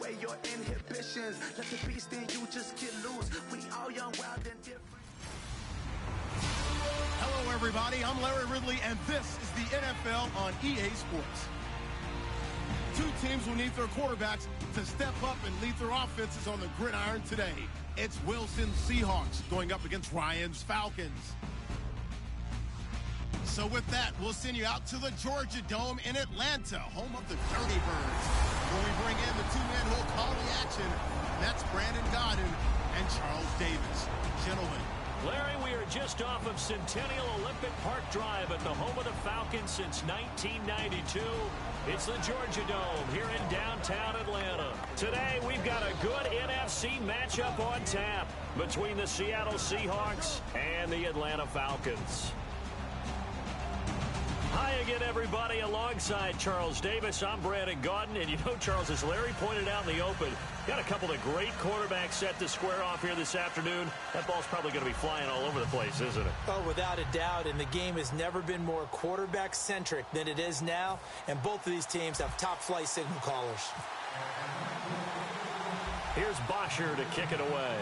away your inhibitions. Let the beast in you just get loose. We all young, wild, and different. Hello, everybody. I'm Larry Ridley, and this is the NFL on EA Sports. Two teams will need their quarterbacks to step up and lead their offenses on the gridiron today. It's Wilson's Seahawks going up against Ryan's Falcons. So with that, we'll send you out to the Georgia Dome in Atlanta, home of the Dirty Birds, where we bring in the two men who will call the action. That's Brandon Godden and Charles Davis. Gentlemen. Larry, we are just off of Centennial Olympic Park Drive at the home of the Falcons since 1992. It's the Georgia Dome here in downtown Atlanta. Today, we've got a good NFC matchup on tap between the Seattle Seahawks and the Atlanta Falcons. Hi again, everybody. Alongside Charles Davis, I'm Brandon Gaudin. And you know, Charles, as Larry pointed out in the open, got a couple of great quarterbacks set to square off here this afternoon. That ball's probably going to be flying all over the place, isn't it? Oh, without a doubt. And the game has never been more quarterback-centric than it is now. And both of these teams have top-flight signal callers. Here's Bosher to kick it away.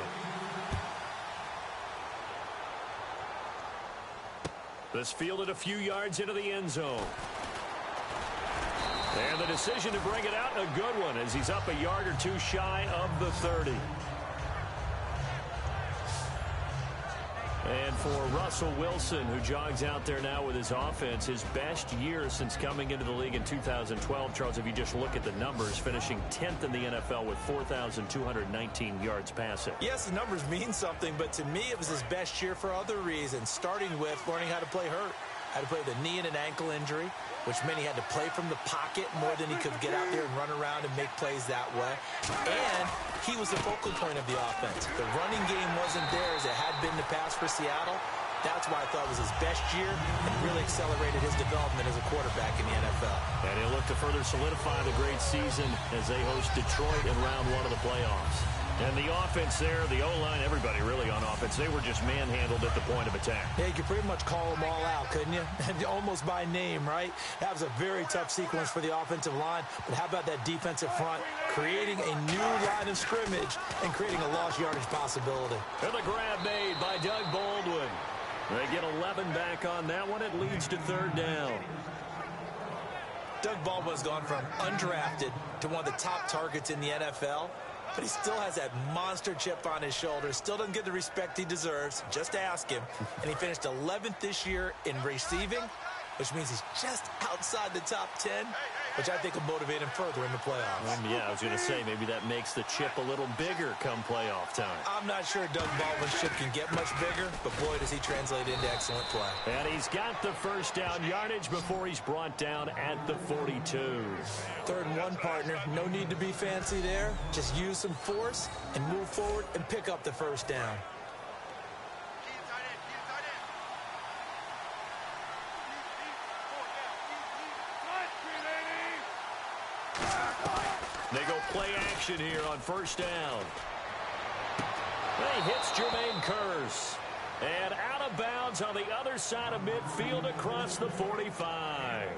This fielded a few yards into the end zone. And the decision to bring it out, a good one, as he's up a yard or two shy of the 30. And for Russell Wilson, who jogs out there now with his offense, his best year since coming into the league in 2012. Charles, if you just look at the numbers, finishing 10th in the NFL with 4,219 yards passing. Yes, the numbers mean something, but to me it was his best year for other reasons, starting with learning how to play hurt. How to play with a knee and an ankle injury, which meant he had to play from the pocket more than he could get out there and run around and make plays that way. And he was the focal point of the offense. The running game wasn't there as it had been in the past for Seattle. That's why I thought it was his best year and really accelerated his development as a quarterback in the NFL. And he'll look to further solidify the great season as they host Detroit in round one of the playoffs. And the offense there, the O-line, everybody really on offense, they were just manhandled at the point of attack. Yeah, you could pretty much call them all out, couldn't you? Almost by name, right? That was a very tough sequence for the offensive line. But how about that defensive front creating a new line of scrimmage and creating a lost yardage possibility? And the grab made by Doug Baldwin. They get 11 back on that one. It leads to third down. Doug Baldwin's gone from undrafted to one of the top targets in the NFL. But he still has that monster chip on his shoulder. Still doesn't get the respect he deserves. Just ask him. And he finished 11th this year in receiving, which means he's just outside the top 10, which I think will motivate him further in the playoffs. Yeah, I was going to say, maybe that makes the chip a little bigger come playoff time. I'm not sure Doug Baldwin's chip can get much bigger, but boy, does he translate into excellent play. And he's got the first down yardage before he's brought down at the 42. 3rd and 1, partner. No need to be fancy there. Just use some force and move forward and pick up the first down. They go play action here on first down. He hits Jermaine Kearse. And out of bounds on the other side of midfield across the 45.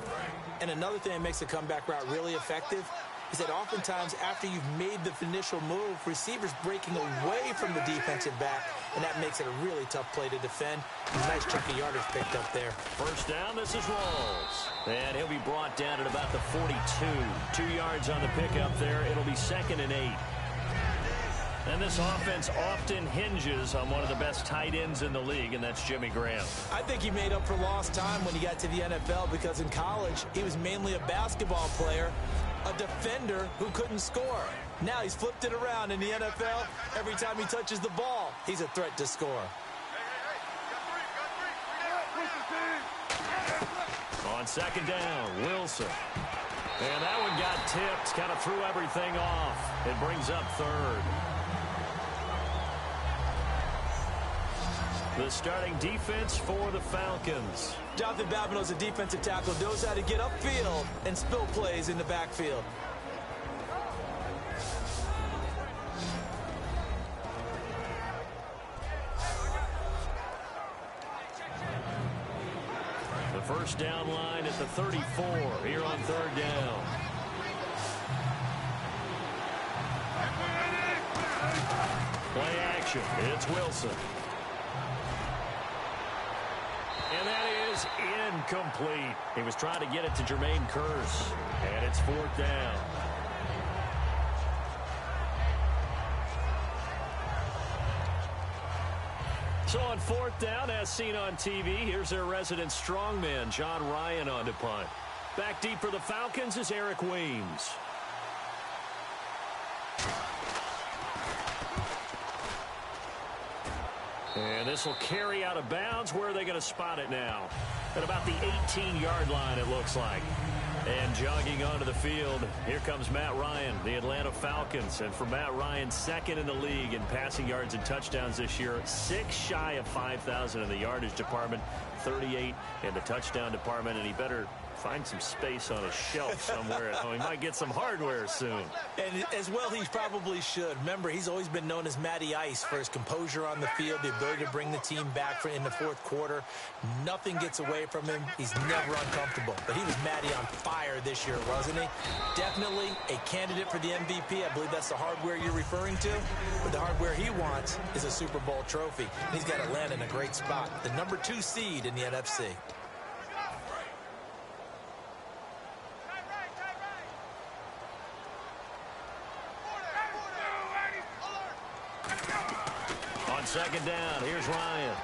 And another thing that makes the comeback route really effective is that oftentimes after you've made the initial move, receivers breaking away from the defensive back, and that makes it a really tough play to defend. Nice chunk of yardage picked up there. First down, this is Rawls. And he'll be brought down at about the 42. 2 yards on the pickup there. It'll be 2nd and 8. And this offense often hinges on one of the best tight ends in the league, and that's Jimmy Graham. I think he made up for lost time when he got to the NFL because in college, he was mainly a basketball player, a defender who couldn't score. Now he's flipped it around in the NFL. Every time he touches the ball, he's a threat to score. On second down, Wilson. And that one got tipped, kind of threw everything off. It brings up 3rd. The starting defense for the Falcons. Jonathan Babineau's a defensive tackle, knows how to get upfield and spill plays in the backfield. The first down line at the 34 here on 3rd down. motion. It's Wilson. And that is incomplete. He was trying to get it to Jermaine Kearse. And it's 4th down. So on 4th down, as seen on TV, here's their resident strongman, John Ryan, on to punt. Back deep for the Falcons is Eric Weems. And this will carry out of bounds. Where are they going to spot it now? At about the 18-yard line, it looks like. And jogging onto the field, here comes Matt Ryan, the Atlanta Falcons. And for Matt Ryan, second in the league in passing yards and touchdowns this year. 6 shy of 5,000 in the yardage department, 38 in the touchdown department. And he better find some space on a shelf somewhere at home. He might get some hardware soon. And as well, he probably should. Remember, he's always been known as Matty Ice for his composure on the field, the ability to bring the team back in the 4th quarter. Nothing gets away from him. He's never uncomfortable. But he was Matty on fire this year, wasn't he? Definitely a candidate for the MVP. I believe that's the hardware you're referring to. But the hardware he wants is a Super Bowl trophy. And he's got Atlanta in a great spot. The number 2 seed in the NFC. Second down, here's Ryan.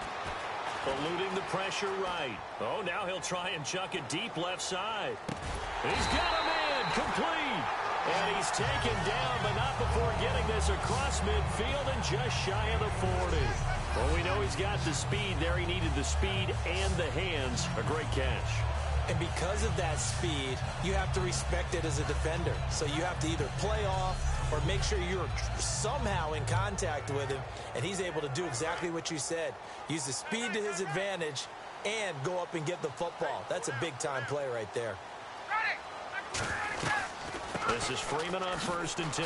Eluding the pressure right. Oh, now he'll try and chuck it deep left side. He's got a man, complete. And he's taken down, but not before getting this across midfield and just shy of the 40. Well, we know he's got the speed there. He needed the speed and the hands. A great catch. And because of that speed, you have to respect it as a defender. So you have to either play off or make sure you're somehow in contact with him, and he's able to do exactly what you said. Use the speed to his advantage and go up and get the football. That's a big-time play right there. This is Freeman on 1st and 10.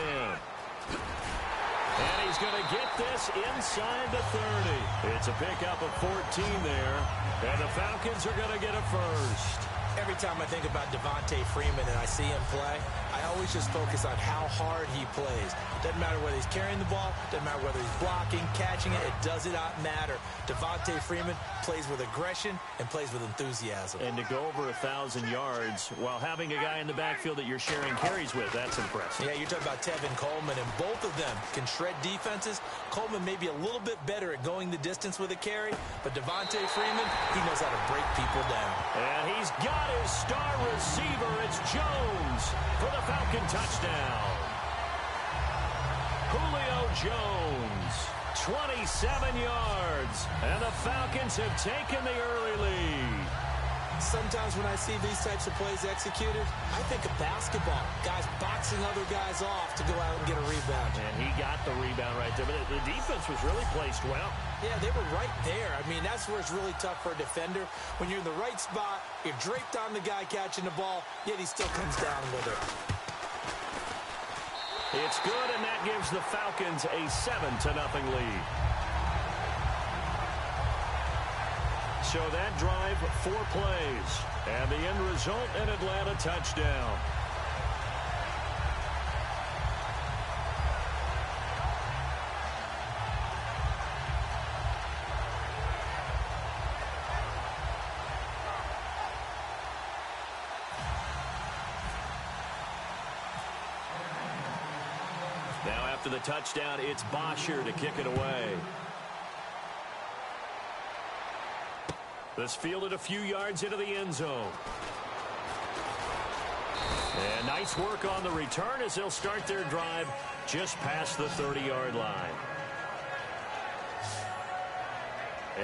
And he's going to get this inside the 30. It's a pickup of 14 there, and the Falcons are going to get a first. Every time I think about Devontae Freeman and I see him play, I always just focus on how hard he plays. Doesn't matter whether he's carrying the ball, doesn't matter whether he's blocking, catching it, it does not matter. Devontae Freeman plays with aggression and plays with enthusiasm. And to go over 1,000 yards while having a guy in the backfield that you're sharing carries with, that's impressive. Yeah, you're talking about Tevin Coleman, and both of them can shred defenses. Coleman may be a little bit better at going the distance with a carry, but Devontae Freeman, he knows how to break people down. And he's got his star receiver. It's Jones for the Falcon touchdown. Julio Jones, 27 yards, and the Falcons have taken the early lead. Sometimes when I see these types of plays executed, I think of basketball. Guys boxing other guys off to go out and get a rebound. And he got the rebound right there, but the defense was really placed well. Yeah, they were right there. I mean, that's where it's really tough for a defender. When you're in the right spot, you're draped on the guy catching the ball, yet he still comes down with it. It's good, and that gives the Falcons a 7-0 lead. So that drive, 4 plays, and the end result, an Atlanta touchdown. Now after the touchdown, it's Bosher to kick it away. This fielded a few yards into the end zone. And nice work on the return as they'll start their drive just past the 30-yard line.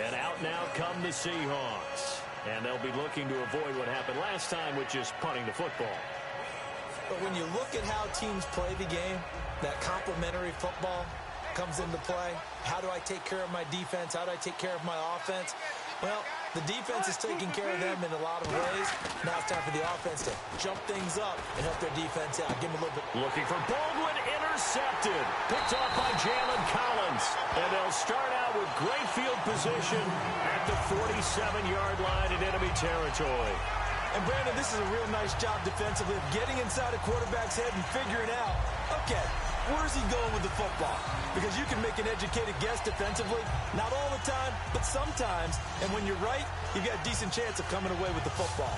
And out now come the Seahawks. And they'll be looking to avoid what happened last time, which is punting the football. But when you look at how teams play the game, that complementary football comes into play. How do I take care of my defense? How do I take care of my offense? Well, the defense is taking care of them in a lot of ways. Now it's time for the offense to jump things up and help their defense out. Give them a little bit. Looking for Baldwin, intercepted. Picked off by Jalen Collins. And they'll start out with great field position at the 47-yard line in enemy territory. And, Brandon, this is a real nice job defensively of getting inside a quarterback's head and figuring out, okay, Where's he going with the football? Because you can make an educated guess defensively. Not all the time, but sometimes. And when you're right, you've got a decent chance of coming away with the football.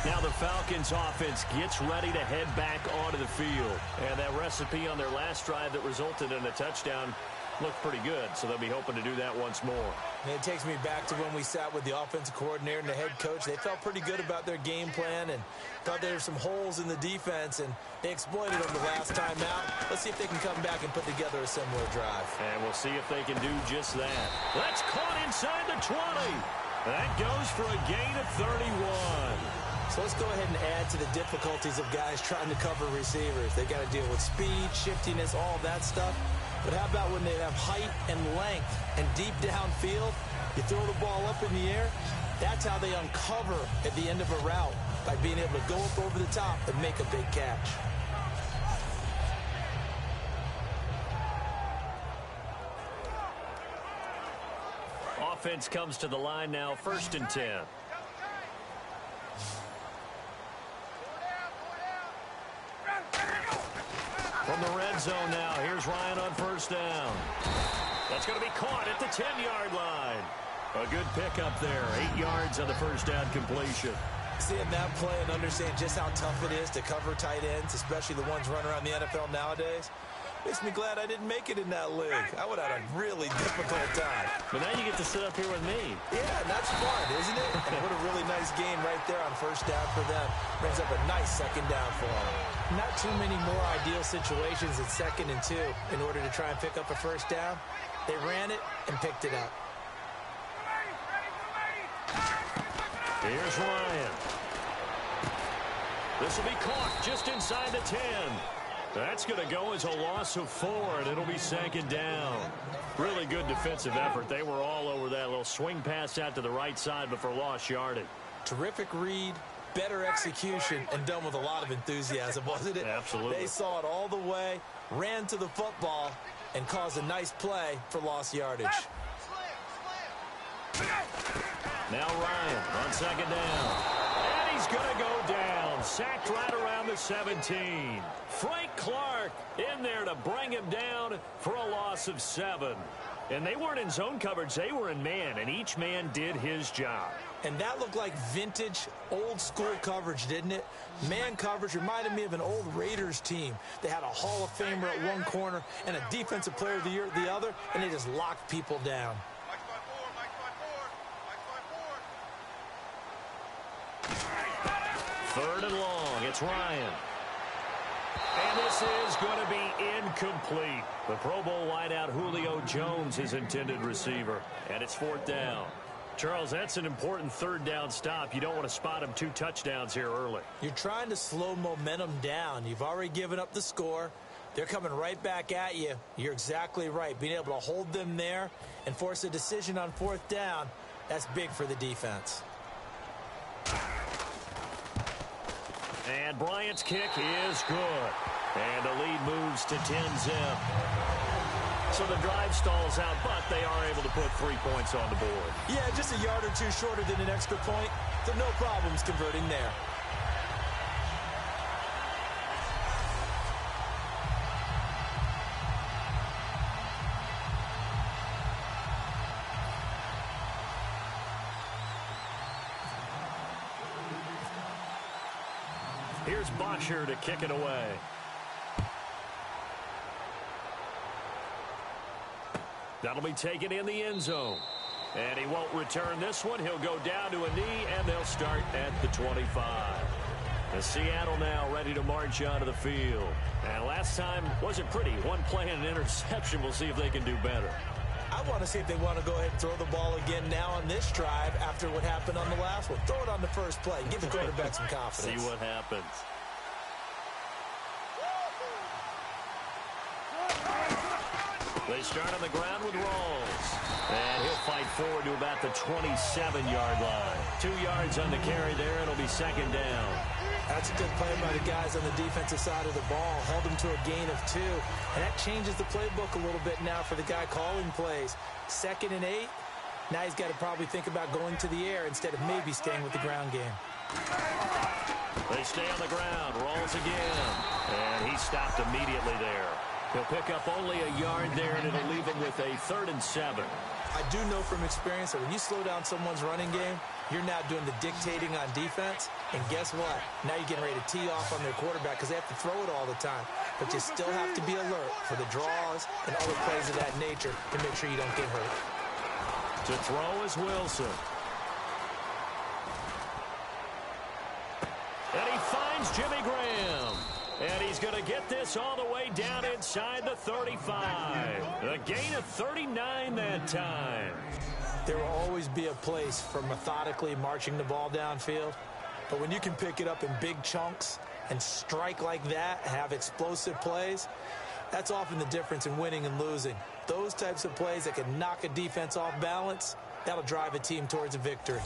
Now the Falcons offense gets ready to head back onto the field. And that recipe on their last drive that resulted in a touchdown looked pretty good, so they'll be hoping to do that once more. And it takes me back to when we sat with the offensive coordinator and the head coach. They felt pretty good about their game plan and thought there were some holes in the defense, and they exploited them the last time out. Let's see if they can come back and put together a similar drive. And we'll see if they can do just that. That's caught inside the 20. That goes for a gain of 31. So let's go ahead and add to the difficulties of guys trying to cover receivers. They got to deal with speed, shiftiness, all that stuff. But how about when they have height and length and deep downfield? You throw the ball up in the air. That's how they uncover at the end of a route, by being able to go up over the top and make a big catch. Offense comes to the line now, 1st and 10. From the red zone now, here's Ryan on 1st down. That's going to be caught at the 10-yard line. A good pickup there, 8 yards on the 1st down completion. Seeing that play and understand just how tough it is to cover tight ends, especially the ones running around the NFL nowadays, makes me glad I didn't make it in that league. I would have had a really difficult time. But now you get to sit up here with me. Yeah, and that's fun, isn't it? And what a really nice game right there on 1st down for them. Brings up a nice 2nd down for them. Not too many more ideal situations at 2nd and 2 in order to try and pick up a 1st down. They ran it and picked it up. Here's Ryan. This will be caught just inside the 10. That's going to go as a loss of 4, and it'll be 2nd down. Really good defensive effort. They were all over that little swing pass out to the right side, but for lost yardage. Terrific read, better execution, and done with a lot of enthusiasm, wasn't it? Absolutely. They saw it all the way, ran to the football, and caused a nice play for lost yardage. Now Ryan on 2nd down. And he's going to go down. Sacked right around the 17. Frank Clark in there to bring him down for a loss of 7. And they weren't in zone coverage. They were in man, and each man did his job. And that looked like vintage, old-school coverage, didn't it? Man coverage reminded me of an old Raiders team. They had a Hall of Famer at one corner and a Defensive Player of the Year at the other, and they just locked people down. 3rd and long. It's Ryan. And this is going to be incomplete. The Pro Bowl wideout Julio Jones, his intended receiver. And it's 4th down. Charles, that's an important 3rd down stop. You don't want to spot him 2 touchdowns here early. You're trying to slow momentum down. You've already given up the score. They're coming right back at you. You're exactly right. Being able to hold them there and force a decision on 4th down, that's big for the defense. And Bryant's kick is good. And the lead moves to 10-zip. So the drive stalls out, but they are able to put 3 points on the board. Yeah, just a yard or 2 shorter than an extra point. So no problems converting there. Here's Bosher to kick it away. That'll be taken in the end zone. And he won't return this one. He'll go down to a knee, and they'll start at the 25. The Seattle now ready to march onto the field. And last time wasn't pretty. One play and an interception. We'll see if they can do better. I want to see if they want to go ahead and throw the ball again now on this drive after what happened on the last one. Throw it on the first play. Give the quarterback some confidence. See what happens. They start on the ground with Rawls. And he'll fight forward to about the 27-yard line. 2 yards on the carry there. It'll be 2nd down. That's a good play by the guys on the defensive side of the ball. Held them to a gain of 2. And that changes the playbook a little bit now for the guy calling plays. 2nd and 8. Now he's got to probably think about going to the air instead of maybe staying with the ground game. They stay on the ground. Rolls again. And he stopped immediately there. He'll pick up only a yard there, and it'll leave him with a 3rd and 7. I do know from experience that when you slow down someone's running game, you're now doing the dictating on defense. And guess what? Now you're getting ready to tee off on their quarterback because they have to throw it all the time. But you still have to be alert for the draws and other plays of that nature to make sure you don't get hurt. To throw is Wilson. And he finds Jimmy Graham. And he's going to get this all the way down inside the 35. A gain of 39 that time. There will always be a place for methodically marching the ball downfield. But when you can pick it up in big chunks and strike like that, have explosive plays, that's often the difference in winning and losing. Those types of plays that can knock a defense off balance, that'll drive a team towards a victory.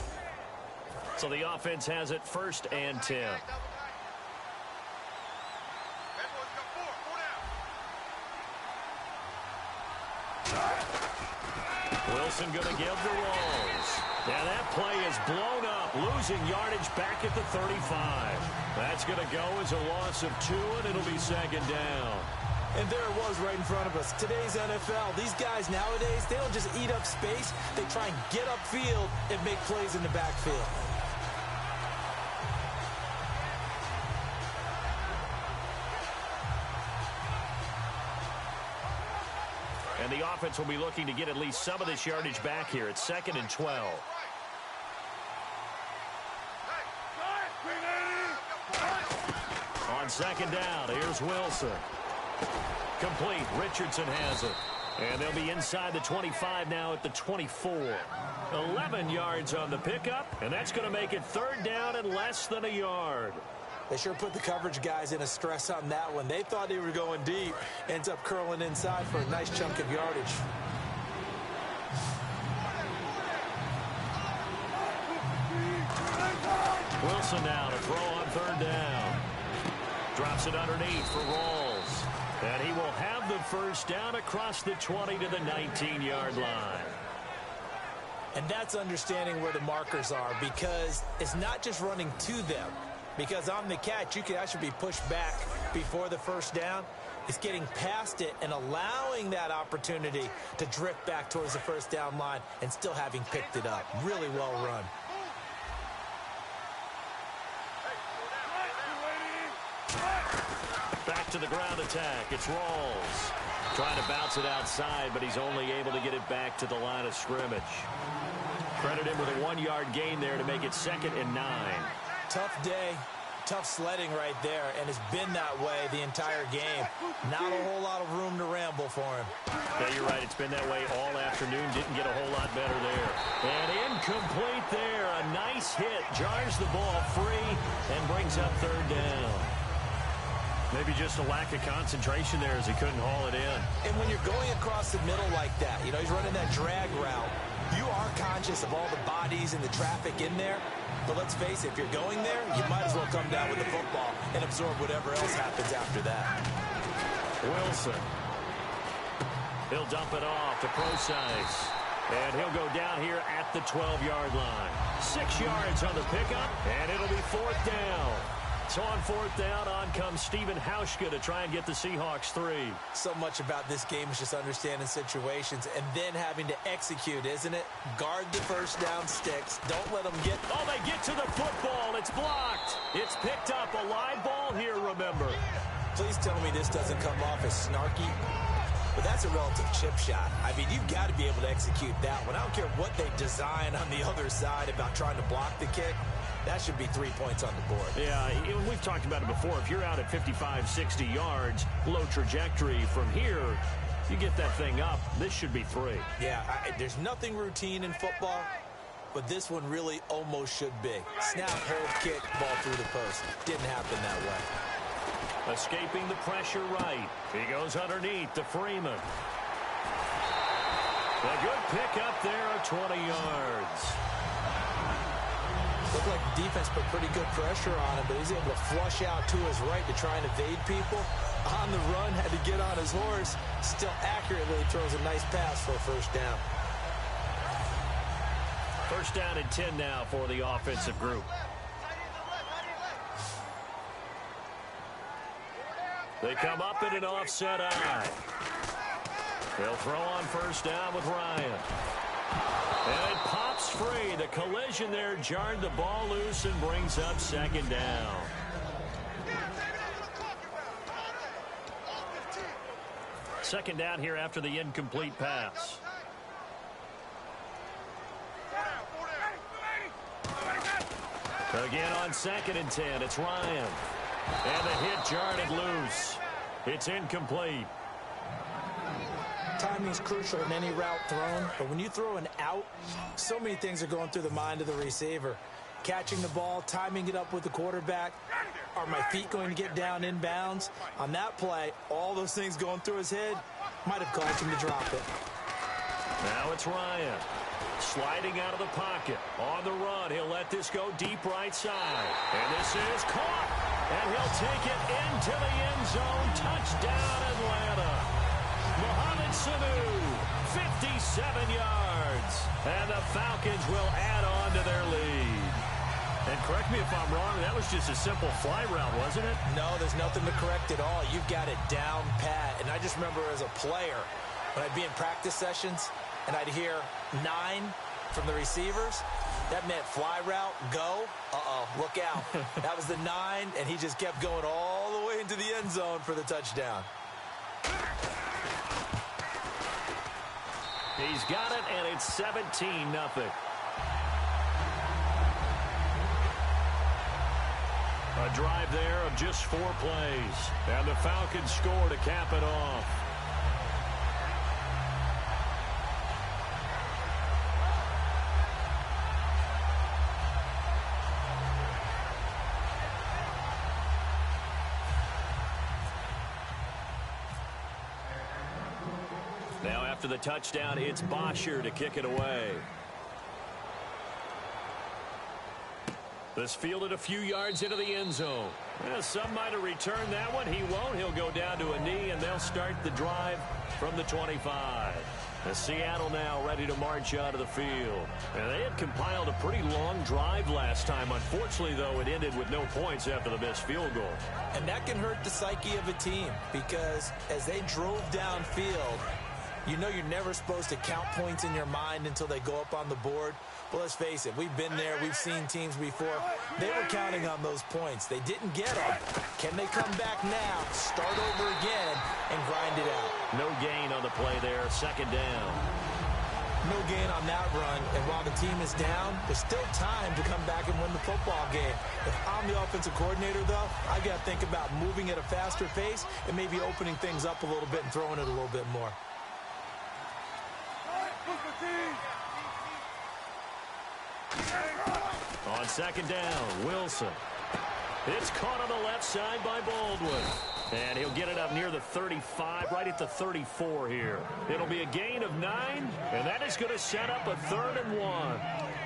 So the offense has it 1st and 10. Wilson going to give the rolls. And that play is blown up, losing yardage back at the 35. That's going to go as a loss of 2, and it'll be 2nd down. And there it was right in front of us. Today's NFL, these guys nowadays, they don't just eat up space. They try and get upfield and make plays in the backfield. And the offense will be looking to get at least some of this yardage back here. It's 2nd and 12. On 2nd down, here's Wilson. Complete. Richardson has it. And they'll be inside the 25 now at the 24. 11 yards on the pickup, and that's going to make it 3rd down and less than a yard. They sure put the coverage guys in a stress on that one. They thought they were going deep. Ends up curling inside for a nice chunk of yardage. Wilson now to throw on 3rd down. Drops it underneath for Rawls. And he will have the 1st down across the 20 to the 19-yard line. And that's understanding where the markers are, because it's not just running to them. Because on the catch, you can actually be pushed back before the 1st down. It's getting past it and allowing that opportunity to drift back towards the 1st down line and still having picked it up. Really well run. Back to the ground attack. It's Rawls. Trying to bounce it outside, but he's only able to get it back to the line of scrimmage. Credit him with a 1-yard gain there to make it 2nd and 9. Tough day, tough sledding right there, and it's been that way the entire game. Not a whole lot of room to ramble for him. Yeah, you're right. It's been that way all afternoon. Didn't get a whole lot better there. And incomplete there. A nice hit. Jars the ball free and brings up 3rd down. Maybe just a lack of concentration there as he couldn't haul it in. And when you're going across the middle like that, you know, he's running that drag route, you are conscious of all the bodies and the traffic in there. But let's face it, if you're going there, you might as well come down with the football and absorb whatever else happens after that. Wilson. He'll dump it off to Procise. And he'll go down here at the 12-yard line. 6 yards on the pickup, and it'll be 4th down. So on 4th down, on comes Stephen Hauschka to try and get the Seahawks 3. So much about this game is just understanding situations and then having to execute, isn't it? Guard the 1st down sticks. Don't let them get... Oh, they get to the football. It's blocked. It's picked up. A live ball here, remember. Please tell me this doesn't come off as snarky. But that's a relative chip shot. I mean, you've got to be able to execute that one. I don't care what they design on the other side about trying to block the kick. That should be 3 points on the board. Yeah, we've talked about it before. If you're out at 55, 60 yards, low trajectory from here, you get that thing up, this should be 3. Yeah, there's nothing routine in football, but this one really almost should be. Snap, hold, kick, ball through the post. Didn't happen that way. Escaping the pressure right. He goes underneath to Freeman. A good pick up there at 20 yards. Looked like the defense put pretty good pressure on him, but he's able to flush out to his right to try and evade people. On the run, had to get on his horse. Still accurately throws a nice pass for a 1st down. 1st down and 10 now for the offensive group. They come up in an offset eye. They'll throw on first down with Ryan. And it pops free. The collision there jarred the ball loose and brings up second down. Second down here after the incomplete pass. Again on 2nd and 10, it's Ryan. And the hit jarred it loose. It's incomplete. Timing is crucial in any route thrown, but when you throw an out, so many things are going through the mind of the receiver. Catching the ball, timing it up with the quarterback. Are my feet going to get down inbounds? On that play, all those things going through his head might have caused him to drop it. Now it's Ryan. Sliding out of the pocket. On the run, he'll let this go deep right side. And this is caught. And he'll take it into the end zone. Touchdown, Atlanta. Mohamed Sanu, 57 yards. And the Falcons will add on to their lead. And correct me if I'm wrong, that was just a simple fly route, wasn't it? No, there's nothing to correct at all. You've got it down pat. And I just remember as a player, when I'd be in practice sessions and I'd hear 9 from the receivers, that meant fly route, go. Uh-oh, look out. That was the 9, and he just kept going all the way into the end zone for the touchdown. He's got it, and it's 17-0. A drive there of just 4 plays. And the Falcons score to cap it off. Now after the touchdown, it's Bosher to kick it away. This fielded a few yards into the end zone. Well, some might have returned that one. He won't. He'll go down to a knee, and they'll start the drive from the 25. Seattle now ready to march out of the field. And they had compiled a pretty long drive last time. Unfortunately, though, it ended with no points after the missed field goal. And that can hurt the psyche of a team because as they drove downfield, you know you're never supposed to count points in your mind until they go up on the board. Well, let's face it, we've been there. We've seen teams before. They were counting on those points. They didn't get them. Can they come back now, start over again, and grind it out? No gain on the play there. Second down. No gain on that run. And while the team is down, there's still time to come back and win the football game. If I'm the offensive coordinator, though, I got to think about moving at a faster pace and maybe opening things up a little bit and throwing it a little bit more. On second down, Wilson. It's caught on the left side by Baldwin. And he'll get it up near the 35, right at the 34 here. It'll be a gain of 9, and that is going to set up a 3rd and 1.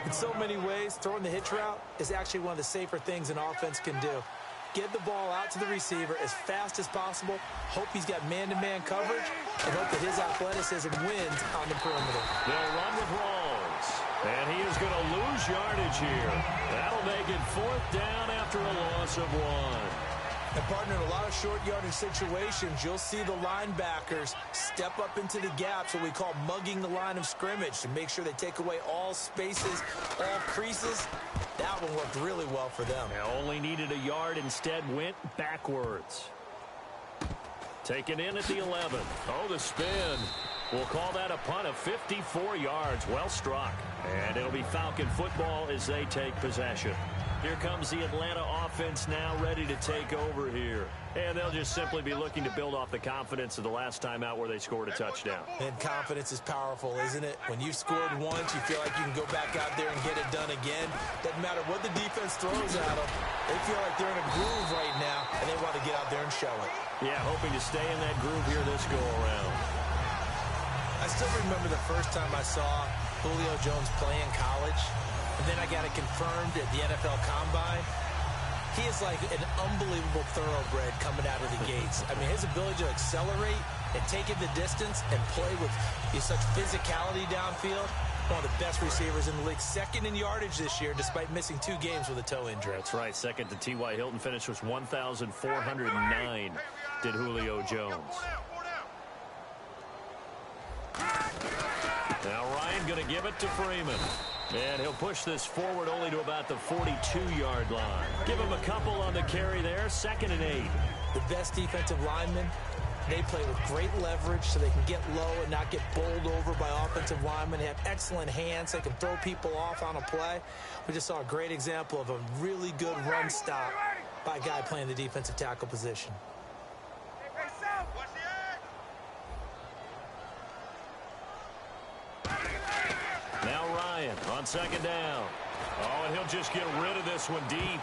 In so many ways, throwing the hitch route is actually one of the safer things an offense can do. Get the ball out to the receiver as fast as possible, hope he's got man-to-man coverage, and hope that his athleticism wins on the perimeter. They'll run with Rawls, and he is going to lose yardage here. That'll make it 4th down after a loss of 1. And, partner, in a lot of short yardage situations, you'll see the linebackers step up into the gaps, what we call mugging the line of scrimmage, to make sure they take away all spaces, all creases. That one worked really well for them. They only needed a yard, instead went backwards. Taken in at the 11. Oh, the spin. We'll call that a punt of 54 yards. Well struck. And it'll be Falcon football as they take possession. Here comes the Atlanta offense now ready to take over here. And they'll just simply be looking to build off the confidence of the last time out where they scored a touchdown. And confidence is powerful, isn't it? When you've scored once, you feel like you can go back out there and get it done again. Doesn't matter what the defense throws at them. They feel like they're in a groove right now, and they want to get out there and show it. Yeah, hoping to stay in that groove here this go-around. I still remember the first time I saw Julio Jones play in college. And then I got it confirmed at the NFL Combine. He is like an unbelievable thoroughbred coming out of the gates. I mean, his ability to accelerate and take it the distance and play with such physicality downfield, One of the best receivers in the league, second in yardage this year, despite missing 2 games with a toe injury. That's right. Second to T.Y. Hilton. Finish was 1,409, did Julio Jones. Now Ryan going to give it to Freeman. And he'll push this forward only to about the 42-yard line. Give him a couple on the carry there. 2nd and 8. The best defensive linemen, they play with great leverage so they can get low and not get bowled over by offensive linemen. They have excellent hands. They can throw people off on a play. We just saw a great example of a really good run stop by a guy playing the defensive tackle position. Now Ryan on 2nd down. Oh, and he'll just get rid of this one deep.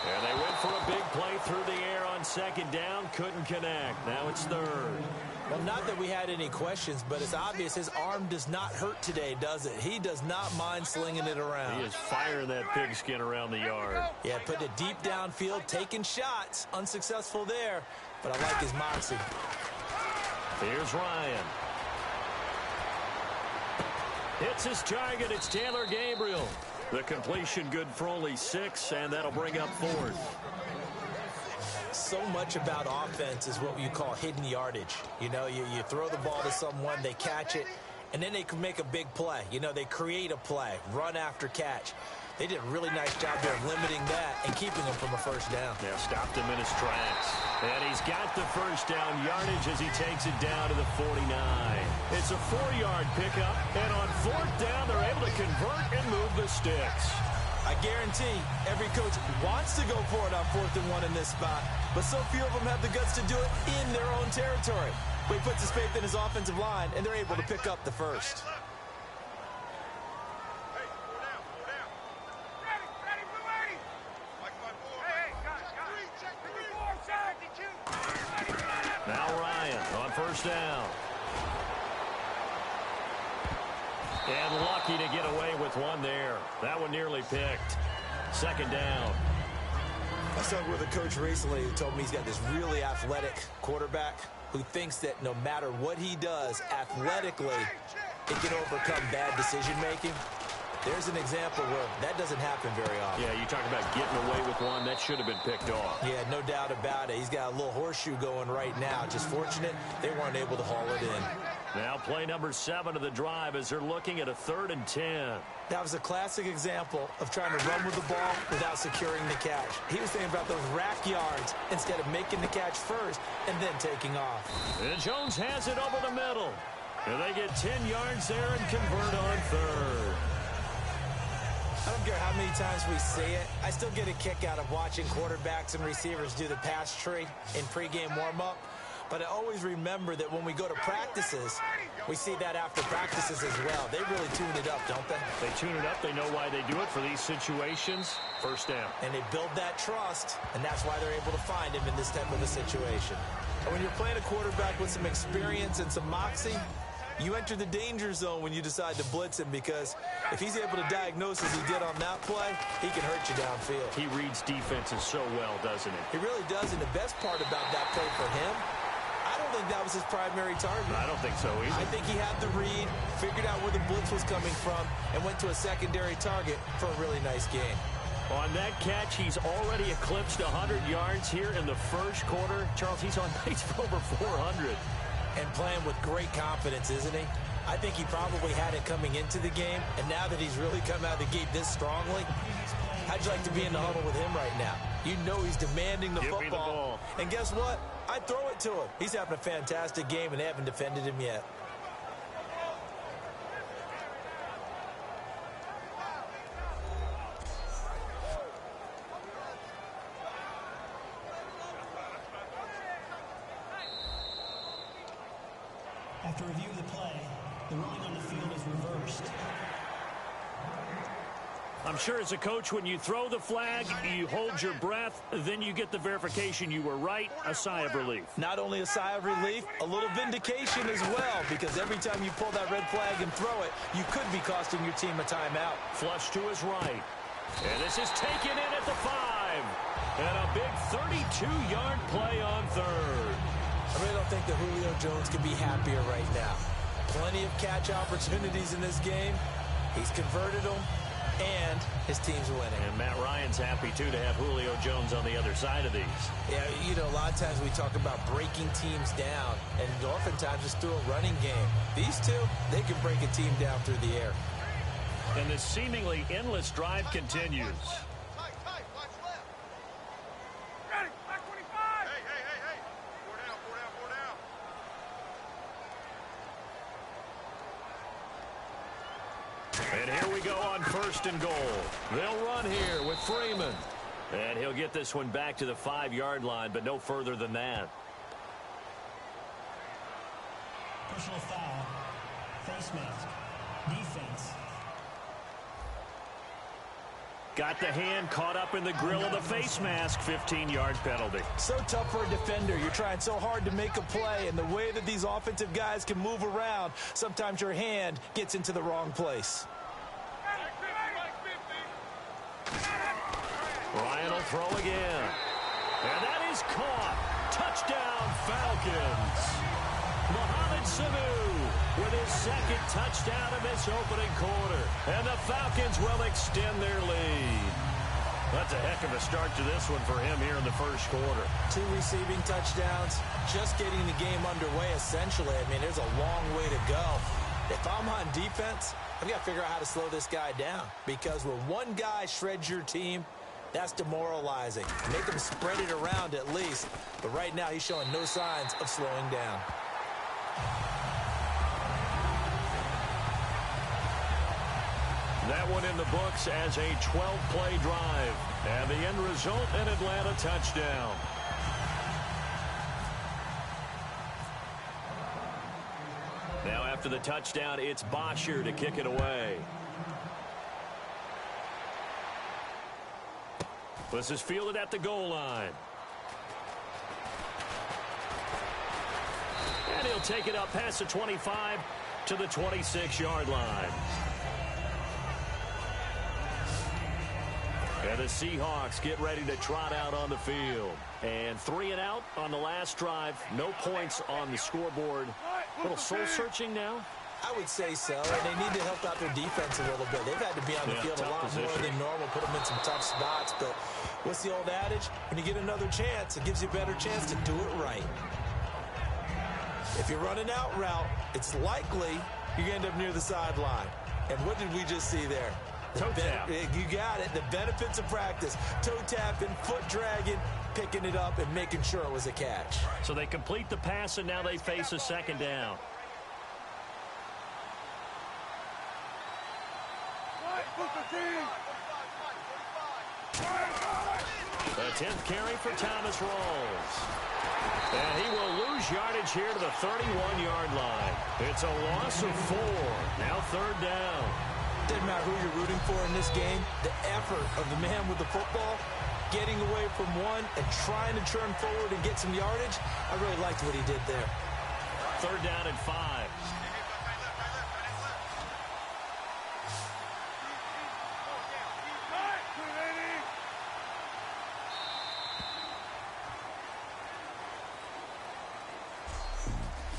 And they went for a big play through the air on 2nd down. Couldn't connect. Now it's 3rd. Well, not that we had any questions, but it's obvious his arm does not hurt today, does it? He does not mind slinging it around. He is firing that pigskin around the yard. Yeah, putting it deep downfield, taking shots. Unsuccessful there, but I like his moxie. Here's Ryan. Hits his target. It's Taylor Gabriel. The completion good for only 6, and that'll bring up 4th. So much about offense is what you call hidden yardage. You know, you throw the ball to someone, they catch it, and then they can make a big play. You know, they create a play, run after catch. They did a really nice job there of limiting that and keeping him from a 1st down. Yeah, stopped him in his tracks. And he's got the 1st down yardage as he takes it down to the 49. It's a 4-yard pickup, and on 4th down, they're able to convert and move the sticks. I guarantee every coach wants to go for it on 4th and 1 in this spot, but so few of them have the guts to do it in their own territory. But he puts his faith in his offensive line, and they're able to pick up the 1st. Now Ryan on 1st down. And lucky to get away with one there. That one nearly picked. 2nd down. I was talking with a coach recently who told me he's got this really athletic quarterback who thinks that no matter what he does athletically, it can overcome bad decision-making. There's an example where that doesn't happen very often. Yeah, you talk about getting away with one. That should have been picked off. Yeah, no doubt about it. He's got a little horseshoe going right now. Just fortunate they weren't able to haul it in. Now play number 7 of the drive as they're looking at a 3rd and 10. That was a classic example of trying to run with the ball without securing the catch. He was thinking about those rack yards instead of making the catch first and then taking off. And Jones has it over the middle. And they get 10 yards there and convert on 3rd. I don't care how many times we see it. I still get a kick out of watching quarterbacks and receivers do the pass tree in pregame warm-up. But I always remember that when we go to practices, we see that after practices as well. They really tune it up, don't they? They tune it up. They know why they do it for these situations. 1st down. And they build that trust, and that's why they're able to find him in this type of a situation. And when you're playing a quarterback with some experience and some moxie, you enter the danger zone when you decide to blitz him, because if he's able to diagnose as he did on that play, he can hurt you downfield. He reads defenses so well, doesn't he? He really does, and the best part about that play for him, I don't think that was his primary target. I don't think so either. I think he had the read, figured out where the blitz was coming from, and went to a secondary target for a really nice game. On that catch, he's already eclipsed 100 yards here in the 1st quarter. Charles, he's on pace for over 400. And playing with great confidence, isn't he? I think he probably had it coming into the game, and now that he's really come out of the gate this strongly, how'd you like to be in the huddle with him right now? You know he's demanding the football. Give me the ball. And guess what? I'd throw it to him. He's having a fantastic game, and they haven't defended him yet. After review of the play, the ruling on the field is reversed. I'm sure as a coach, when you throw the flag, you hold your breath, then you get the verification you were right, a sigh of relief. Not only a sigh of relief, a little vindication as well, because every time you pull that red flag and throw it, you could be costing your team a timeout. Flush to his right. And this is taken in at the 5. And a big 32-yard play on 3rd. I really don't think that Julio Jones can be happier right now. Plenty of catch opportunities in this game, He's converted them, and his team's winning. And Matt Ryan's happy, too, to have Julio Jones on the other side of these. Yeah, you know, a lot of times we talk about breaking teams down, and oftentimes just through a running game. These two, they can break a team down through the air. And this seemingly endless drive continues. And here we go on 1st and goal. They'll run here with Freeman. And he'll get this one back to the 5-yard line, but no further than that. Personal foul. Face mask. Defense. Got the hand caught up in the grill of the face mask. 15-yard penalty. So tough for a defender. You're trying so hard to make a play, and the way that these offensive guys can move around, sometimes your hand gets into the wrong place. Ryan will throw again. And that is caught. Touchdown, Falcons. Mohamed Sanu with his 2nd touchdown in this opening quarter. And the Falcons will extend their lead. That's a heck of a start to this one for him here in the 1st quarter. 2 receiving touchdowns, just getting the game underway essentially. I mean, there's a long way to go. If I'm on defense, I've got to figure out how to slow this guy down. Because when one guy shreds your team, that's demoralizing. Make him spread it around at least. But right now, he's showing no signs of slowing down. That one in the books as a 12-play drive. And the end result, an Atlanta touchdown. Now after the touchdown, it's Bosher to kick it away. This is fielded at the goal line. And he'll take it up past the 25 to the 26-yard line. And the Seahawks get ready to trot out on the field. And 3 and out on the last drive. No points on the scoreboard. A little soul-searching now. I would say so, and they need to help out their defense a little bit. They've had to be on the field a lot more than normal, put them in some tough spots. But what's the old adage? When you get another chance, it gives you a better chance to do it right. If you run an out route, it's likely you're going to end up near the sideline. And what did we just see there? Toe tap. You got it. The benefits of practice. Toe tapping, foot dragging, picking it up, and making sure it was a catch. So they complete the pass, and now they face a 2nd down. The 10th carry for Thomas Rawls. And he will lose yardage here to the 31-yard line. It's a loss of 4. Now 3rd down. Doesn't matter who you're rooting for in this game. The effort of the man with the football, getting away from one and trying to turn forward and get some yardage, I really liked what he did there. 3rd down and 5.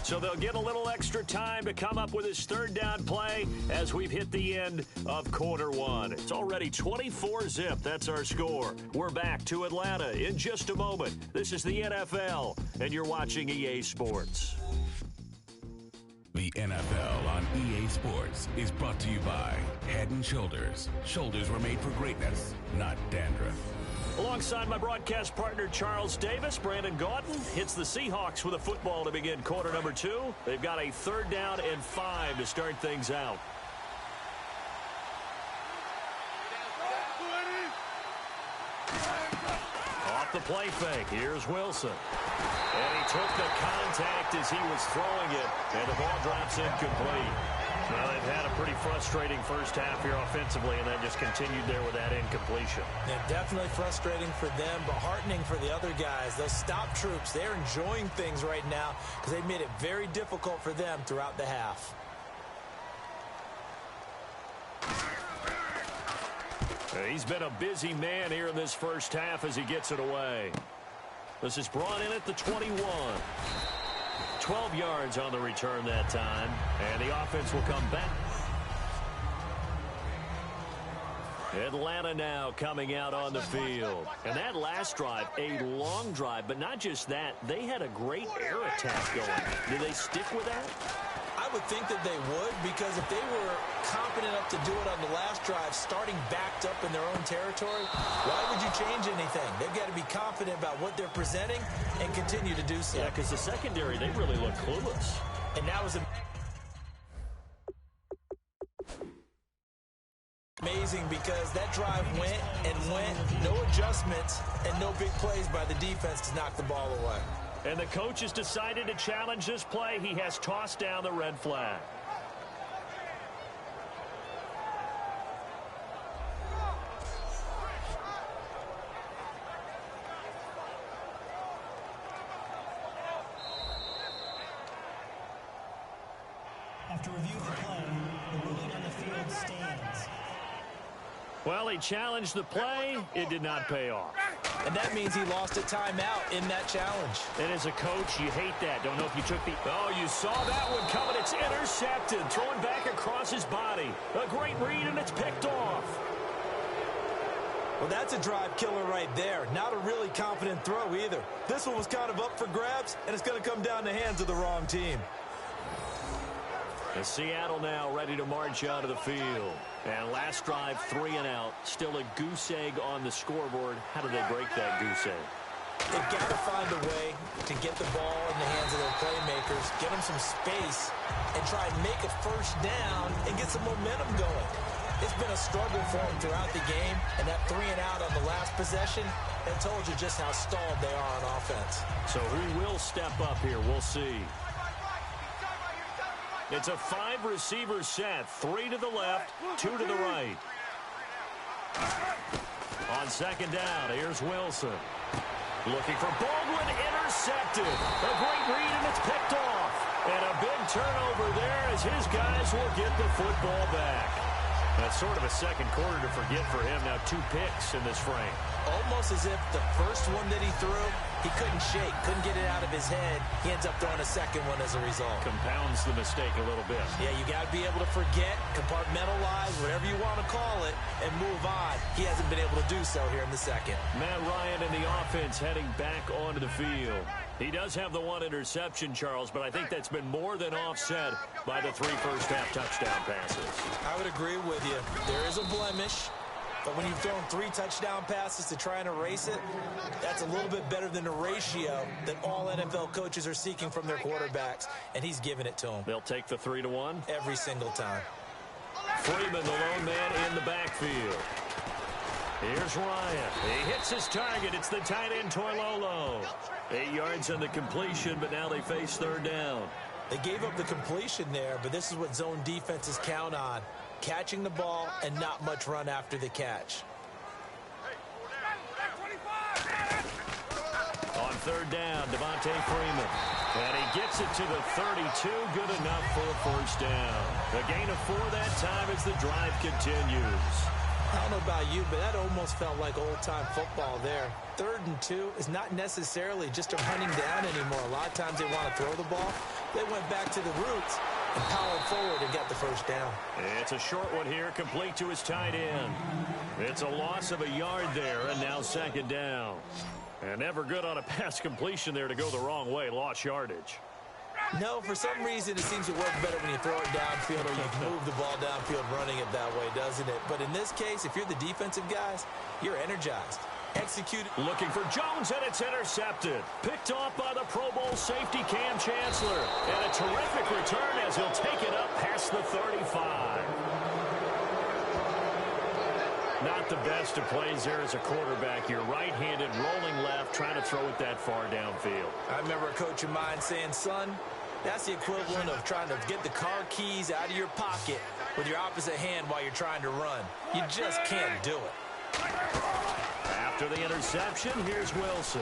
So they'll get a little extra time to come up with his 3rd down play as we've hit the end of quarter 1. It's already 24-zip. That's our score. We're back to Atlanta in just a moment. This is the NFL, and you're watching EA Sports. The NFL on EA Sports is brought to you by Head & Shoulders. Shoulders were made for greatness, not dandruff. Alongside my broadcast partner, Charles Davis, Brandon Gaudin hits the Seahawks with a football to begin quarter number 2. They've got a 3rd down and 5 to start things out. Off the play fake, here's Wilson. And he took the contact as he was throwing it, and the ball drops incomplete. Well, they've had a pretty frustrating first half here offensively, and that just continued there with that incompletion. Yeah, definitely frustrating for them, but heartening for the other guys. Those stop troops, they're enjoying things right now because they made it very difficult for them throughout the half. He's been a busy man here in this first half as he gets it away. This is brought in at the 21. 12 yards on the return that time, and the offense will come back. Atlanta now coming out on the field. And that last drive, a long drive, but not just that. They had a great air attack going. Do they stick with that? I would think that they would, because if they were confident enough to do it on the last drive, starting backed up in their own territory, why would you change anything? They've got to be confident about what they're presenting and continue to do so. Yeah, because the secondary, they really look clueless. And that was amazing, because that drive went and went, no adjustments, and no big plays by the defense to knock the ball away. And the coach has decided to challenge this play. He has tossed down the red flag. After review of the play, the ruling on the field stands. Well, he challenged the play. It did not pay off. And that means he lost a timeout in that challenge. And as a coach, you hate that. Don't know if you took the... Oh, you saw that one coming. It's intercepted. Thrown back across his body. A great read, and it's picked off. Well, that's a drive killer right there. Not a really confident throw either. This one was kind of up for grabs, and it's going to come down the hands of the wrong team. And Seattle now ready to march out of the field. And last drive, 3 and out. Still a goose egg on the scoreboard. How do they break that goose egg? They've got to find a way to get the ball in the hands of their playmakers, get them some space, and try and make a first down and get some momentum going. It's been a struggle for them throughout the game, and that 3 and out on the last possession, that told you just how stalled they are on offense. So who will step up here? We'll see. It's a 5-receiver set. 3 to the left, 2 to the right. On second down, here's Wilson. Looking for Baldwin, intercepted. A great read, and it's picked off. And a big turnover there as his guys will get the football back. That's sort of a second quarter to forget for him. Now 2 picks in this frame. Almost as if the first one that he threw, he couldn't shake, couldn't get it out of his head. He ends up throwing a second one as a result. Compounds the mistake a little bit. Yeah, you got to be able to forget, compartmentalize, whatever you want to call it, and move on. He hasn't been able to do so here in the second. Matt Ryan and the offense heading back onto the field. He does have the 1 interception, Charles, but I think that's been more than offset by the 3 first-half touchdown passes. I would agree with you. There is a blemish. But when you've thrown 3 touchdown passes to try and erase it, that's a little bit better than the ratio that all NFL coaches are seeking from their quarterbacks, and he's giving it to them. They'll take the 3-1? Every single time. Freeman, the lone man in the backfield. Here's Ryan. He hits his target. It's the tight end, Toilolo. 8 yards on the completion, but now they face 3rd down. They gave up the completion there, but this is what zone defenses count on. Catching the ball and not much run after the catch. On 3rd down, Devontae Freeman. And he gets it to the 32. Good enough for a first down. A gain of 4 that time as the drive continues. I don't know about you, but that almost felt like old-time football there. 3rd and 2 is not necessarily just a hunting down anymore. A lot of times they want to throw the ball. They went back to the roots and powered forward and got the first down. It's a short one here, complete to his tight end. It's a loss of a yard there, and now 2nd down. And never good on a pass completion there to go the wrong way. Lost yardage. No, for some reason it seems to work better when you throw it downfield or you move the ball downfield running it that way, doesn't it? But in this case, if you're the defensive guys, you're energized. Execute. Looking for Jones, and it's intercepted. Picked off by the Pro Bowl safety Cam Chancellor. And a terrific return as he'll take it up past the 35. Not the best of plays there as a quarterback. You're right-handed, rolling left, trying to throw it that far downfield. I remember a coach of mine saying, son, that's the equivalent of trying to get the car keys out of your pocket with your opposite hand while you're trying to run. You just can't do it. After the interception, here's Wilson.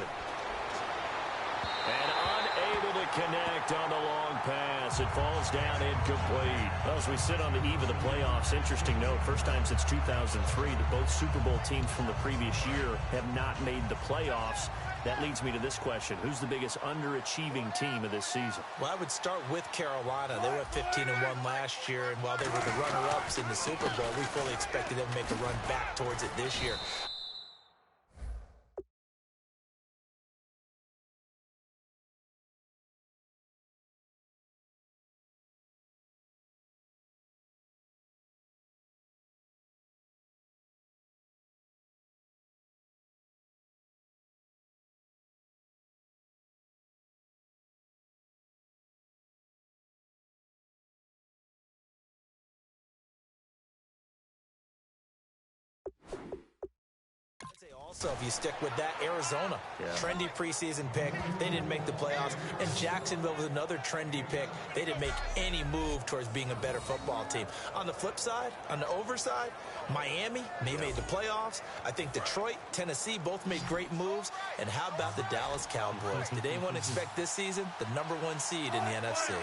And unable to connect on the long pass. It falls down incomplete. Well, as we sit on the eve of the playoffs, interesting note, first time since 2003 that both Super Bowl teams from the previous year have not made the playoffs. That leads me to this question. Who's the biggest underachieving team of this season? Well, I would start with Carolina. They went 15-1 last year, and while they were the runner-ups in the Super Bowl, we fully expected them to make a run back towards it this year. Also, if you stick with that, Arizona, trendy preseason pick. They didn't make the playoffs. And Jacksonville was another trendy pick. They didn't make any move towards being a better football team. On the flip side, on the overside, Miami, they made the playoffs. I think Detroit, Tennessee both made great moves. And how about the Dallas Cowboys? Did anyone expect this season the #1 seed in the NFC?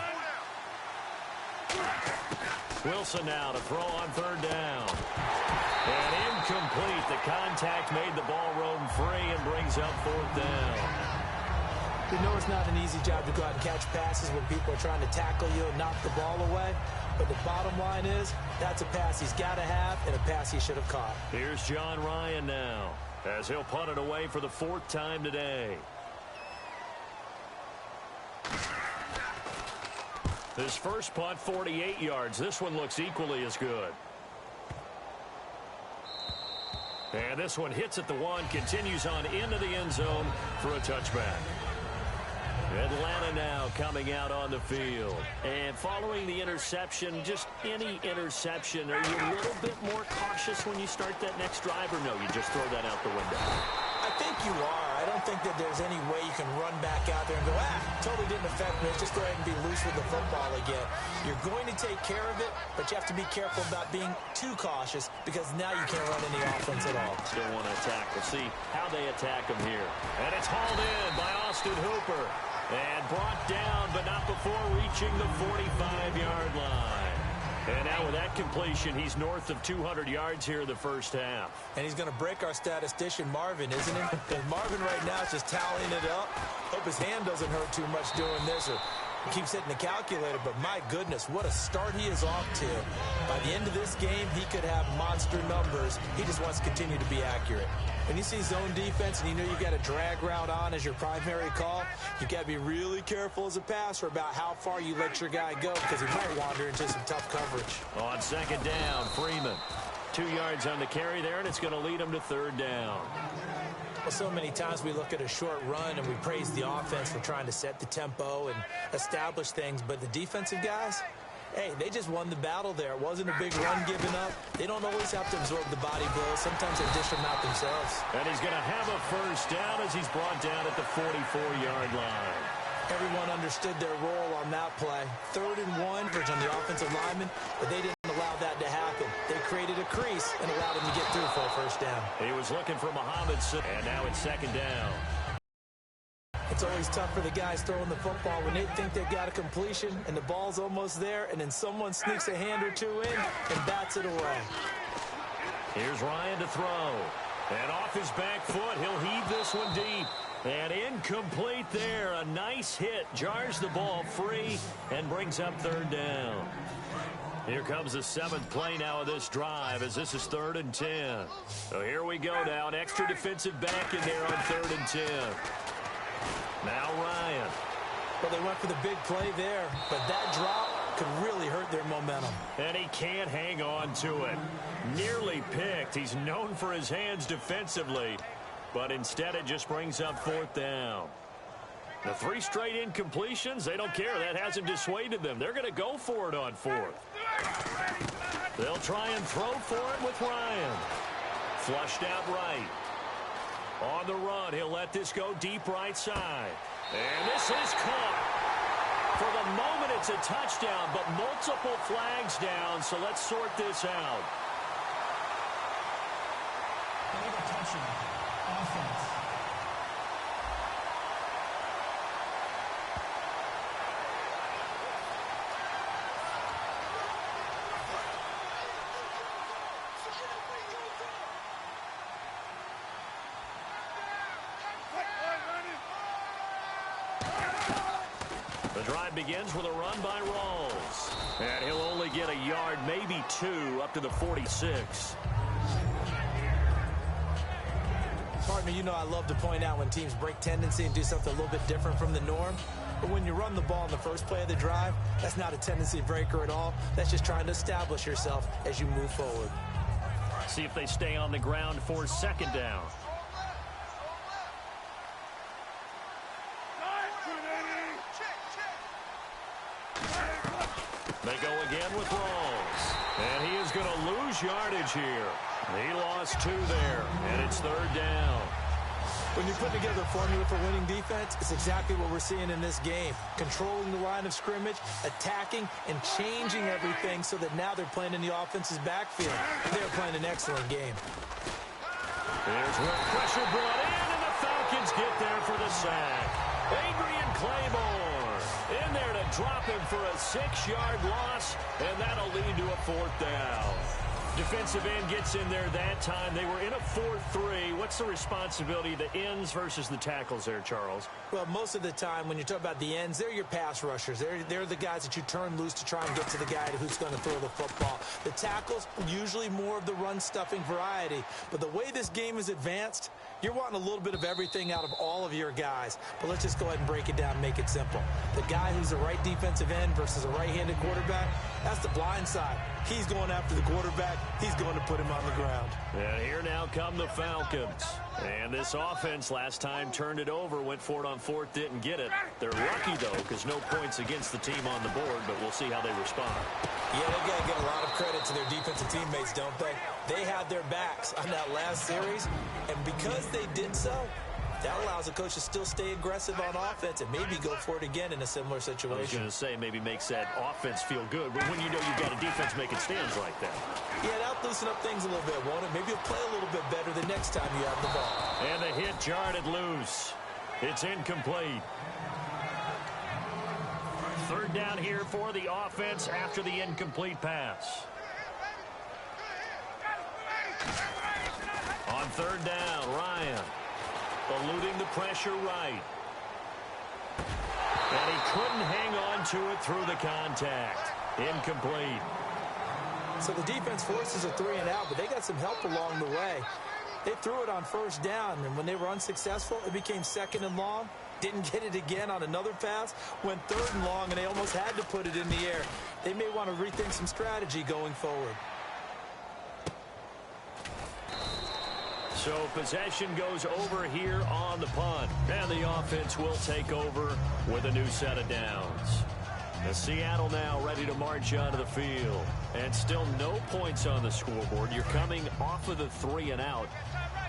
Wilson now to throw on 3rd down. And incomplete. The contact made the ball roam free and brings up 4th down. You know it's not an easy job to go out and catch passes when people are trying to tackle you and knock the ball away. But the bottom line is that's a pass he's got to have and a pass he should have caught. Here's John Ryan now as he'll punt it away for the 4th time today. His first punt, 48 yards. This one looks equally as good. And this one hits at the 1, continues on into the end zone for a touchback. Atlanta now coming out on the field. And following the interception, just any interception, are you a little bit more cautious when you start that next drive, or no, you just throw that out the window? I think you are. I don't think that there's any way you can run back out there and go, totally didn't affect me. Just go ahead and be loose with the football again. You're going to take care of it, but you have to be careful about being too cautious because now you can't run any offense at all. Still want to attack. We'll see how they attack him here. And it's hauled in by Austin Hooper. And brought down, but not before reaching the 45-yard line. And now with that completion, he's north of 200 yards here in the first half. And he's going to break our statistician, Marvin, isn't he? Because Marvin right now is just tallying it up. Hope his hand doesn't hurt too much doing this, or he keeps hitting the calculator. But my goodness, what a start he is off to. By the end of this game, he could have monster numbers. He just wants to continue to be accurate. When you see zone defense and you know you got a drag route on as your primary call, you got to be really careful as a passer about how far you let your guy go because he might wander into some tough coverage. On 2nd down, Freeman. 2 yards on the carry there, and it's going to lead him to 3rd down. Well, so many times we look at a short run and we praise the offense for trying to set the tempo and establish things, but the defensive guys, hey, they just won the battle there. It wasn't a big run given up. They don't always have to absorb the body blows. Sometimes they dish them out themselves. And he's going to have a 1st down as he's brought down at the 44-yard line. Everyone understood their role on that play. 3rd and 1 on the offensive lineman, but they didn't allow that to happen. They created a crease and allowed him to get through for a 1st down. He was looking for Muhammad, and now it's 2nd down. It's always tough for the guys throwing the football when they think they've got a completion and the ball's almost there, and then someone sneaks a hand or two in and bats it away. Here's Ryan to throw. And off his back foot, he'll heave this one deep. And incomplete there. A nice hit. Jars the ball free and brings up 3rd down. Here comes the 7th play now of this drive as this is 3rd and 10. So here we go now. An extra defensive back in there on 3rd and 10. Now Ryan. Well, they went for the big play there, but that drop could really hurt their momentum. And he can't hang on to it. Nearly picked. He's known for his hands defensively, but instead it just brings up 4th down. The 3 straight incompletions, they don't care. That hasn't dissuaded them. They're going to go for it on 4th. They'll try and throw for it with Ryan. Flushed out right. On the run, he'll let this go deep right side. And this is caught. For the moment, it's a touchdown, but multiple flags down, so let's sort this out. Touchdown. Offense. drive begins with a run by Rawls. And he'll only get a yard, maybe 2, up to the 46. Partner, you know I love to point out when teams break tendency and do something a little bit different from the norm. But when you run the ball in the first play of the drive, that's not a tendency breaker at all. That's just trying to establish yourself as you move forward. See if they stay on the ground for second down. They go again with Rawls. And he is going to lose yardage here. He lost 2 there, and it's third down. When you put together a formula for winning defense, it's exactly what we're seeing in this game. Controlling the line of scrimmage, attacking, and changing everything so that now they're playing in the offense's backfield. They're playing an excellent game. Here's where pressure brought in, and the Falcons get there for the sack. Adrian Claiborne in there to drop him for a 6-yard loss, and that'll lead to a 4th down. Defensive end gets in there that time. They were in a 4-3. What's the responsibility of the ends versus the tackles there, Charles? Well, most of the time when you talk about the ends, they're your pass rushers. They're the guys that you turn loose to try and get to the guy who's going to throw the football. The tackles, usually more of the run-stuffing variety. But the way this game is advanced, you're wanting a little bit of everything out of all of your guys. But let's just go ahead and break it down and make it simple. The guy who's the right defensive end versus a right-handed quarterback, that's the blind side. He's going after the quarterback. He's going to put him on the ground. And here now come the Falcons. And this offense last time turned it over, went for it on 4th, didn't get it. They're lucky, though, because no points against the team on the board, but we'll see how they respond. Yeah, they've got to give a lot of credit to their defensive teammates, don't they? They had their backs on that last series, and because they did so, that allows the coach to still stay aggressive on offense and maybe go for it again in a similar situation. I was going to say maybe makes that offense feel good, but when you know you've got a defense making stands like that. Yeah, that'll loosen up things a little bit, won't it? Maybe you'll play a little bit better the next time you have the ball. And the hit jarred it loose. It's incomplete. Third down here for the offense after the incomplete pass. On third down, Ryan eluding the pressure right. And he couldn't hang on to it through the contact. Incomplete. So the defense forces a 3-and-out, but they got some help along the way. They threw it on first down, and when they were unsuccessful, it became 2nd and long. Didn't get it again on another pass. Went 3rd and long, and they almost had to put it in the air. They may want to rethink some strategy going forward. So possession goes over here on the punt. And the offense will take over with a new set of downs. The Seattle now ready to march onto the field. And still no points on the scoreboard. You're coming off of the 3-and-out.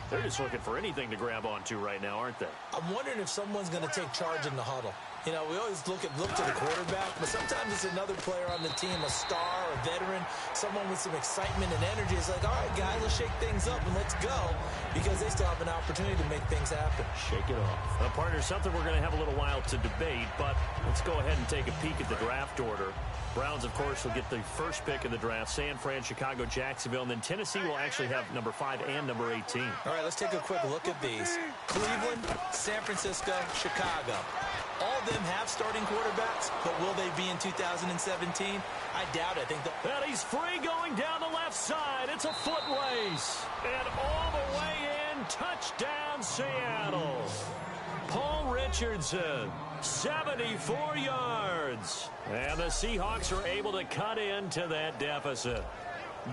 They're just looking for anything to grab onto right now, aren't they? I'm wondering if someone's going to take charge in the huddle. You know, we always look to the quarterback, but sometimes it's another player on the team, a star, a veteran, someone with some excitement and energy. It's like, all right, guys, let's shake things up and let's go, because they still have an opportunity to make things happen. Shake it off. Well, partner, something we're going to have a little while to debate, but let's go ahead and take a peek at the draft order. Browns, of course, will get the first pick in the draft. San Fran, Chicago, Jacksonville, and then Tennessee will actually have number 5 and number 18. All right, let's take a quick look at these. Cleveland, San Francisco, Chicago. All of them have starting quarterbacks, but will they be in 2017? I doubt it. I think and he's free going down the left side. It's a foot race. And all the way in, touchdown Seattle. Paul Richardson, 74 yards. And the Seahawks are able to cut into that deficit.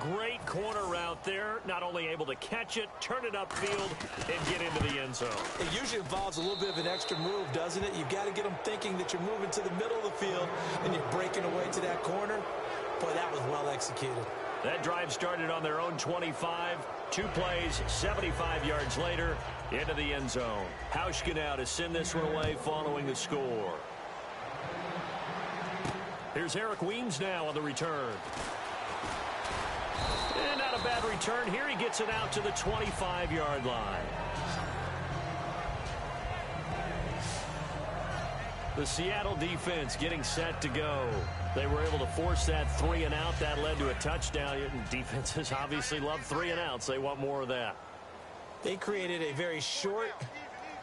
Great corner route there. Not only able to catch it, turn it upfield, and get into the end zone. It usually involves a little bit of an extra move, doesn't it? You've got to get them thinking that you're moving to the middle of the field and you're breaking away to that corner. Boy, that was well executed. That drive started on their own 25. 2 plays, 75 yards later, into the end zone. Hauschka now to send this one away following the score. Here's Eric Weems now on the return. And not a bad return here. He gets it out to the 25-yard line. The Seattle defense getting set to go. They were able to force that 3-and-out. That led to a touchdown. Defenses obviously love 3-and-outs. They want more of that. They created a very short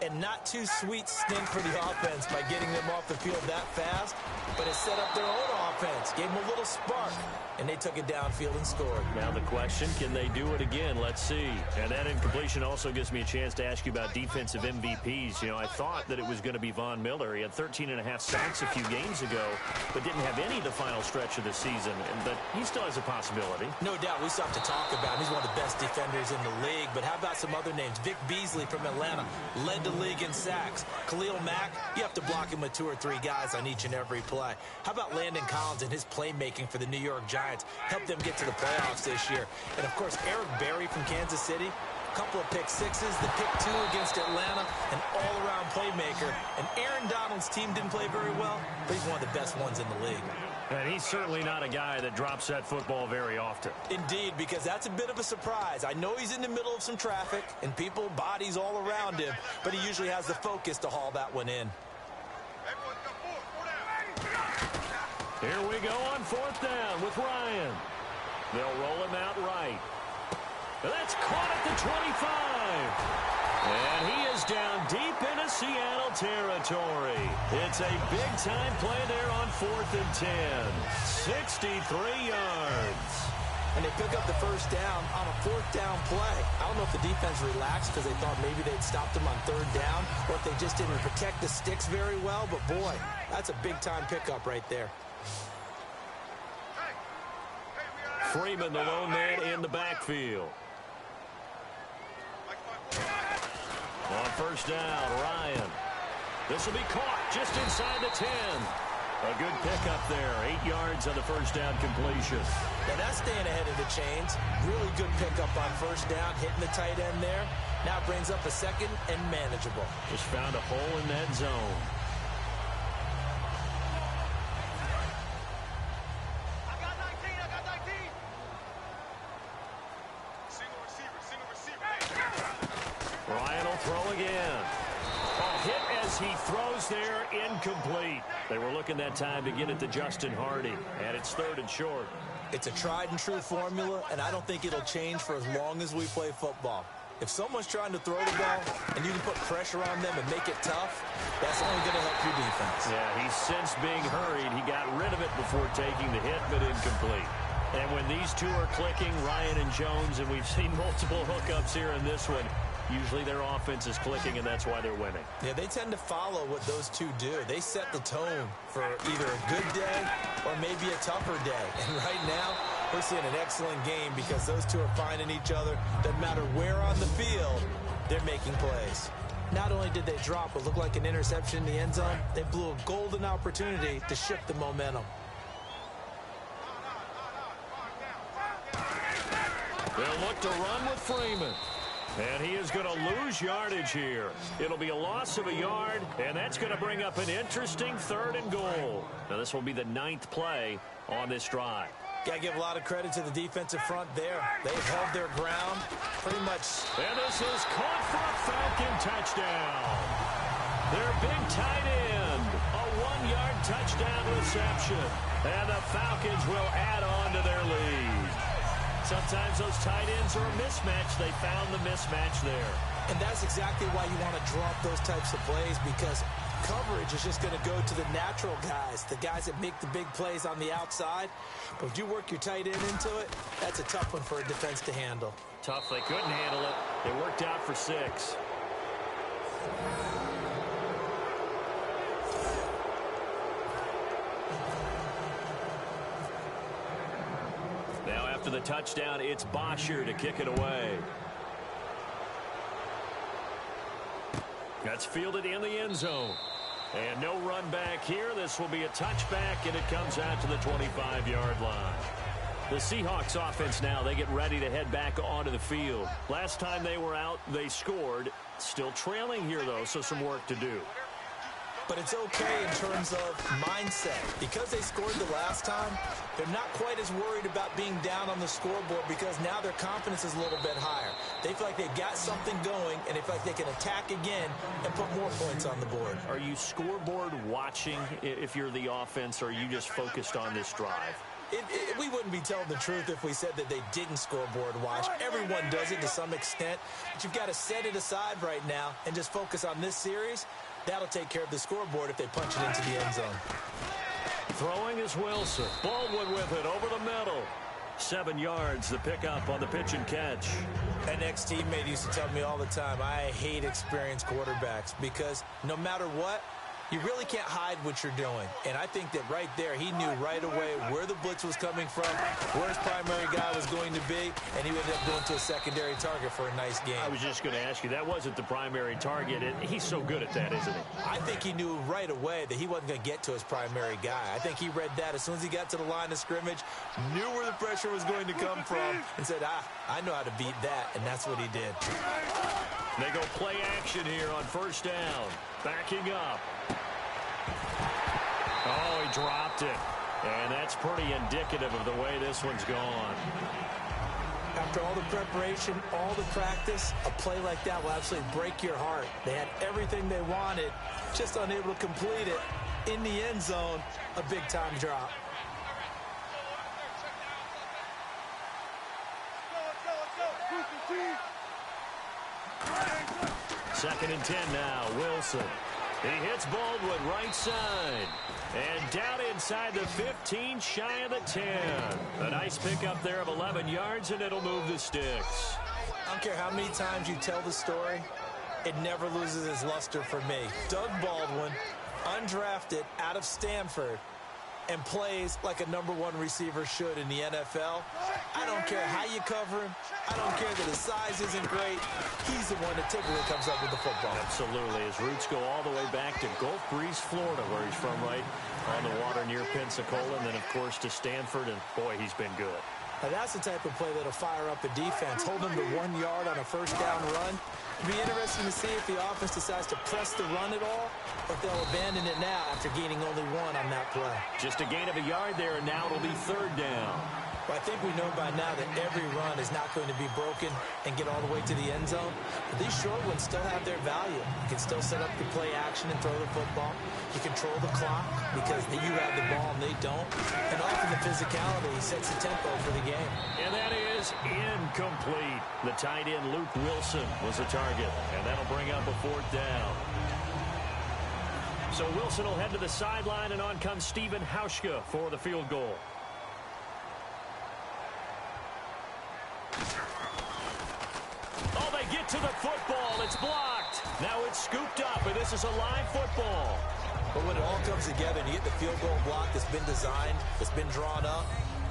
And not too sweet stint for the offense by getting them off the field that fast, but it set up their own offense, gave them a little spark, and they took it downfield and scored. Now the question, can they do it again? Let's see. And that incompletion also gives me a chance to ask you about defensive MVPs. You know, I thought that it was going to be Von Miller. He had 13.5 sacks a few games ago, but didn't have any the final stretch of the season. But he still has a possibility. No doubt. We still have to talk about him. He's one of the best defenders in the league. But how about some other names? Vic Beasley from Atlanta led the league in sacks. Khalil Mack, you have to block him with 2 or 3 guys on each and every play. How about Landon Collins and his playmaking for the New York Giants? Helped them get to the playoffs this year. And, of course, Eric Berry from Kansas City. A couple of pick sixes, the pick 2 against Atlanta, an all-around playmaker. And Aaron Donald's team didn't play very well, but he's one of the best ones in the league. And he's certainly not a guy that drops that football very often. Indeed, because that's a bit of a surprise. I know he's in the middle of some traffic and people, bodies all around him, but he usually has the focus to haul that one in. Here we go on 4th down with Ryan. They'll roll him out right. That's caught at the 25. And he is down deep into Seattle territory. It's a big-time play there on 4th and 10. 63 yards. And they pick up the first down on a 4th down play. I don't know if the defense relaxed because they thought maybe they'd stopped them on 3rd down, or if they just didn't protect the sticks very well. But, boy, that's a big-time pickup right there. Freeman, the lone man in the backfield. On 1st down, Ryan. This will be caught just inside the 10. A good pickup there. 8 yards on the 1st down completion. Now that's staying ahead of the chains. Really good pickup on 1st down, hitting the tight end there. Now brings up a 2nd and manageable. Just found a hole in that zone. Ryan will throw again. A hit as he throws there, incomplete. They were looking that time to get it to Justin Hardy, and it's 3rd and short. It's a tried and true formula, and I don't think it'll change for as long as we play football. If someone's trying to throw the ball and you can put pressure on them and make it tough, that's only going to help your defense. Yeah, he's since being hurried. He got rid of it before taking the hit, but incomplete. And when these two are clicking, Ryan and Jones, and we've seen multiple hookups here in this one, usually their offense is clicking, and that's why they're winning. Yeah, they tend to follow what those two do. They set the tone for either a good day or maybe a tougher day. And right now, we're seeing an excellent game because those two are finding each other. Doesn't matter where on the field, they're making plays. Not only did they drop what looked like an interception in the end zone, they blew a golden opportunity to shift the momentum. They'll look to run with Freeman. And he is going to lose yardage here. It'll be a loss of a yard, and that's going to bring up an interesting 3rd and goal. Now, this will be the 9th play on this drive. Got to give a lot of credit to the defensive front there. They've held their ground pretty much. And this is caught for a Falcon touchdown. Their big tight end, a 1-yard touchdown reception. And the Falcons will add on to their lead. Sometimes those tight ends are a mismatch. They found the mismatch there. And that's exactly why you want to draw up those types of plays, because coverage is just going to go to the natural guys, the guys that make the big plays on the outside. But if you work your tight end into it, that's a tough one for a defense to handle. Tough. They couldn't handle it. It worked out for 6. Now after the touchdown, it's Bosher to kick it away. That's fielded in the end zone. And no run back here. This will be a touchback, and it comes out to the 25-yard line. The Seahawks offense now, they get ready to head back onto the field. Last time they were out, they scored. Still trailing here, though, so some work to do. But it's okay in terms of mindset. Because they scored the last time, they're not quite as worried about being down on the scoreboard because now their confidence is a little bit higher. They feel like they've got something going, and they feel like they can attack again and put more points on the board. Are you scoreboard watching if you're the offense, or are you just focused on this drive? We wouldn't be telling the truth if we said that they didn't scoreboard watch. Everyone does it to some extent, but you've got to set it aside right now and just focus on this series. That'll take care of the scoreboard if they punch it into the end zone. Throwing is Wilson. Baldwin with it over the middle. 7 yards, the pickup on the pitch and catch. An ex-teammate used to tell me all the time, I hate experienced quarterbacks because no matter what, you really can't hide what you're doing. And I think that right there, he knew right away where the blitz was coming from, where his primary guy was going to be, and he ended up going to a secondary target for a nice game. I was just going to ask you, that wasn't the primary target, and he's so good at that, isn't he? I think he knew right away that he wasn't going to get to his primary guy. I think he read that as soon as he got to the line of scrimmage, knew where the pressure was going to come from, and said, I know how to beat that, and that's what he did. They go play action here on first down. Backing up. Oh, he dropped it. And that's pretty indicative of the way this one's gone. After all the preparation, all the practice, a play like that will absolutely break your heart. They had everything they wanted, just unable to complete it. In the end zone, a big-time drop. Second and 10 now, Wilson. He hits Baldwin right side. And down inside the 15, shy of the 10. A nice pickup there of 11 yards, and it'll move the sticks. I don't care how many times you tell the story, it never loses its luster for me. Doug Baldwin, undrafted out of Stanford, and plays like a #1 receiver should in the NFL. I don't care how you cover him. I don't care that his size isn't great. He's the one that typically comes up with the football. Absolutely. His roots go all the way back to Gulf Breeze, Florida, where he's from, right on the water near Pensacola, and then, of course, to Stanford, and, boy, he's been good. Now, that's the type of play that'll fire up a defense. Hold them to 1 yard on a first down run. It'll be interesting to see if the offense decides to press the run at all, or if they'll abandon it now after gaining only 1 on that play. Just a gain of a yard there, and now it'll be third down. Well, I think we know by now that every run is not going to be broken and get all the way to the end zone. But these short ones still have their value. You can still set up the play action and throw the football. You control the clock because you have the ball and they don't. And often the physicality sets the tempo for the game. And that is incomplete. The tight end Luke Wilson was the target. And that'll bring up a fourth down. So Wilson will head to the sideline, and on comes Stephen Hauschka for the field goal. Oh, they get to the football. It's blocked. Now it's scooped up, and this is a live football. But when it all comes together and you get the field goal block that's been designed, that's been drawn up,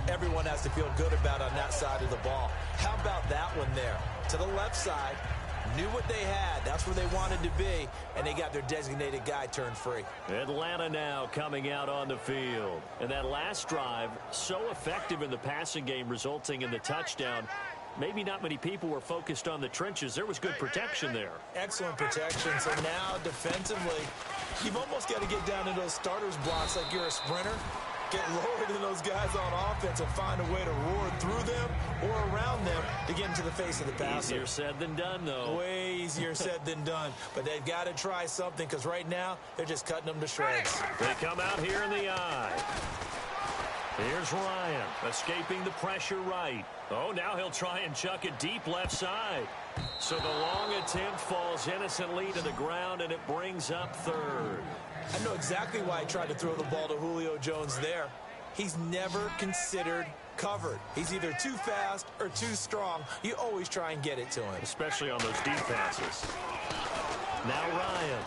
everyone has to feel good about on that side of the ball. How about that one there? To the left side, knew what they had. That's where they wanted to be, and they got their designated guy turned free. Atlanta now coming out on the field. And that last drive, so effective in the passing game, resulting in the touchdown. Maybe not many people were focused on the trenches. There was good protection there. Excellent protection. So now defensively, you've almost got to get down to those starters blocks like you're a sprinter. Get lower than those guys on offense and find a way to roar through them or around them to get into the face of the passer. Easier said than done, though. Way easier said than done. But they've got to try something because right now they're just cutting them to shreds. They come out here in the eye. Here's Ryan escaping the pressure right. Oh, now he'll try and chuck it deep left side. So the long attempt falls innocently to the ground, and it brings up third. I know exactly why I tried to throw the ball to Julio Jones there. He's never considered covered. He's either too fast or too strong. You always try and get it to him. Especially on those deep passes. Now Ryan.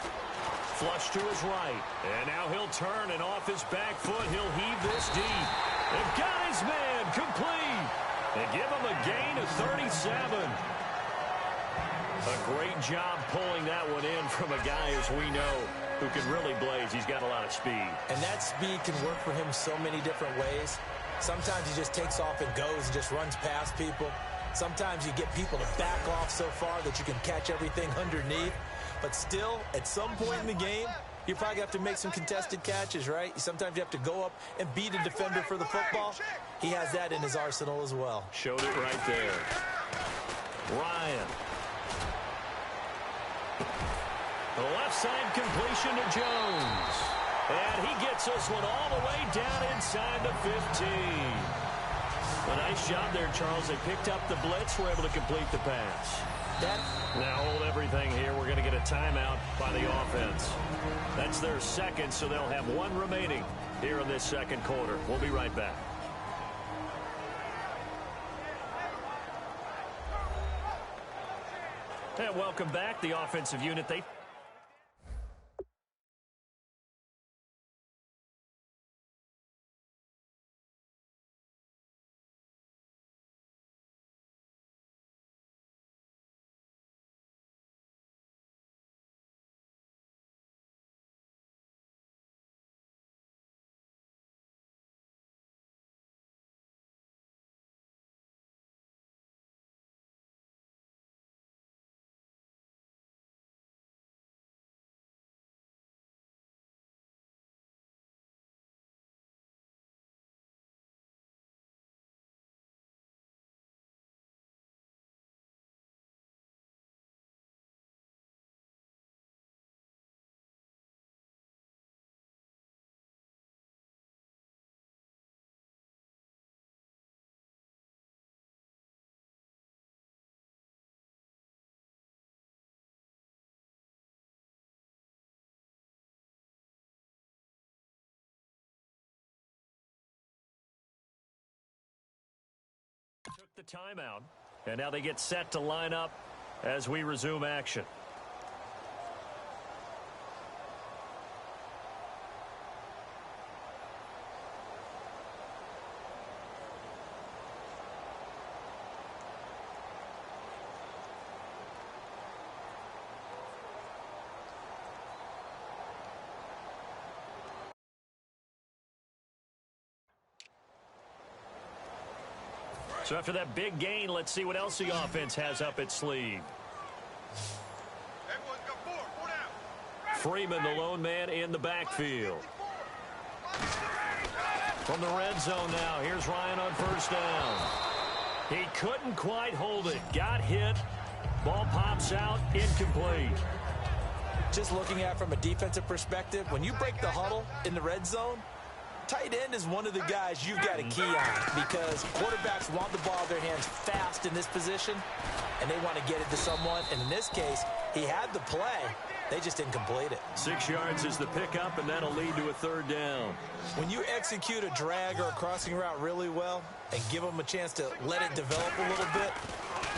Flush to his right. And now he'll turn, and off his back foot, he'll heave this deep. They've got his man complete. They give him a gain of 37. A great job pulling that one in from a guy, as we know, who can really blaze. He's got a lot of speed. And that speed can work for him so many different ways. Sometimes he just takes off and goes and just runs past people. Sometimes you get people to back off so far that you can catch everything underneath. But still, at some point in the game, you probably have to make some contested catches, right? Sometimes you have to go up and beat a defender for the football. He has that in his arsenal as well. Showed it right there. Ryan. The left side completion to Jones. And he gets this one all the way down inside the 15. A nice job there, Charles. They picked up the blitz, were able to complete the pass. Now hold everything here. We're going to get a timeout by the offense. That's their second, so they'll have one remaining here in this second quarter. We'll be right back. And welcome back. The offensive unit, they took the timeout, and now they get set to line up as we resume action. So after that big gain, let's see what else the offense has up its sleeve. Freeman, the lone man in the backfield. From the red zone now, here's Ryan on first down. He couldn't quite hold it. Got hit. Ball pops out, incomplete. Just looking at it from a defensive perspective, when you break the huddle in the red zone, tight end is one of the guys you've got to key on because quarterbacks want the ball in their hands fast in this position, and they want to get it to someone. And in this case, he had the play. They just didn't complete it. 6 yards is the pickup, and that'll lead to a third down. When you execute a drag or a crossing route really well and give them a chance to let it develop a little bit,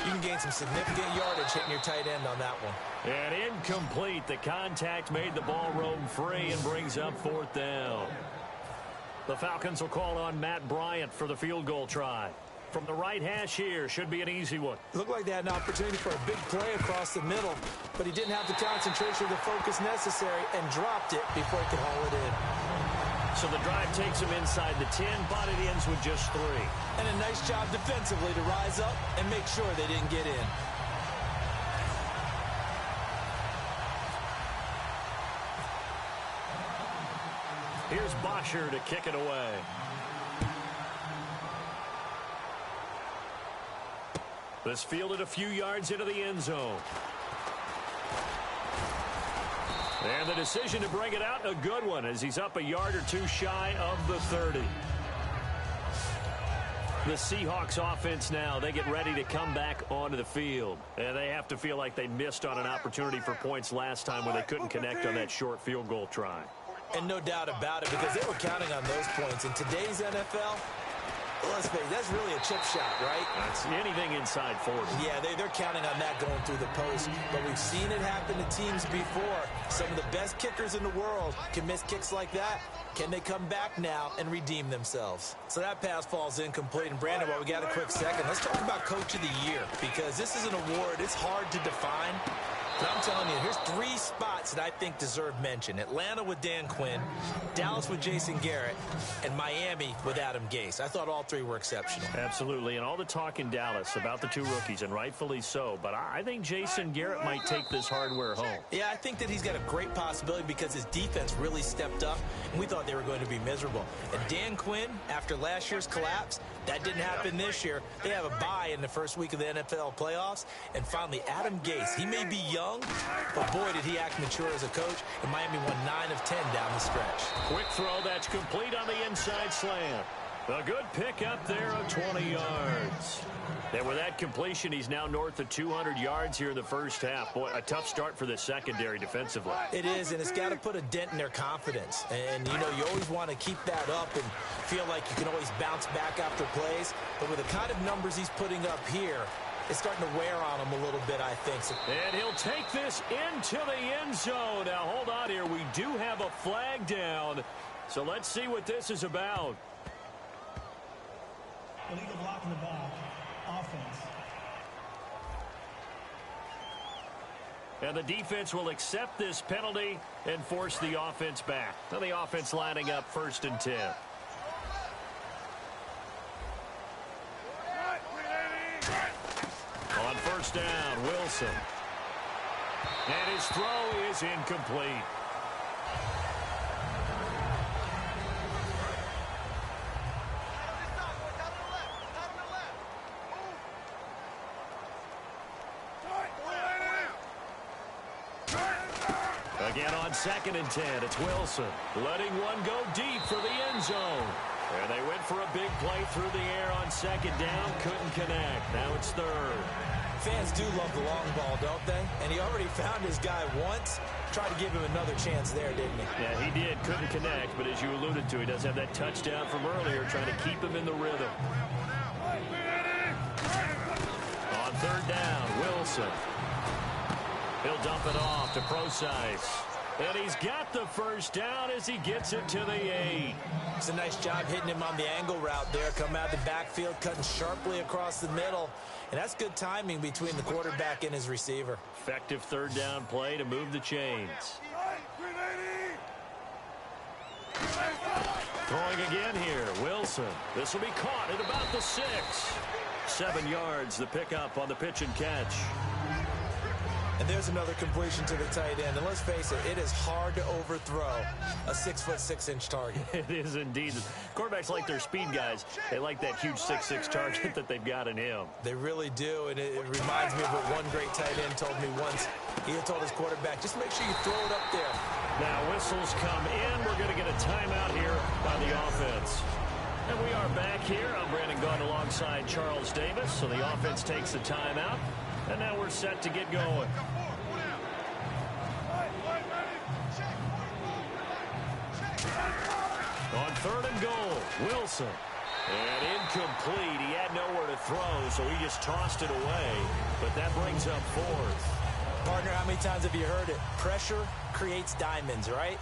you can gain some significant yardage hitting your tight end on that one. And incomplete. The contact made the ball roam free and brings up fourth down. The Falcons will call on Matt Bryant for the field goal try. From the right hash here, should be an easy one. It looked like they had an opportunity for a big play across the middle, but he didn't have the concentration or the focus necessary and dropped it before he could haul it in. So the drive takes him inside the 10, but it ends with just 3. And a nice job defensively to rise up and make sure they didn't get in. Here's Bosher to kick it away. This fielded a few yards into the end zone. And the decision to bring it out, a good one, as he's up a yard or two shy of the 30. The Seahawks offense now, they get ready to come back onto the field. And they have to feel like they missed on an opportunity for points last time when they couldn't connect on that short field goal try. And no doubt about it, because they were counting on those points. In today's NFL, let's face it, that's really a chip shot, right? That's anything inside 40. Yeah, they're counting on that going through the post. But we've seen it happen to teams before. Some of the best kickers in the world can miss kicks like that. Can they come back now and redeem themselves? So that pass falls incomplete. And Brandon, while we got a quick second, let's talk about Coach of the Year, because this is an award. It's hard to define. But I'm telling you, here's 3 spots that I think deserve mention. Atlanta with Dan Quinn, Dallas with Jason Garrett, and Miami with Adam Gase. I thought all 3 were exceptional. Absolutely, and all the talk in Dallas about the 2 rookies, and rightfully so. But I think Jason Garrett might take this hardware home. Yeah, I think that he's got a great possibility because his defense really stepped up, and we thought they were going to be miserable. And Dan Quinn, after last year's collapse, that didn't happen this year. They have a bye in the first week of the NFL playoffs. And finally, Adam Gase, he may be young, young, but boy, did he act mature as a coach, and Miami won 9 of 10 down the stretch. Quick throw, that's complete on the inside slant. A good pick up there of 20 yards. And with that completion, he's now north of 200 yards here in the first half. Boy, a tough start for the secondary defensively. It is, and it's got to put a dent in their confidence. And, you know, you always want to keep that up and feel like you can always bounce back after plays. But with the kind of numbers he's putting up here, it's starting to wear on him a little bit, I think. So, and he'll take this into the end zone. Now, hold on here. We do have a flag down. So let's see what this is about. Illegal block in the back. Offense. And the defense will accept this penalty and force the offense back. Now the offense lining up 1st and 10. On 1st down, Wilson. And his throw is incomplete. Again on 2nd and 10, it's Wilson letting one go deep for the end zone. And they went for a big play through the air on 2nd down, couldn't connect. Now it's 3rd. fans do love the long ball, don't they? And he already found his guy once. Tried to give him another chance there, didn't he? Yeah, he did. Couldn't connect, but as you alluded to, he does have that touchdown from earlier, trying to keep him in the rhythm. On 3rd down, Wilson. He'll dump it off to Procise. And he's got the 1st down as he gets it to the 8. It's a nice job hitting him on the angle route there. Coming out of the backfield, cutting sharply across the middle. And that's good timing between the quarterback and his receiver. Effective 3rd down play to move the chains. Throwing again here, Wilson. This will be caught at about the 6. 7 yards, the pickup on the pitch and catch. And there's another completion to the tight end. And let's face it, it is hard to overthrow a 6'6" target. It is indeed. Quarterbacks like their speed guys. They like that huge 6'6" target that they've got in him. They really do. And it reminds me of what one great tight end told me once. He had told his quarterback, just make sure you throw it up there. Now whistles come in. We're going to get a timeout here by the offense. And we are back here. I'm Brandon Gaudin alongside Charles Davis. So the offense takes the timeout. And now we're set to get going. On 3rd and goal, Wilson. And incomplete. He had nowhere to throw, so he just tossed it away. But that brings up 4th. Partner, how many times have you heard it? Pressure creates diamonds, right?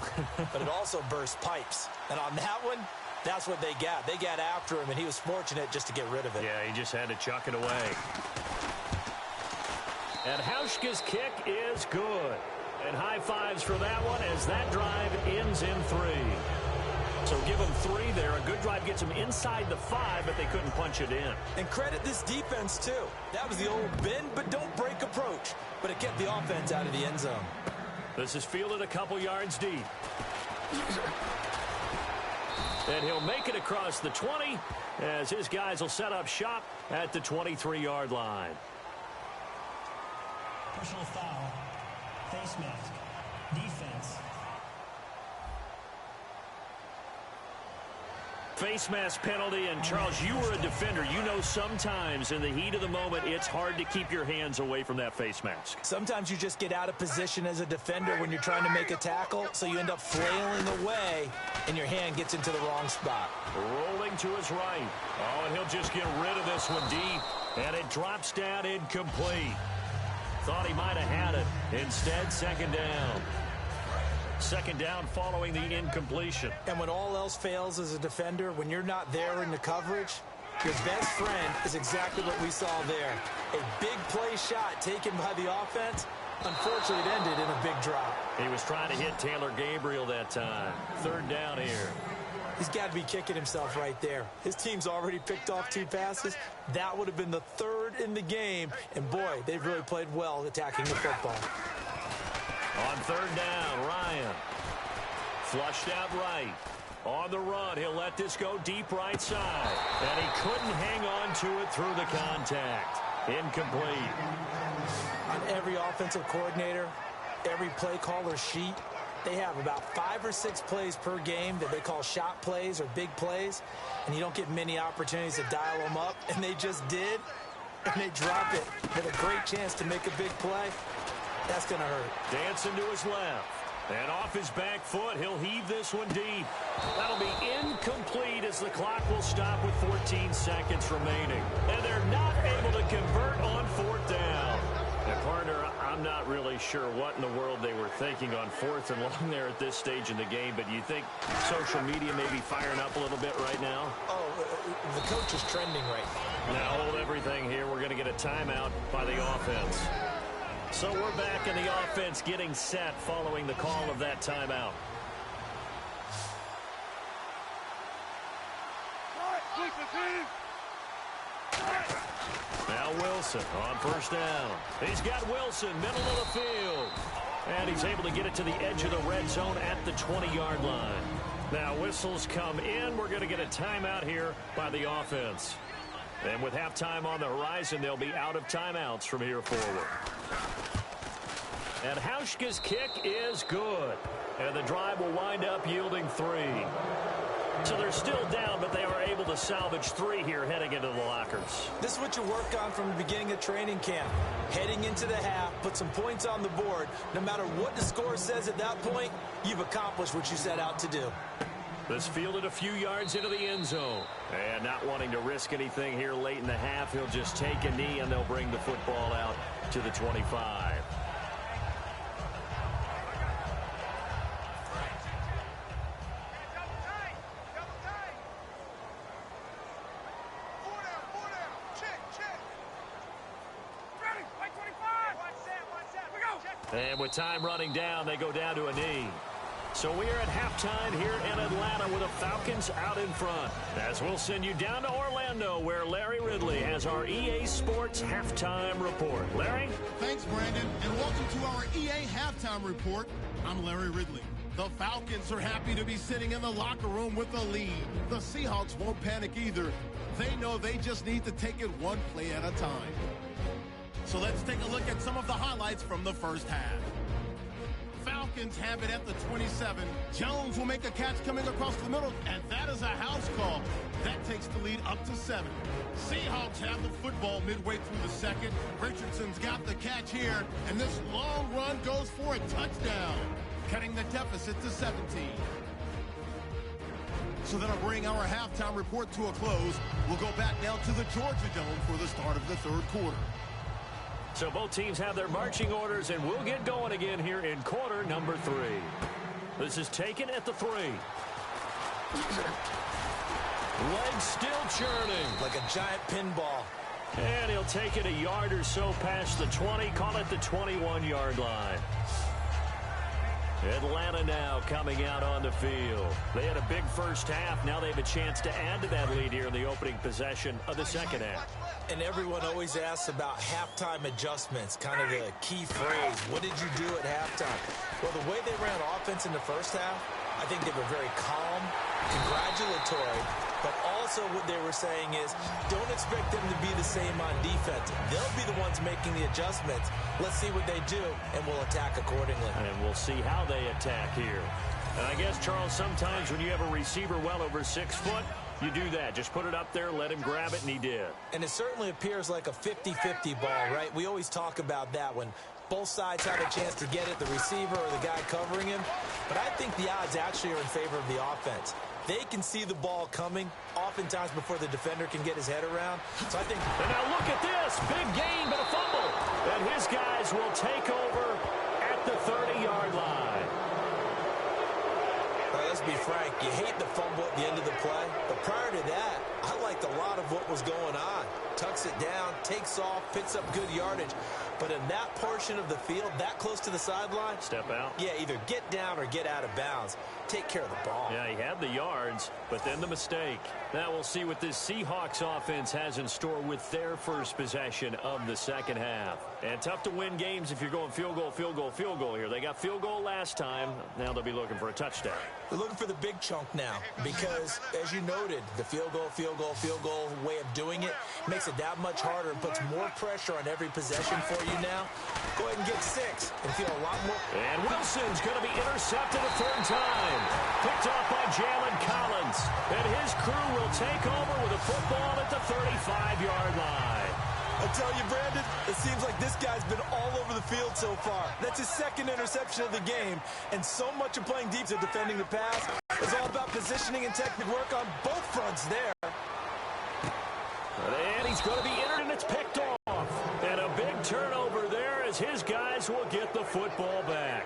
But it also bursts pipes. And on that one, that's what they got. They got after him, and he was fortunate just to get rid of it. Yeah, he just had to chuck it away. And Hauschka's kick is good. And high fives for that one as that drive ends in 3. So give them 3 there. A good drive gets them inside the 5, but they couldn't punch it in. And credit this defense, too. That was the old bend but don't break approach. But it kept the offense out of the end zone. This is fielded a couple yards deep. And he'll make it across the 20 as his guys will set up shop at the 23-yard line. Personal foul. Face mask. Defense. Face mask penalty, and Charles, you were a defender. You know sometimes in the heat of the moment, it's hard to keep your hands away from that face mask. Sometimes you just get out of position as a defender when you're trying to make a tackle, so you end up flailing away, and your hand gets into the wrong spot. Rolling to his right. Oh, and he'll just get rid of this one deep, and it drops down incomplete. Thought he might have had it. Instead, 2nd down. 2nd down following the incompletion. And when all else fails as a defender, when you're not there in the coverage, your best friend is exactly what we saw there. A big play shot taken by the offense. Unfortunately, it ended in a big drop. He was trying to hit Taylor Gabriel that time. 3rd down here. He's got to be kicking himself right there. His team's already picked off 2 passes. That would have been the 3rd in the game. And, boy, they've really played well attacking the football. On 3rd down, Ryan. Flushed out right. On the run, he'll let this go deep right side. And he couldn't hang on to it through the contact. Incomplete. On every offensive coordinator, every play caller sheet, they have about 5 or 6 plays per game that they call shot plays or big plays, and you don't get many opportunities to dial them up, and they just did, and they drop it with a great chance to make a big play. That's going to hurt. Dancing to his left. And off his back foot, he'll heave this one deep. That'll be incomplete as the clock will stop with 14 seconds remaining. And they're not able to convert on 4th down. And, partner, I'm not really sure what in the world they were thinking on 4th and long there at this stage in the game, but you think social media may be firing up a little bit right now? Oh, the coach is trending right now. Now hold everything here. We're going to get a timeout by the offense. So we're back in the offense getting set following the call of that timeout. Now Wilson on 1st down. He's got Wilson, middle of the field. And he's able to get it to the edge of the red zone at the 20-yard line. Now whistles come in. We're going to get a timeout here by the offense. And with halftime on the horizon, they'll be out of timeouts from here forward. And Hauschka's kick is good. And the drive will wind up yielding 3. So they're still down, but they are able to salvage 3 here heading into the lockers. This is what you work on from the beginning of training camp. Heading into the half, put some points on the board. No matter what the score says at that point, you've accomplished what you set out to do. This fielded a few yards into the end zone. And not wanting to risk anything here late in the half, he'll just take a knee and they'll bring the football out to the 25. And with time running down, they go down to a knee. So we are at halftime here in Atlanta with the Falcons out in front. As we'll send you down to Orlando, where Larry Ridley has our EA Sports Halftime Report. Larry? Thanks, Brandon, and welcome to our EA Halftime Report. I'm Larry Ridley. The Falcons are happy to be sitting in the locker room with a lead. The Seahawks won't panic either. They know they just need to take it one play at a time. So let's take a look at some of the highlights from the first half. Falcons have it at the 27. Jones will make a catch coming across the middle, and that is a house call. That takes the lead up to 7. Seahawks have the football midway through the second. Richardson's got the catch here, and this long run goes for a touchdown, cutting the deficit to 17. So that'll bring our halftime report to a close. We'll go back now to the Georgia Dome for the start of the third quarter. So both teams have their marching orders, and we'll get going again here in quarter number 3. This is taken at the 3. Legs still churning. Like a giant pinball. And he'll take it a yard or so past the 20, call it the 21-yard line. Atlanta now coming out on the field. They had a big first half. Now they have a chance to add to that lead here in the opening possession of the second half. And everyone always asks about halftime adjustments, kind of the key phrase. What did you do at halftime? Well, the way they ran offense in the first half, I think they were very calm, congratulatory, but also what they were saying is don't expect them to be the same on defense. They'll be the ones making the adjustments. Let's see what they do, and we'll attack accordingly. And we'll see how they attack here. And I guess, Charles, sometimes when you have a receiver well over 6 foot, you do that. Just put it up there, let him grab it, and he did. And it certainly appears like a 50-50 ball, right? We always talk about that when both sides have a chance to get it, the receiver or the guy covering him. But I think the odds actually are in favor of the offense. They can see the ball coming oftentimes before the defender can get his head around. So I think... And now look at this. Big gain, but a fumble. And his guys will take over at the 30-yard line. All right, let's be frank. You hate the fumble at the end of the play. But prior to that, I liked a lot of what was going on. Tucks it down, takes off, picks up good yardage. But in that portion of the field, that close to the sideline... Step out. Yeah, either get down or get out of bounds. Take care of the ball. Yeah, he had the yards, but then the mistake. Now we'll see what this Seahawks offense has in store with their first possession of the second half. And tough to win games if you're going field goal, field goal, field goal here. They got field goal last time. Now they'll be looking for a touchdown. They're looking for the big chunk now because, as you noted, the field goal way of doing it makes makes it that much harder and puts more pressure on every possession for you now. Go ahead and get 6 and feel a lot more. And Wilson's going to be intercepted a third time. Picked off by Jalen Collins. And his crew will take over with a football at the 35-yard line. I tell you, Brandon, it seems like this guy's been all over the field so far. That's his second interception of the game, and so much of playing deep to defending the pass is all about positioning and technical work on both fronts there. And he's going to be entered, and it's picked off. And a big turnover there as his guys will get the football back.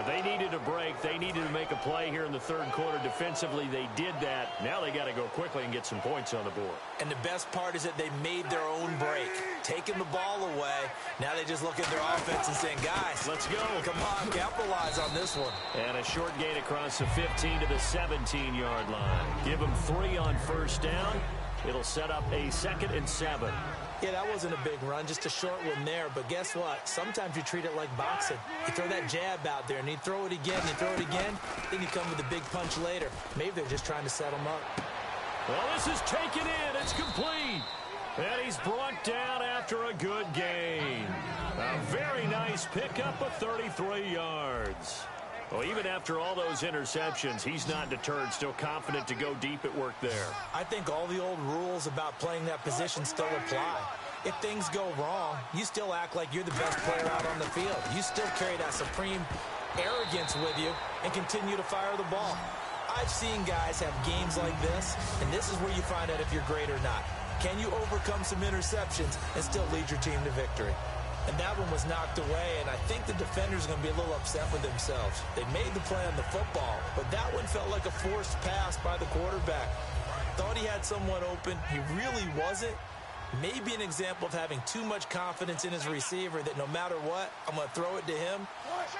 They needed a break. They needed to make a play here in the third quarter. Defensively, they did that. Now they got to go quickly and get some points on the board. And the best part is that they made their own break, taking the ball away. Now they just look at their offense and saying, guys, let's go. Come on, capitalize on this one. And a short gain across the 15 to the 17-yard line. Give them 3 on first down. It'll set up a 2nd and 7. Yeah, that wasn't a big run, just a short one there. But guess what? Sometimes you treat it like boxing. You throw that jab out there, and you throw it again, you throw it again, then you come with a big punch later. Maybe they're just trying to set them up. Well, this is taken in. It's complete. And he's brought down after a good gain. A very nice pickup of 33 yards. Well, even after all those interceptions, he's not deterred, still confident to go deep at work there. I think all the old rules about playing that position still apply. If things go wrong, you still act like you're the best player out on the field. You still carry that supreme arrogance with you and continue to fire the ball. I've seen guys have games like this, and this is where you find out if you're great or not. Can you overcome some interceptions and still lead your team to victory? And that one was knocked away, and I think the defenders are going to be a little upset with themselves. They made the play on the football, but that one felt like a forced pass by the quarterback. Thought he had someone open. He really wasn't. Maybe an example of having too much confidence in his receiver that no matter what, I'm going to throw it to him.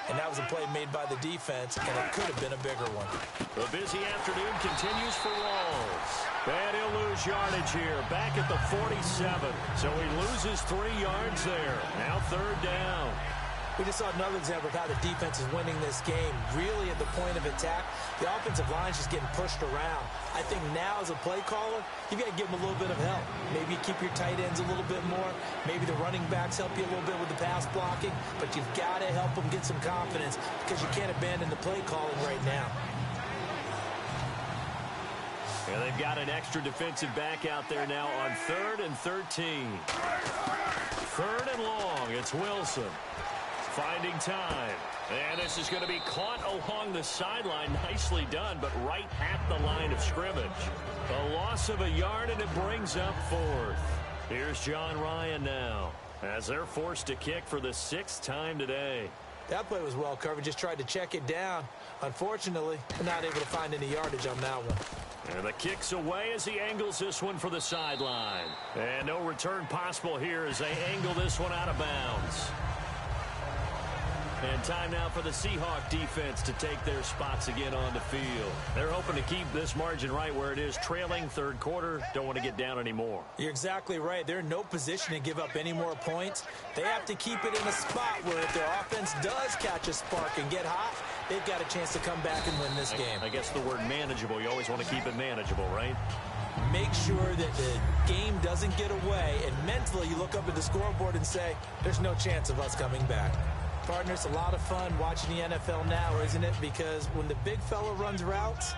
And that was a play made by the defense, and it could have been a bigger one. The busy afternoon continues for Rawls. And he'll lose yardage here, back at the 47. So he loses 3 yards there. Now 3rd down. We just saw another example of how the defense is winning this game. Really at the point of attack, the offensive line is just getting pushed around. I think now as a play caller, you got to give them a little bit of help. Maybe you keep your tight ends a little bit more. Maybe the running backs help you a little bit with the pass blocking. But you've got to help them get some confidence because you can't abandon the play calling right now. And they've got an extra defensive back out there now on 3rd and 13. 3rd and long. It's Wilson. Finding time. And this is going to be caught along the sideline. Nicely done, but right at the line of scrimmage. A loss of a yard, and it brings up 4th. Here's John Ryan now, as they're forced to kick for the 6th time today. That play was well covered. Just tried to check it down. Unfortunately, not able to find any yardage on that one. And the kick's away as he angles this one for the sideline. And no return possible here as they angle this one out of bounds. And time now for the Seahawk defense to take their spots again on the field. They're hoping to keep this margin right where it is, trailing 3rd quarter. Don't want to get down anymore. You're exactly right. They're in no position to give up any more points. They have to keep it in a spot where if their offense does catch a spark and get hot, they've got a chance to come back and win this game. I guess the word manageable, you always want to keep it manageable, right? Make sure that the game doesn't get away, and mentally you look up at the scoreboard and say, there's no chance of us coming back. Partner, it's a lot of fun watching the NFL now, isn't it? Because when the big fella runs routes,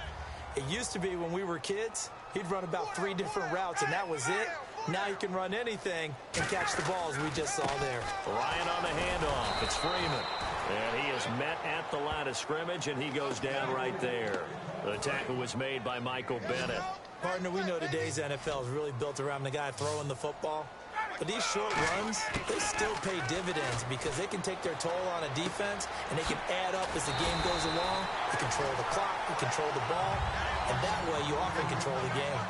it used to be when we were kids, he'd run about 3 different routes, and that was it. Now you can run anything and catch the ball, as we just saw there. Ryan on the handoff. It's Freeman. And he is met at the line of scrimmage, and he goes down right there. The tackle was made by Michael Bennett. Partner, we know today's NFL is really built around the guy throwing the football. But these short runs, they still pay dividends because they can take their toll on a defense, and they can add up as the game goes along. You control the clock, you control the ball, and that way you often control the game.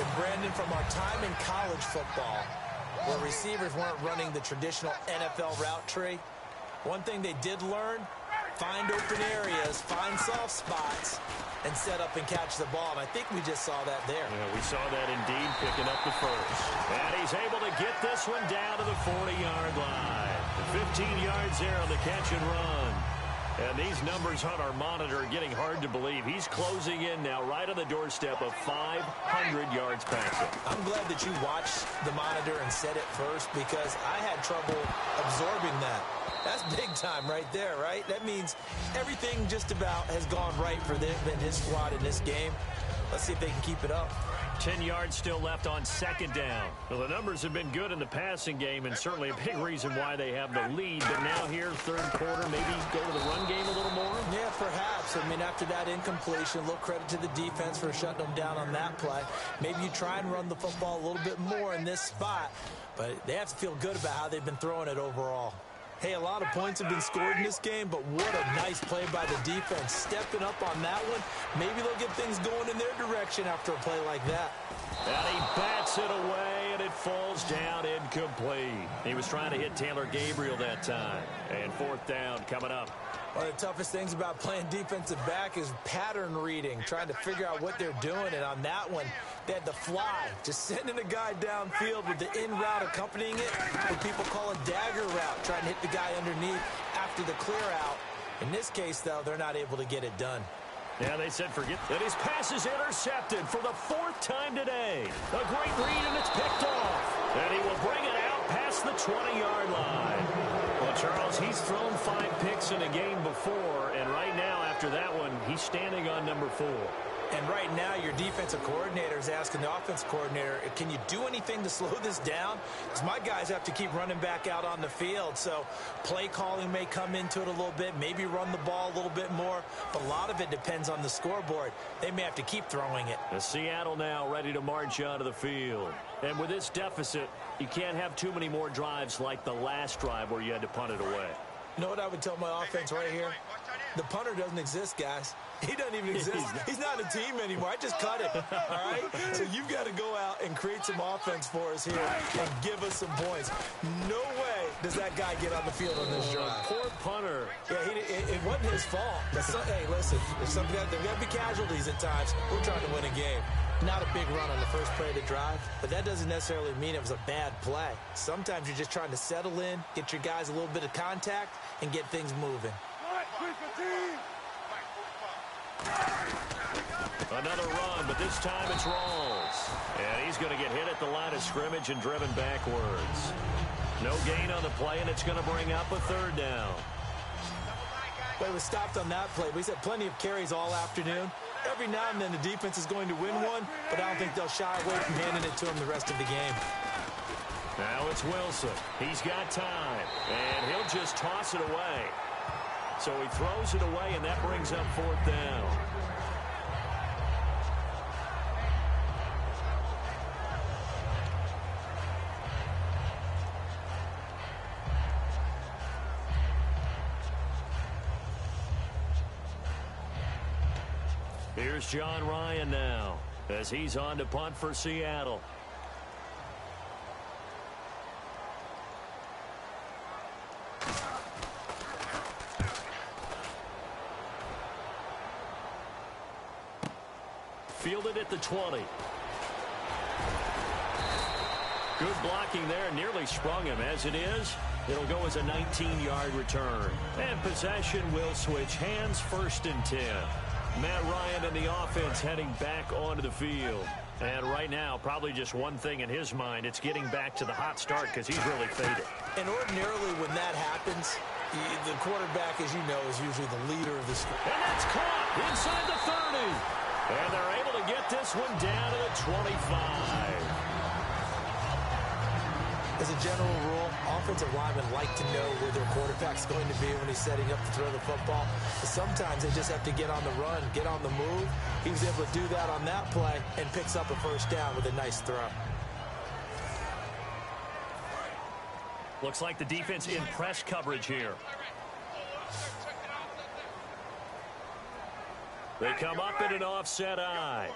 And Brandon, from our time in college football, where receivers weren't running the traditional NFL route tree, one thing they did learn, find open areas, find soft spots, and set up and catch the ball. And I think we just saw that there. Yeah, we saw that indeed, picking up the first. And he's able to get this one down to the 40-yard line. 15 yards there on the catch and run. And these numbers on our monitor are getting hard to believe. He's closing in now right on the doorstep of 500 yards passing. I'm glad that you watched the monitor and said it first because I had trouble absorbing that. That's big time right there, right? That means everything just about has gone right for them and his squad in this game. Let's see if they can keep it up. 10 yards still left on second down. Well, the numbers have been good in the passing game and certainly a big reason why they have the lead. But now here, third quarter, maybe go to the run game a little more? Yeah, perhaps. I mean, after that incompletion, a little credit to the defense for shutting them down on that play. Maybe you try and run the football a little bit more in this spot. But they have to feel good about how they've been throwing it overall. Hey, a lot of points have been scored in this game, but what a nice play by the defense. Stepping up on that one, maybe they'll get things going in their direction after a play like that. And he bats it away, and it falls down incomplete. He was trying to hit Taylor Gabriel that time. And fourth down coming up. One of the toughest things about playing defensive back is pattern reading, trying to figure out what they're doing. And on that one, they had the fly, just sending a guy downfield with the in route accompanying it, what people call a dagger route, trying to hit the guy underneath after the clear out. In this case, though, they're not able to get it done. Yeah, they said forget that. His pass is intercepted for the fourth time today. A great read, and it's picked off. And he will bring it out past the 20-yard line. Well, Charles, he's thrown 5 picks in a game before, and right now, after that one, he's standing on number 4. And right now, your defensive coordinator is asking the offense coordinator, can you do anything to slow this down? Because my guys have to keep running back out on the field. So play calling may come into it a little bit, maybe run the ball a little bit more. But a lot of it depends on the scoreboard. They may have to keep throwing it. The Seattle now ready to march onto the field. And with this deficit, you can't have too many more drives like the last drive where you had to punt it away. You know what I would tell my offense right here? The punter doesn't exist, guys. He doesn't even exist. He's not a team anymore. I just cut it, all right? So you've got to go out and create some offense for us here and give us some points. No way does that guy get on the field on this drive. Poor punter. Yeah, it wasn't his fault. Hey, listen, there's got to be casualties at times. We're trying to win a game. Not a big run on the first play of the drive, but that doesn't necessarily mean it was a bad play. Sometimes you're just trying to settle in, get your guys a little bit of contact, and get things moving. Another run, but this time it's Rawls. And he's going to get hit at the line of scrimmage and driven backwards. No gain on the play, and it's going to bring up a third down. Well, it was stopped on that play. We've had plenty of carries all afternoon. Every now and then the defense is going to win one, but I don't think they'll shy away from handing it to him the rest of the game. Now it's Wilson. He's got time, and he'll just toss it away. So he throws it away, and that brings up fourth down. Here's John Ryan now as he's on to punt for Seattle. Fielded at the 20. Good blocking there. Nearly sprung him. As it is, it'll go as a 19-yard return. And possession will switch hands, 1st and 10. Matt Ryan and the offense heading back onto the field. And right now, probably just one thing in his mind. It's getting back to the hot start because he's really faded. And ordinarily when that happens, the quarterback, as you know, is usually the leader of the squad. And that's caught inside the 30. And they're able to get this one down to the 25. As a general rule, offensive linemen like to know where their quarterback's going to be when he's setting up to throw the football. But sometimes they just have to get on the run, get on the move. He was able to do that on that play and picks up a first down with a nice throw. Looks like the defense in press coverage here. They come up in an offset eye.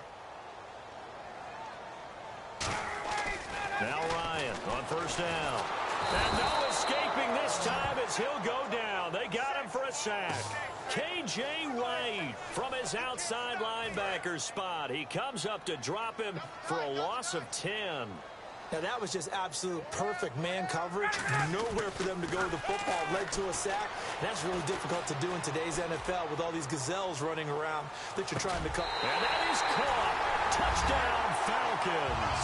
Now Ryan on first down. And no escaping this time as he'll go down. They got him for a sack. K.J. Wright from his outside linebacker spot. He comes up to drop him for a loss of 10. Now, that was just absolute perfect man coverage. Nowhere for them to go with the football. Led to a sack. That's really difficult to do in today's NFL with all these gazelles running around that you're trying to cover. And that is caught. Touchdown, Falcons.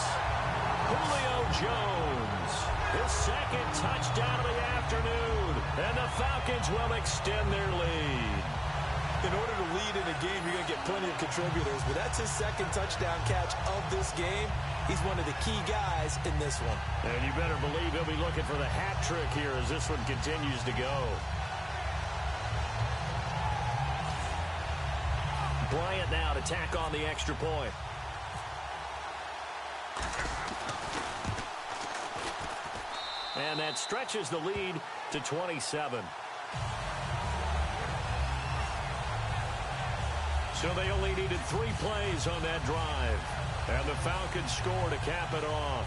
Julio Jones. His second touchdown of the afternoon. And the Falcons will extend their lead. In order to lead in a game, you're going to get plenty of contributors, but that's his second touchdown catch of this game. He's one of the key guys in this one. And you better believe he'll be looking for the hat trick here as this one continues to go. Bryant now to tack on the extra point. And that stretches the lead to 27. So they only needed 3 plays on that drive. And the Falcons score to cap it off.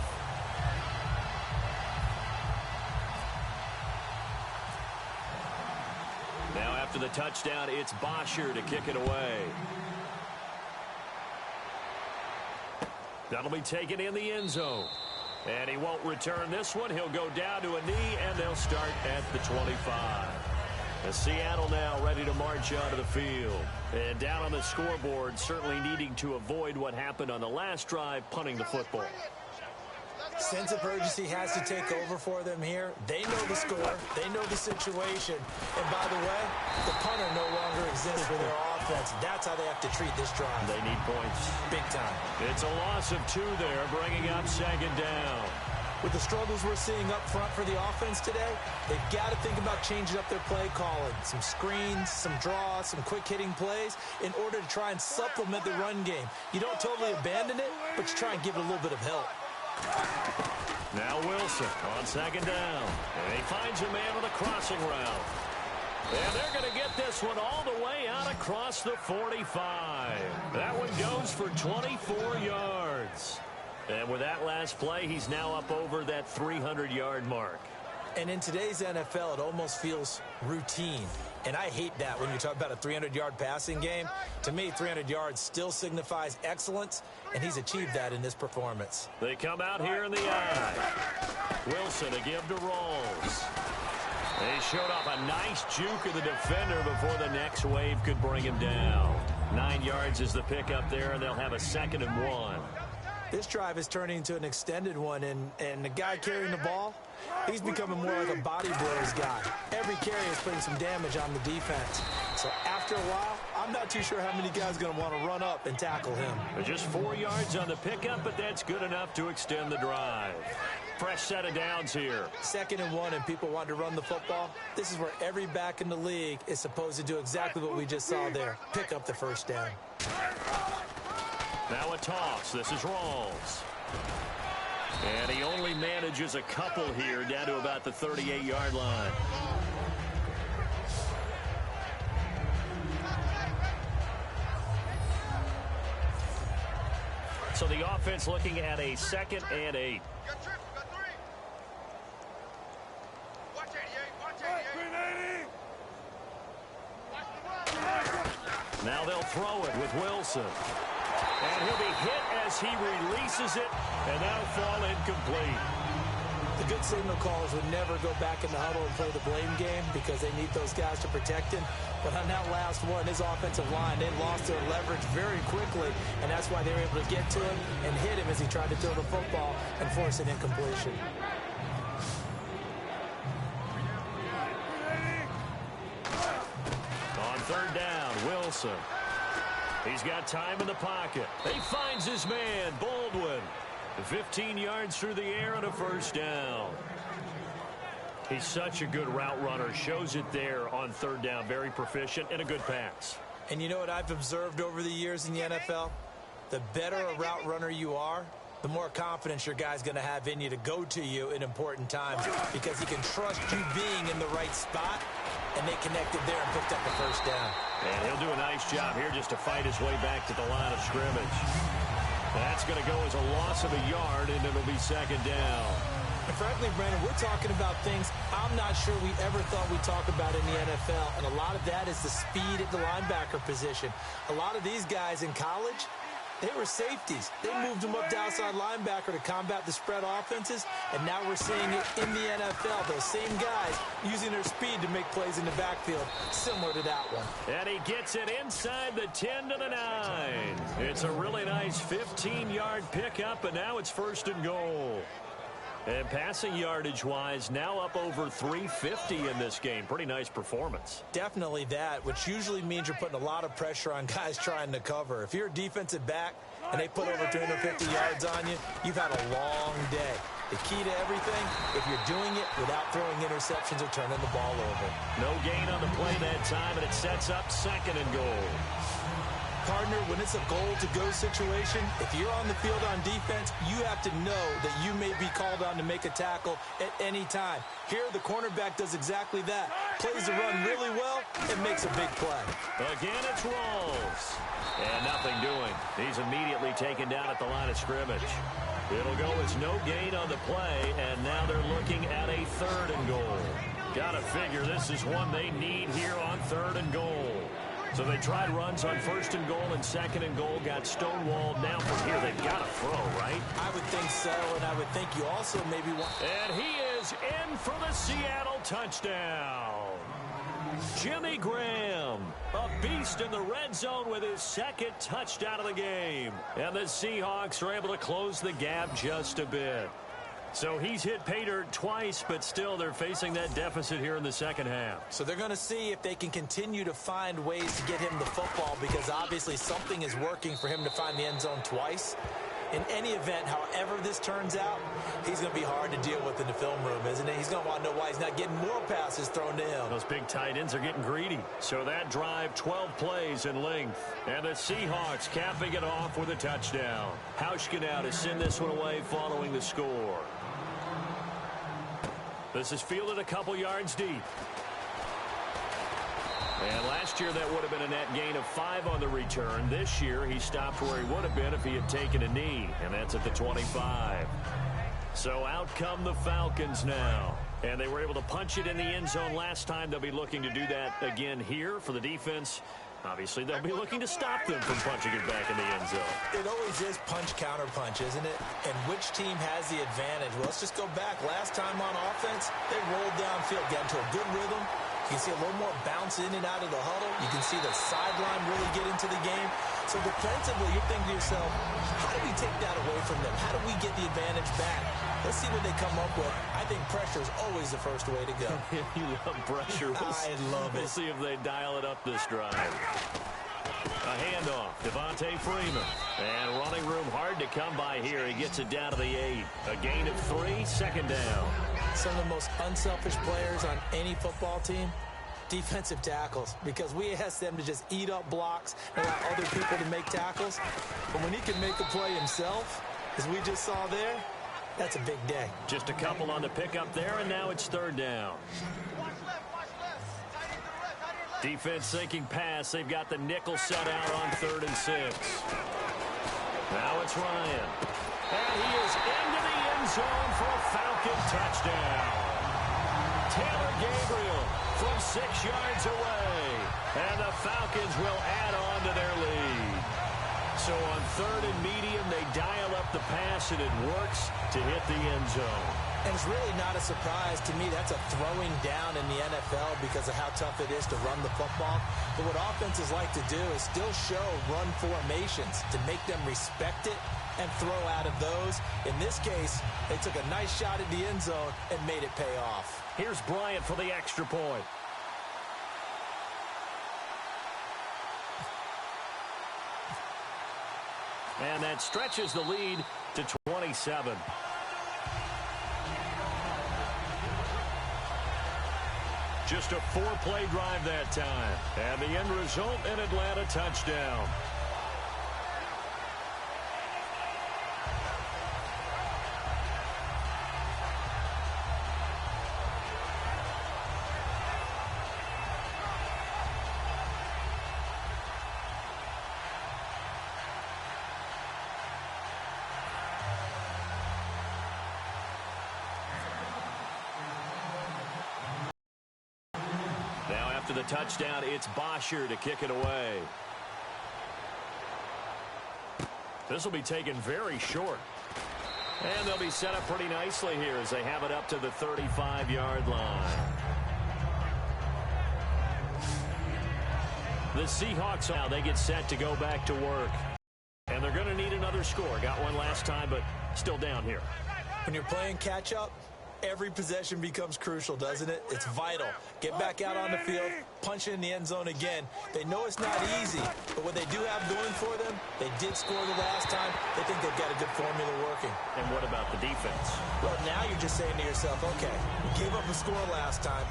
Now after the touchdown, it's Bosher to kick it away. That'll be taken in the end zone. And he won't return this one. He'll go down to a knee, and they'll start at the 25. And Seattle now ready to march onto the field. And down on the scoreboard, certainly needing to avoid what happened on the last drive, punting the football. Sense of urgency has to take over for them here. They know the score. They know the situation. And by the way, the punter no longer exists for their offense. That's how they have to treat this drive. They need points. Big time. It's a loss of 2 there, bringing up second down. With the struggles we're seeing up front for the offense today, they've got to think about changing up their play calling. Some screens, some draws, some quick-hitting plays in order to try and supplement the run game. You don't totally abandon it, but you try and give it a little bit of help. Now Wilson on second down. And he finds a man with a crossing route. And they're going to get this one all the way out across the 45. That one goes for 24 yards. And with that last play, he's now up over that 300-yard mark. And in today's NFL, it almost feels routine. And I hate that when you talk about a 300-yard passing game. To me, 300 yards still signifies excellence, and he's achieved that in this performance. They come out here in the eye. Wilson to give to Rawls. They showed off a nice juke of the defender before the next wave could bring him down. 9 yards is the pickup there, and they'll have a 2nd and 1. This drive is turning into an extended one, and the guy carrying the ball, he's becoming more like a body blows guy. Every carry is putting some damage on the defense. So after a while, I'm not too sure how many guys are going to want to run up and tackle him. Just 4 yards on the pickup, but that's good enough to extend the drive. Fresh set of downs here. 2nd and 1, and people want to run the football. This is where every back in the league is supposed to do exactly what we just saw there. Pick up the first down. Now a toss. This is Rawls. And he only manages a couple here down to about the 38-yard line. So the offense looking at a 2nd and 8. Now they'll throw it with Wilson. And he'll be hit as he releases it, and that'll fall incomplete. The good signal callers would never go back in the huddle and play the blame game because they need those guys to protect him. But on that last one, his offensive line, they lost their leverage very quickly, and that's why they were able to get to him and hit him as he tried to throw the football and force an incompletion. On 3rd down, Wilson. He's got time in the pocket. He finds his man, Baldwin. 15 yards through the air and a 1st down. He's such a good route runner. Shows it there on 3rd down. Very proficient and a good pass. And you know what I've observed over the years in the NFL? The better a route runner you are, the more confidence your guy's going to have in you to go to you in important times because he can trust you being in the right spot, and they connected there and picked up the 1st down. And he'll do a nice job here just to fight his way back to the line of scrimmage. That's going to go as a loss of a yard, and it'll be 2nd down. And frankly, Brandon, we're talking about things I'm not sure we ever thought we'd talk about in the NFL, and a lot of that is the speed at the linebacker position. A lot of these guys in college, They were safeties. They moved them up to outside linebacker to combat the spread offenses, and now we're seeing it in the NFL. Those same guys using their speed to make plays in the backfield, similar to that one. And he gets it inside the 10 to the 9. It's a really nice 15-yard pickup, and now it's 1st and goal. And passing yardage-wise, now up over 350 in this game. Pretty nice performance. Definitely that, which usually means you're putting a lot of pressure on guys trying to cover. If you're a defensive back and they put over 250 yards on you, you've had a long day. The key to everything, if you're doing it without throwing interceptions or turning the ball over. No gain on the play that time, and it sets up 2nd and goal. Partner, when it's a goal-to-go situation, if you're on the field on defense, you have to know that you may be called on to make a tackle at any time. Here, the cornerback does exactly that. Plays the run really well and makes a big play. Again, it's Rawls. And nothing doing. He's immediately taken down at the line of scrimmage. It'll go as no gain on the play, and now they're looking at a 3rd and goal. Gotta figure this is one they need here on 3rd and goal. So they tried runs on 1st and goal and 2nd and goal, got stonewalled. Now from here, they've got to throw, right? I would think so, and I would think you also maybe want... And he is in for the Seattle touchdown. Jimmy Graham, a beast in the red zone with his 2nd touchdown of the game. And the Seahawks are able to close the gap just a bit. So he's hit pay dirt twice, but still they're facing that deficit here in the 2nd half. So they're going to see if they can continue to find ways to get him the football, because obviously something is working for him to find the end zone twice. In any event, however this turns out, he's going to be hard to deal with in the film room, isn't he? He's going to want to know why he's not getting more passes thrown to him. Those big tight ends are getting greedy. So that drive, 12 plays in length. And the Seahawks capping it off with a touchdown. Hauschka now to send this one away following the score. This is fielded a couple yards deep. And last year that would have been a net gain of 5 on the return. This year he stopped where he would have been if he had taken a knee, and that's at the 25. So out come the Falcons now. And they were able to punch it in the end zone last time. They'll be looking to do that again here for the defense. Obviously, they'll be looking to stop them from punching it back in the end zone. It always is punch-counter-punch, isn't it? And which team has the advantage? Well, let's just go back. Last time on offense, they rolled downfield, got into a good rhythm. You can see a little more bounce in and out of the huddle. You can see the sideline really get into the game. So defensively, you're thinking to yourself, how do we take that away from them? How do we get the advantage back? Let's see what they come up with. I think pressure is always the first way to go. You love pressure. I love it. We'll see if they dial it up this drive. A handoff, Devontae Freeman. And running room hard to come by here. He gets it down to the 8. A gain of 3, 2nd down. Some of the most unselfish players on any football team, defensive tackles, because we ask them to just eat up blocks and allow other people to make tackles. But when he can make a play himself, as we just saw there, that's a big day. Just a couple on the pickup there, and now it's 3rd down. Defense sinking pass. They've got the nickel set out on 3rd and 6. Now it's Ryan. And he is into the end zone for a Falcon touchdown. Taylor Gabriel from 6 yards away. And the Falcons will add on to their lead. So on 3rd and medium, they dial up the pass, and it works to hit the end zone. And it's really not a surprise to me. That's a throwing down in the NFL because of how tough it is to run the football. But what offenses like to do is still show run formations to make them respect it and throw out of those. In this case, they took a nice shot at the end zone and made it pay off. Here's Bryant for the extra point. And that stretches the lead to 27. Just a 4-play drive that time. And the end result, an Atlanta touchdown. After the touchdown, it's Bosher to kick it away. This will be taken very short. And they'll be set up pretty nicely here as they have it up to the 35-yard line. The Seahawks now, they get set to go back to work. And they're going to need another score. Got one last time, but still down here. When you're playing catch-up, every possession becomes crucial, doesn't it? It's vital. Get back out on the field, punch it in the end zone again. They know it's not easy, but what they do have going for them, they did score the last time. They think they've got a good formula working. And what about the defense? Well, now you're just saying to yourself, okay, we gave up a score last time.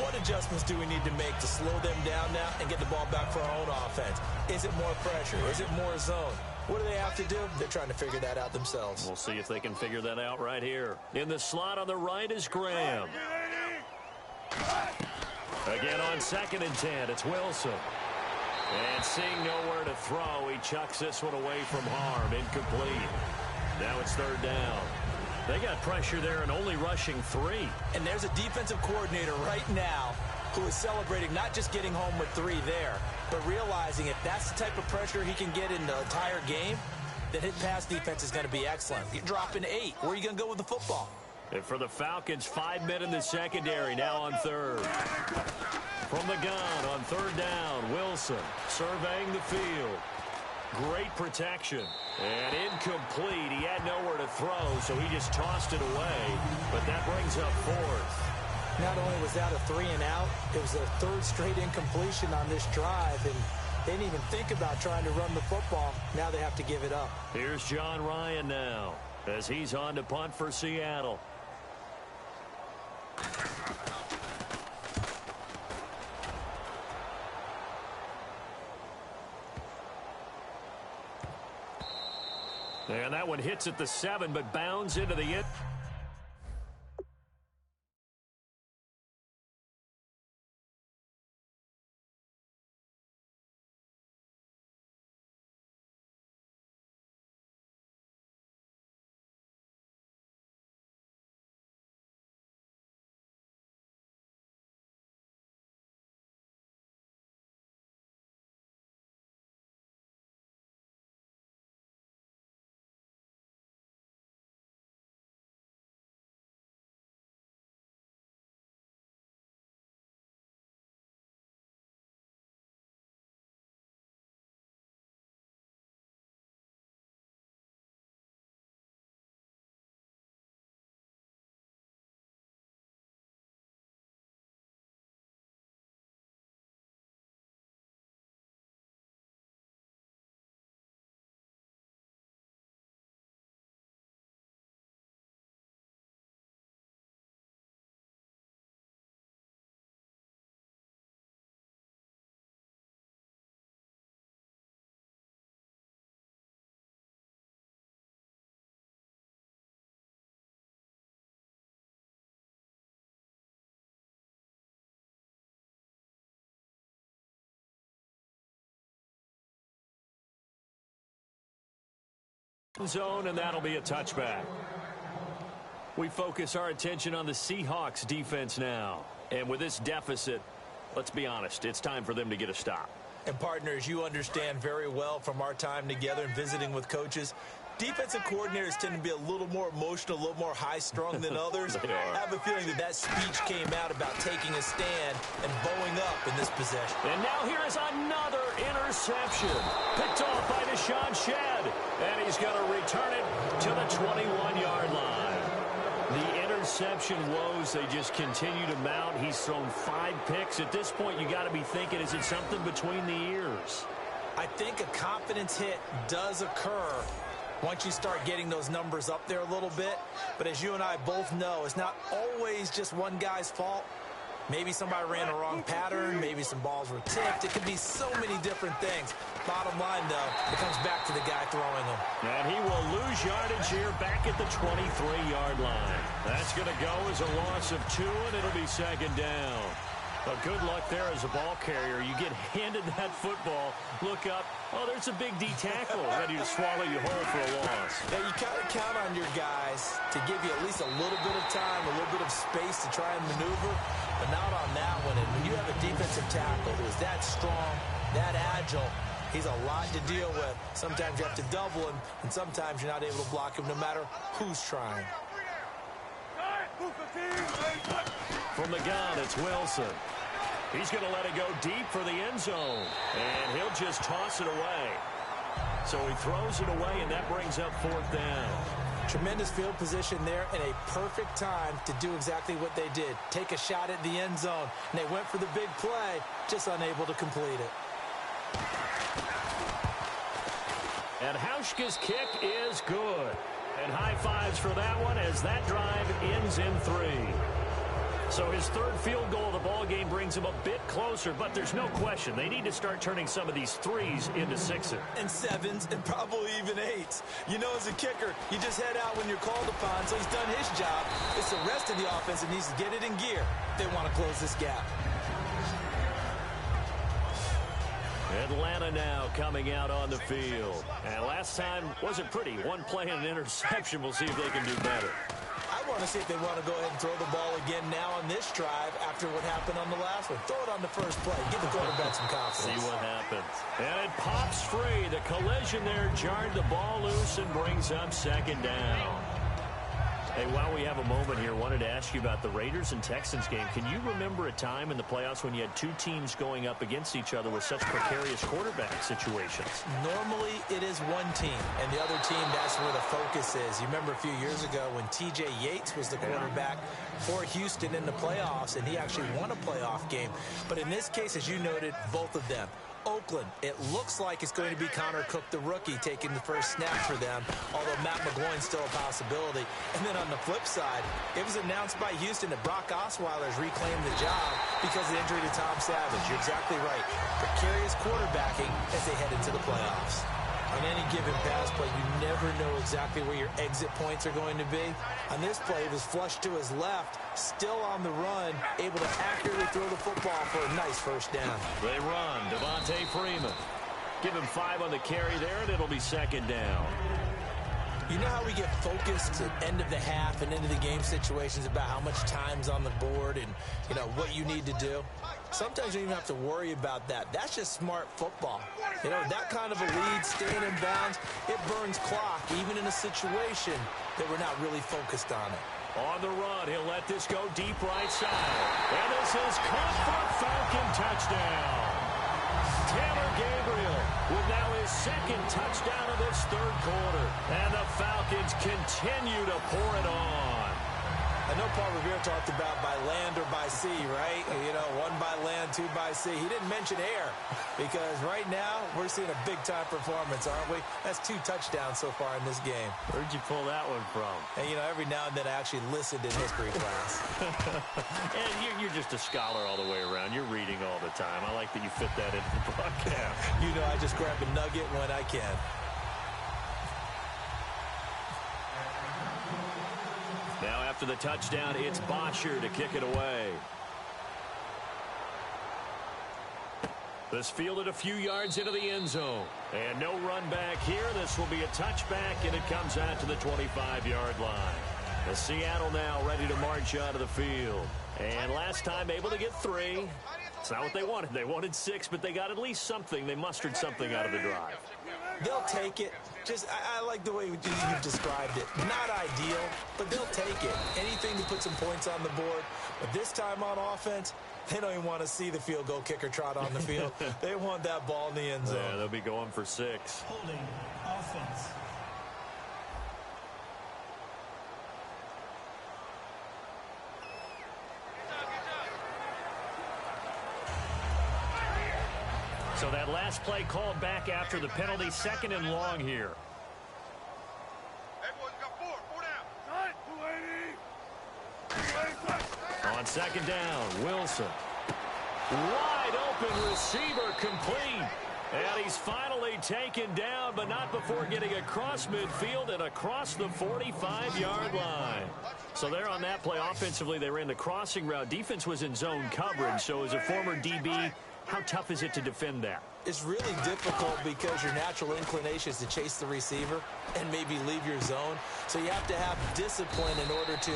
What adjustments do we need to make to slow them down now and get the ball back for our own offense? Is it more pressure? Is it more zone? What do they have to do? They're trying to figure that out themselves. We'll see if they can figure that out right here. In the slot on the right is Graham. Again on 2nd and 10, it's Wilson. And seeing nowhere to throw, he chucks this one away from harm. Incomplete. Now it's 3rd down. They got pressure there and only rushing 3. And there's a defensive coordinator right now who is celebrating not just getting home with 3 there, but realizing if that's the type of pressure he can get in the entire game, then his pass defense is going to be excellent. You're dropping 8. Where are you going to go with the football? And for the Falcons, 5 men in the secondary, now on 3rd. From the gun on 3rd down, Wilson surveying the field. Great protection. And incomplete. He had nowhere to throw, so he just tossed it away. But that brings up 4th. Not only was that a 3 and out, it was their 3rd straight incompletion on this drive, and they didn't even think about trying to run the football. Now they have to give it up. Here's John Ryan now as he's on to punt for Seattle. And that one hits at the 7, but bounds into the end. Zone, and that'll be a touchback. We focus our attention on the Seahawks defense now. And with this deficit, let's be honest, it's time for them to get a stop. And partners, you understand very well from our time together and visiting with coaches, defensive coordinators tend to be a little more emotional, a little more high-strung than others. I have a feeling that speech came out about taking a stand and bowing up in this possession. And now here is another interception. Picked off by Deshaun Shedd. And he's going to return it to the 21-yard line. The interception woes, they just continue to mount. He's thrown 5 picks. At this point, you got to be thinking, is it something between the ears? I think a confidence hit does occur once you start getting those numbers up there a little bit. But as you and I both know, it's not always just one guy's fault. Maybe somebody ran a wrong pattern. Maybe some balls were tipped. It could be so many different things. Bottom line, though, it comes back to the guy throwing them. And he will lose yardage here back at the 23-yard line. That's going to go as a loss of 2, and it'll be 2nd down. But good luck there as a ball carrier. You get handed that football, look up, oh, there's a big D tackle ready to swallow you whole for a loss. Yeah, you kind of count on your guys to give you at least a little bit of time, a little bit of space to try and maneuver, but not on that one. And when you have a defensive tackle who is that strong, that agile, He's a lot to deal with. Sometimes you have to double him, and sometimes you're not able to block him no matter who's trying. From the gun, it's Wilson. He's going to let it go deep for the end zone, and he'll just toss it away. So he throws it away, and that brings up 4th down. Tremendous field position there and a perfect time to do exactly what they did. Take a shot at the end zone, and they went for the big play, just unable to complete it. And Hauschka's kick is good. And high fives for that one as that drive ends in 3. So his 3rd field goal of the ball game brings him a bit closer, but there's no question they need to start turning some of these 3s into 6s. And 7s and probably even 8s. You know, as a kicker, you just head out when you're called upon, so he's done his job. It's the rest of the offense that needs to get it in gear if they want to close this gap. Atlanta now coming out on the field. And last time wasn't pretty. One play and an interception. We'll see if they can do better. I want to see if they want to go ahead and throw the ball again now on this drive after what happened on the last one. Throw it on the first play. Give the quarterback some confidence. See what happens. And it pops free. The collision there jarred the ball loose and brings up 2nd down. Hey, while we have a moment here, wanted to ask you about the Raiders and Texans game. Can you remember a time in the playoffs when you had 2 teams going up against each other with such precarious quarterback situations? Normally, it is one team, and the other team, that's where the focus is. You remember a few years ago when T.J. Yates was the quarterback for Houston in the playoffs, and he actually won a playoff game. But in this case, as you noted, both of them. Oakland, it looks like it's going to be Connor Cook, the rookie, taking the first snap for them, although Matt McGloin's still a possibility. And then on the flip side, it was announced by Houston that Brock Osweiler's reclaimed the job because of the injury to Tom Savage. You're exactly right. Precarious quarterbacking as they head into the playoffs. On any given pass play, you never know exactly where your exit points are going to be. On this play, it was flushed to his left, still on the run, able to accurately throw the football for a nice first down. They run. Devontae Freeman. Give him 5 on the carry there, and it'll be 2nd down. You know how we get focused at end of the half and into the game situations about how much time's on the board and, you know, what you need to do? Sometimes you don't even have to worry about that. That's just smart football. You know, that kind of a lead, staying in bounds, it burns clock, even in a situation that we're not really focused on it. On the run, he'll let this go deep right side. And this is caught for a Falcon touchdown. Taylor Gabriel with now his 2nd touchdown of this 3rd quarter. And the Falcons continue to pour it on. I know Paul Revere talked about by land or by sea, right? You know, 1 by land, 2 by sea. He didn't mention air because right now we're seeing a big-time performance, aren't we? That's 2 touchdowns so far in this game. Where'd you pull that one from? And, you know, every now and then I actually listened in history class. And you're just a scholar all the way around. You're reading all the time. I like that you fit that into the broadcast. You know, I just grab a nugget when I can. Now after the touchdown, it's Bosher to kick it away. This fielded a few yards into the end zone. And no run back here. This will be a touchback, and it comes out to the 25-yard line. The Seattle now ready to march out of the field. And last time able to get 3. It's not what they wanted. They wanted 6, but they got at least something. They mustered something out of the drive. They'll take it. Just, I like the way you've described it. Not ideal, but they'll take it. Anything to put some points on the board. But this time on offense, they don't even want to see the field goal kicker trot on the field. They want that ball in the end zone. Yeah, they'll be going for 6. Holding offense. So that last play called back after the penalty, 2nd and long here. On 2nd down, Wilson. Wide open receiver complete. And he's finally taken down, but not before getting across midfield and across the 45-yard line. So there on that play, offensively, they ran the crossing route. Defense was in zone coverage, so as a former DB, how tough is it to defend that? It's really difficult because your natural inclination is to chase the receiver and maybe leave your zone. So you have to have discipline in order to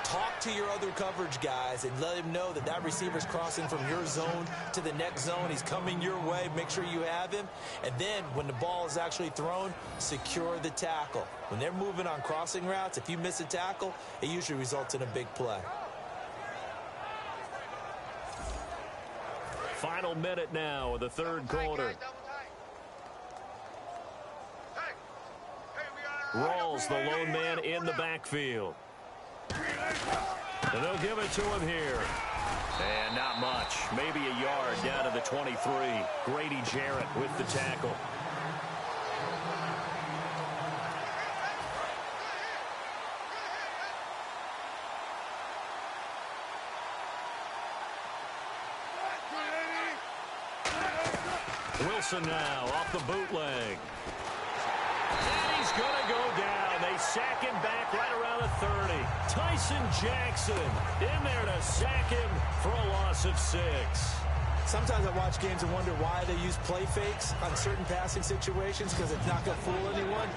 talk to your other coverage guys and let him know that that receiver's crossing from your zone to the next zone. He's coming your way. Make sure you have him. And then when the ball is actually thrown, secure the tackle. When they're moving on crossing routes, if you miss a tackle, it usually results in a big play. Final minute now of the third quarter. Rawls, the lone man in the backfield. And they'll give it to him here. And not much. Maybe a yard down to the 23. Grady Jarrett with the tackle. Wilson now off the bootleg. And he's going to go down. They sack him back right around the 30. Tyson Jackson in there to sack him for a loss of 6. Sometimes I watch games and wonder why they use play fakes on certain passing situations because it's not going to fool anyone.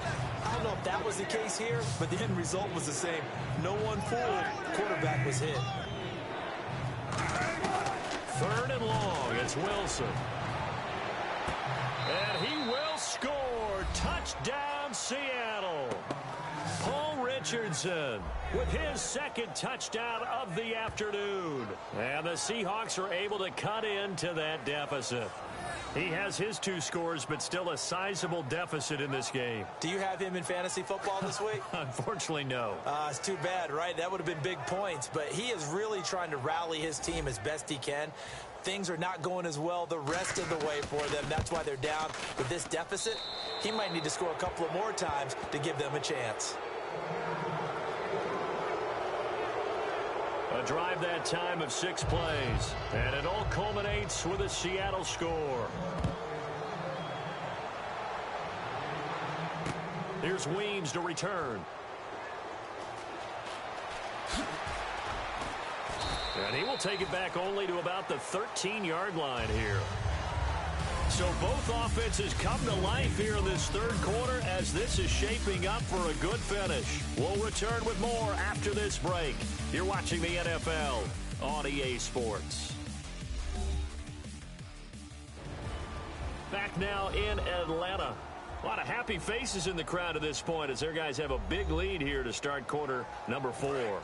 I don't know if that was the case here, but the end result was the same. No one fooled. Quarterback was hit. 3rd and long. It's Wilson. And he will score. Touchdown, Seattle. Paul Richardson with his second touchdown of the afternoon. And the Seahawks are able to cut into that deficit. He has his 2 scores, but still a sizable deficit in this game. Do you have him in fantasy football this week? Unfortunately, no. It's too bad, right? That would have been big points. But he is really trying to rally his team as best he can. Things are not going as well the rest of the way for them. That's why they're down with this deficit. He might need to score a couple of more times to give them a chance. A drive that time of 6 plays. And it all culminates with a Seattle score. Here's Weems to return. And he will take it back only to about the 13-yard line here. So both offenses come to life here in this third quarter as this is shaping up for a good finish. We'll return with more after this break. You're watching the NFL on EA Sports. Back now in Atlanta. A lot of happy faces in the crowd at this point as their guys have a big lead here to start quarter number 4.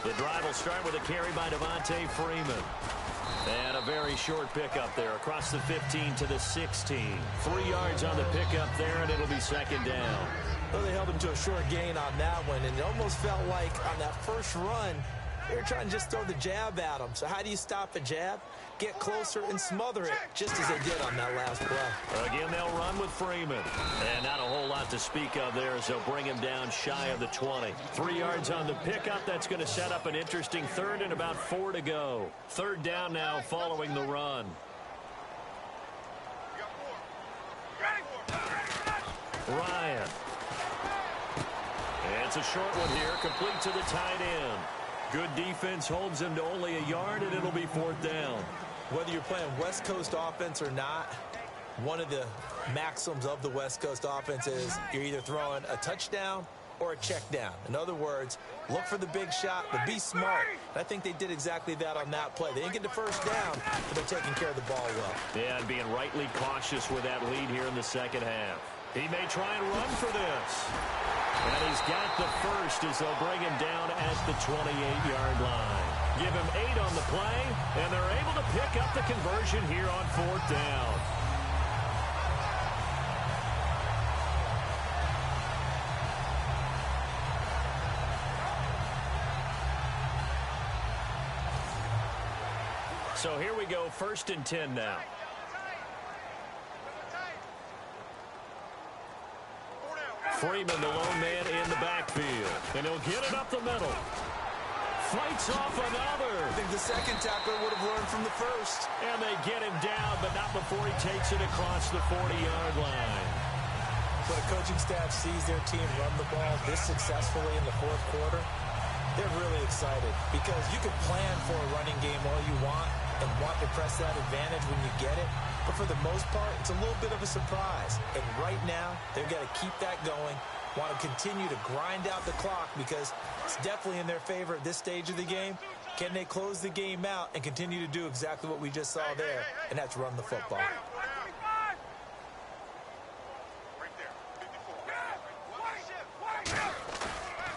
The drive will start with a carry by Devontae Freeman. And a very short pickup there across the 15 to the 16. 3 yards on the pickup there, and it'll be second down. Well, they held him to a short gain on that one, and it almost felt like on that first run, they were trying to just throw the jab at him. So how do you stop a jab? Get closer and smother it, just as they did on that last play. Again, they'll run with Freeman. And not a whole lot to speak of there as they'll bring him down shy of the 20. 3 yards on the pickup. That's going to set up an interesting third and about 4 to go. Third down now following the run. Ryan. And it's a short one here, complete to the tight end. Good defense holds him to only a yard, and it'll be 4th down. Whether you're playing West Coast offense or not, one of the maxims of the West Coast offense is you're either throwing a touchdown or a check down. In other words, look for the big shot, but be smart. And I think they did exactly that on that play. They didn't get the first down, but they're taking care of the ball well. Yeah, and being rightly cautious with that lead here in the second half. He may try and run for this. And he's got the first as they'll bring him down at the 28-yard line. Give him 8 on the play, and they're able to pick up the conversion here on 4th down. So here we go, 1st and 10 now. Freeman, the lone man in the backfield. And he'll get it up the middle. Fights off another. I think the second tackler would have learned from the first. And they get him down, but not before he takes it across the 40-yard line. When a coaching staff sees their team run the ball this successfully in the 4th quarter, they're really excited because you can plan for a running game all you want, and want to press that advantage when you get it. But for the most part, it's a little bit of a surprise. And right now, they've got to keep that going, want to continue to grind out the clock because it's definitely in their favor at this stage of the game. Can they close the game out and continue to do exactly what we just saw there, and that's run the football?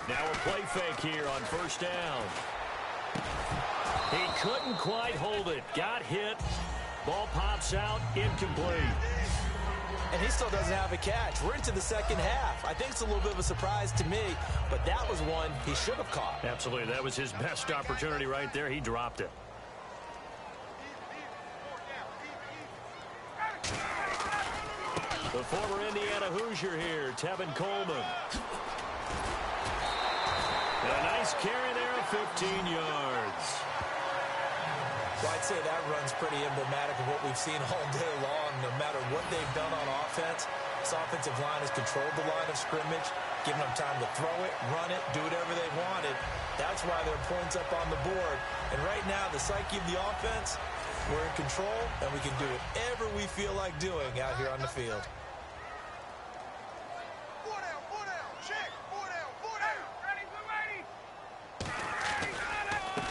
Now a play fake here on first down. He couldn't quite hold it. Got hit. Ball pops out. Incomplete. And he still doesn't have a catch. We're into the second half. I think it's a little bit of a surprise to me, but that was one he should have caught. Absolutely. That was his best opportunity right there. He dropped it. The former Indiana Hoosier here, Tevin Coleman. A nice carry there of 15 yards. Well, I'd say that run's pretty emblematic of what we've seen all day long. No matter what they've done on offense, this offensive line has controlled the line of scrimmage, given them time to throw it, run it, do whatever they wanted. That's why there are points up on the board. And right now, the psyche of the offense, we're in control, and we can do whatever we feel like doing out here on the field.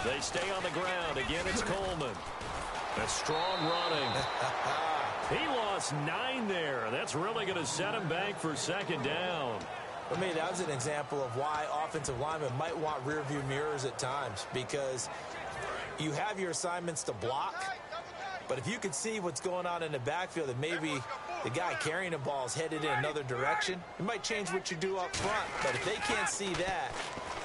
They stay on the ground. Again, it's Coleman. A strong running. He lost 9 there. That's really going to set him back for second down. For me, that was an example of why offensive linemen might want rearview mirrors at times, because you have your assignments to block, but if you could see what's going on in the backfield and maybe the guy carrying the ball is headed in another direction, it might change what you do up front. But if they can't see that,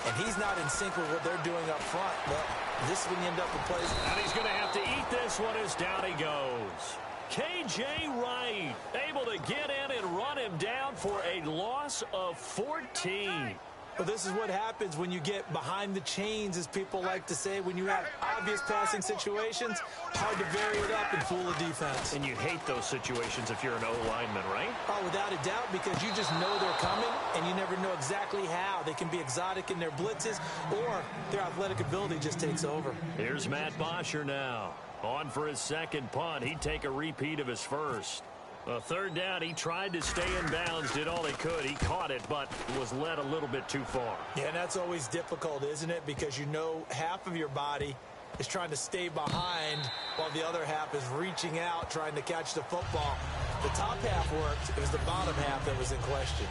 and he's not in sync with what they're doing up front, well, this is when you end up with plays. And he's going to have to eat this one as down he goes. K.J. Wright able to get in and run him down for a loss of 14. Well, this is what happens when you get behind the chains, as people like to say. When you have obvious passing situations, hard to vary it up and fool the defense. And you hate those situations if you're an O-lineman, right? Oh, without a doubt, because you just know they're coming, and you never know exactly how. They can be exotic in their blitzes, or their athletic ability just takes over. Here's Matt Bosher now. On for his second punt. He'd take a repeat of his first. A third down, he tried to stay in bounds, did all he could. He caught it, but was led a little bit too far. Yeah, and that's always difficult, isn't it? Because you know half of your body is trying to stay behind while the other half is reaching out, trying to catch the football. The top half worked. It was the bottom half that was in question.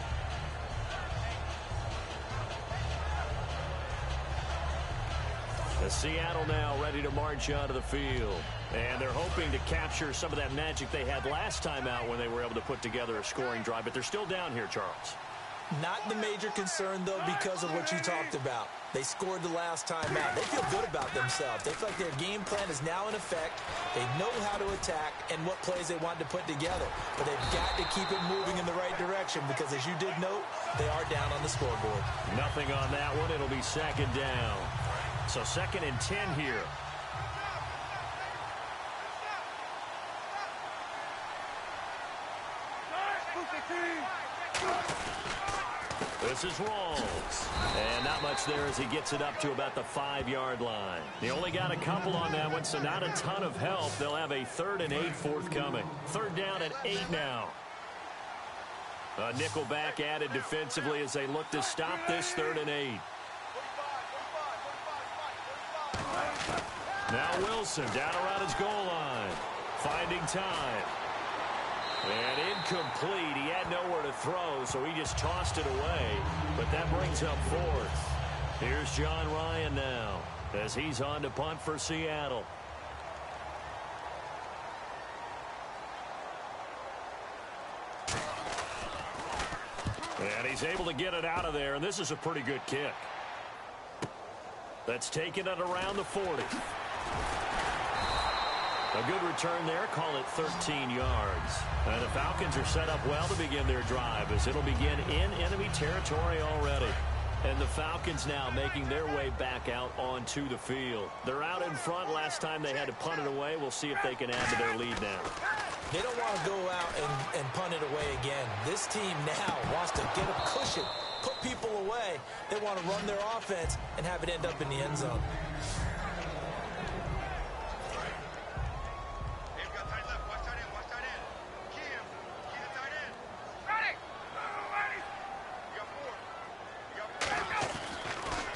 Seattle now ready to march onto the field. And they're hoping to capture some of that magic they had last time out when they were able to put together a scoring drive. But they're still down here, Charles. Not the major concern, though, because of what you talked about. They scored the last time out. They feel good about themselves. They feel like their game plan is now in effect. They know how to attack and what plays they want to put together. But they've got to keep it moving in the right direction because, as you did note, they are down on the scoreboard. Nothing on that one. It'll be second down. So 2nd and 10 here. This is Rawls. And not much there as he gets it up to about the 5-yard line. They only got a couple on that one, so not a ton of help. They'll have a 3rd and 8 forthcoming. 3rd down and 8 now. A nickel back added defensively as they look to stop this 3rd and 8. Now Wilson down around his goal line. Finding time. And incomplete. He had nowhere to throw, so he just tossed it away. But that brings up 4th. Here's John Ryan now as he's on to punt for Seattle. And he's able to get it out of there, and this is a pretty good kick. That's taking it around the 40. A good return there. Call it 13 yards. And the Falcons are set up well to begin their drive as it'll begin in enemy territory already. And the Falcons now making their way back out onto the field. They're out in front. Last time they had to punt it away. We'll see if they can add to their lead now. They don't want to go out and punt it away again. This team now wants to get a cushion, put people away. They want to run their offense and have it end up in the end zone.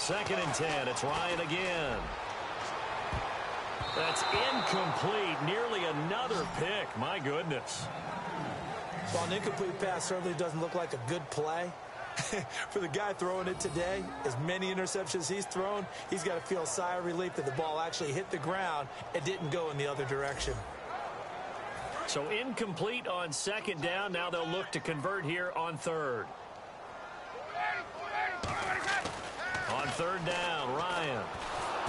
2nd and 10. It's Ryan again. That's incomplete. Nearly another pick. My goodness. Well, an incomplete pass certainly doesn't look like a good play. For the guy throwing it today, as many interceptions he's thrown, he's got to feel a sigh of relief that the ball actually hit the ground and didn't go in the other direction. So incomplete on 2nd down. Now they'll look to convert here on 3rd. On 3rd down, Ryan.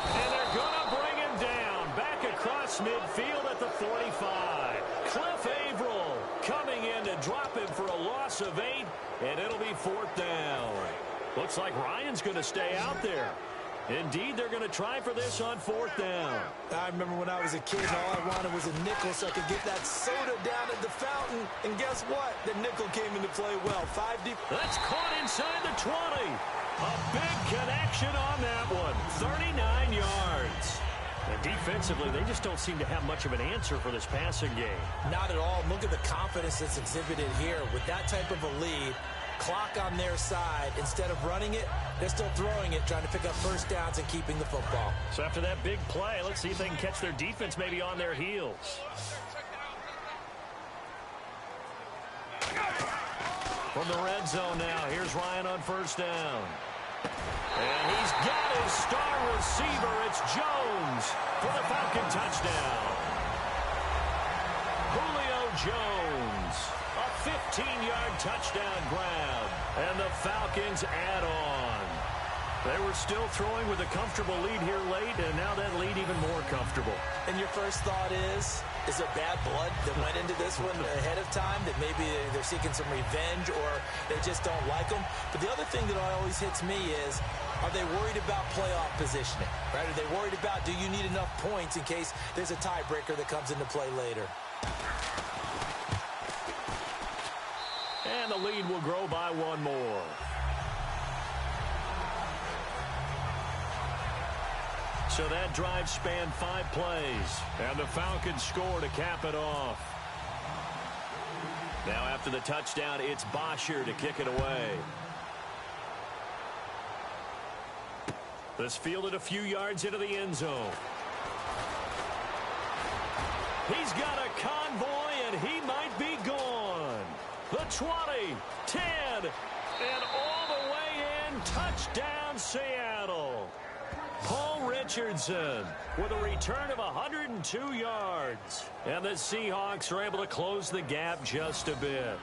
And they're going to bring him down. Back across midfield at the 45. Cliff Averill coming in to drop him for a loss of 8, and it'll be 4th down. Looks like Ryan's going to stay out there. Indeed, they're going to try for this on 4th down. I remember when I was a kid, all I wanted was a nickel so I could get that soda down at the fountain. And guess what? The nickel came into play well. 5 deep. That's caught inside the 20. A big connection on that one. 39 yards. And defensively, they just don't seem to have much of an answer for this passing game. Not at all. Look at the confidence that's exhibited here. With that type of a lead, clock on their side, instead of running it, they're still throwing it, trying to pick up first downs and keeping the football. So after that big play, let's see if they can catch their defense maybe on their heels. From the red zone now, here's Ryan on 1st down. And he's got his star receiver. It's Jones for the Falcon touchdown. Julio Jones. A 15-yard touchdown grab. And the Falcons add on. They were still throwing with a comfortable lead here late, and now that lead even more comfortable. And your first thought is there bad blood that went into this one ahead of time, that maybe they're seeking some revenge or they just don't like them? But the other thing that always hits me is, are they worried about playoff positioning? Right? Are they worried about, do you need enough points in case there's a tiebreaker that comes into play later? And the lead will grow by 1 more. So that drive spanned 5 plays, and the Falcons score to cap it off. Now after the touchdown, it's Bosher to kick it away. This fielded a few yards into the end zone. He's got a convoy, and he might be gone. The 20, 10, and all the way in. Touchdown, Seattle. Paul Richardson with a return of 102 yards. And the Seahawks are able to close the gap just a bit.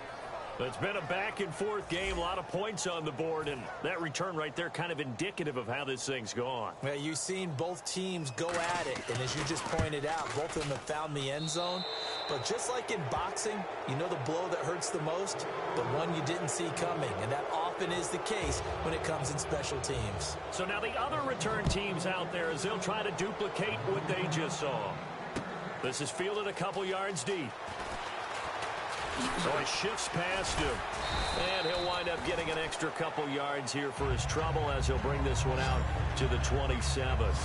It's been a back-and-forth game, a lot of points on the board, and that return right there kind of indicative of how this thing's gone. Well, you've seen both teams go at it, and as you just pointed out, both of them have found the end zone. But just like in boxing, you know the blow that hurts the most? The one you didn't see coming, and that often is the case when it comes in special temes. So now the other return teams out there, as they'll try to duplicate what they just saw. This is fielded a couple yards deep. So he shifts past him. And he'll wind up getting an extra couple yards here for his trouble as he'll bring this one out to the 27th.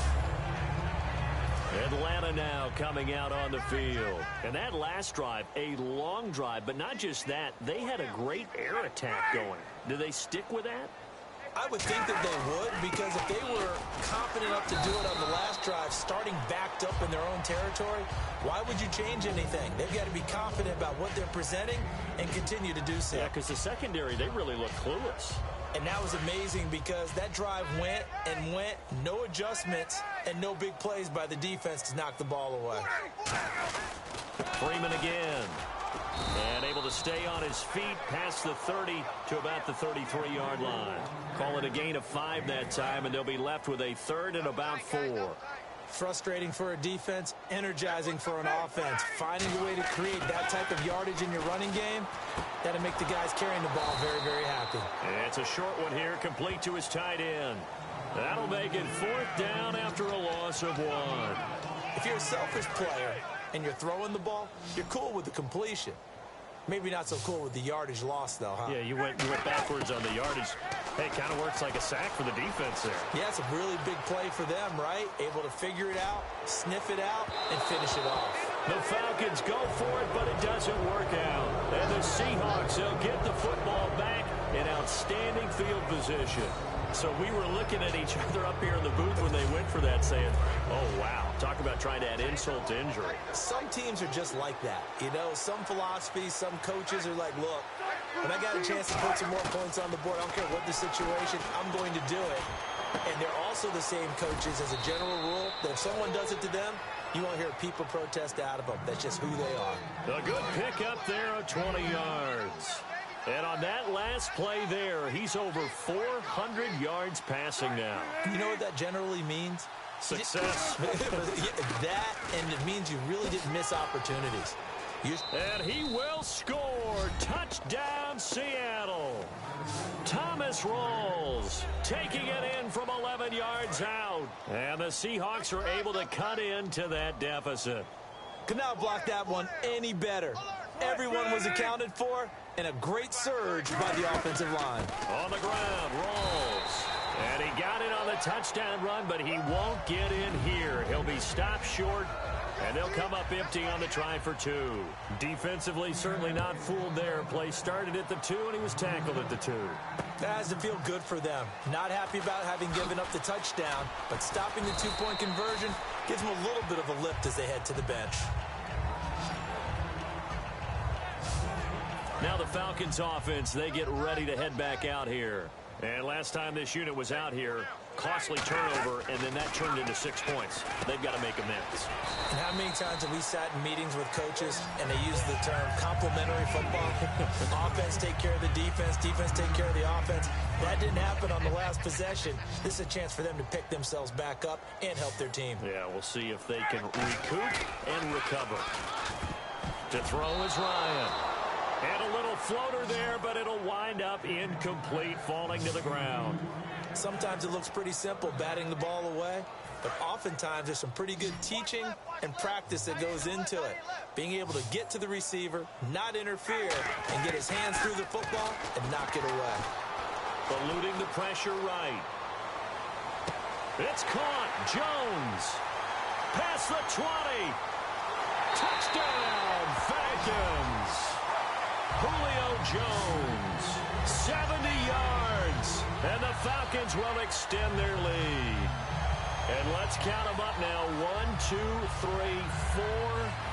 Atlanta now coming out on the field. And that last drive, a long drive, but not just that, they had a great air attack going. Do they stick with that? I would think that they would, because if they were confident enough to do it on the last drive, starting backed up in their own territory, why would you change anything? They've got to be confident about what they're presenting and continue to do so. Yeah, because the secondary, they really look clueless. And that was amazing because that drive went and went, no adjustments, and no big plays by the defense to knock the ball away. Freeman again. And able to stay on his feet past the 30 to about the 33-yard line. Call it a gain of 5 that time, and they'll be left with a 3rd and about 4. Frustrating for a defense, energizing for an offense. Finding a way to create that type of yardage in your running game, that'll make the guys carrying the ball very, very happy. It's a short one here, complete to his tight end. That'll make it 4th down after a loss of 1. If you're a selfish player and you're throwing the ball, you're cool with the completion. Maybe not so cool with the yardage loss, though, huh? Yeah, you went backwards on the yardage. Hey, it kind of works like a sack for the defense there. Yeah, it's a really big play for them, right? Able to figure it out, sniff it out, and finish it off. The Falcons go for it, but it doesn't work out. And the Seahawks, they'll get the football back in outstanding field position. So we were looking at each other up here in the booth when they went for that saying, oh, wow. Talk about trying to add insult to injury. Some teams are just like that. You know, some philosophies, some coaches are like, look, when I got a chance to put some more points on the board, I don't care what the situation, I'm going to do it. And they're also the same coaches as a general rule that if someone does it to them, you won't hear people protest out of them. That's just who they are. A good pickup there of 20 yards. And on that last play there, he's over 400 yards passing now. You know what that generally means? Success. That, and it means you really didn't miss opportunities. And he will score. Touchdown, Seattle. Thomas rolls, taking it in from 11 yards out. And the Seahawks are able to cut into that deficit. Could not block that one any better. Everyone was accounted for, and a great surge by the offensive line. On the ground, rolls. And he got it on the touchdown run, but he won't get in here. He'll be stopped short, and they'll come up empty on the try for 2. Defensively, certainly not fooled there. Play started at the 2, and he was tackled at the 2. That has to feel good for them. Not happy about having given up the touchdown, but stopping the 2-point conversion gives them a little bit of a lift as they head to the bench. Now the Falcons offense, they get ready to head back out here. And last time this unit was out here, costly turnover, and then that turned into 6 points. They've got to make amends. And how many times have we sat in meetings with coaches and they use the term complementary football? Offense take care of the defense, defense take care of the offense. That didn't happen on the last possession. This is a chance for them to pick themselves back up and help their team. Yeah, we'll see if they can recoup and recover. To throw is Ryan. And a little floater there, but it'll wind up incomplete, falling to the ground. Sometimes it looks pretty simple, batting the ball away. But oftentimes there's some pretty good teaching and practice that goes into it. Being able to get to the receiver, not interfere, and get his hands through the football and knock it away. Eluding the pressure right. It's caught. Jones. Past the 20. Touchdown, Falcons. Julio Jones, 70 yards, and the Falcons will extend their lead. And let's count them up now. 1, 2, 3, 4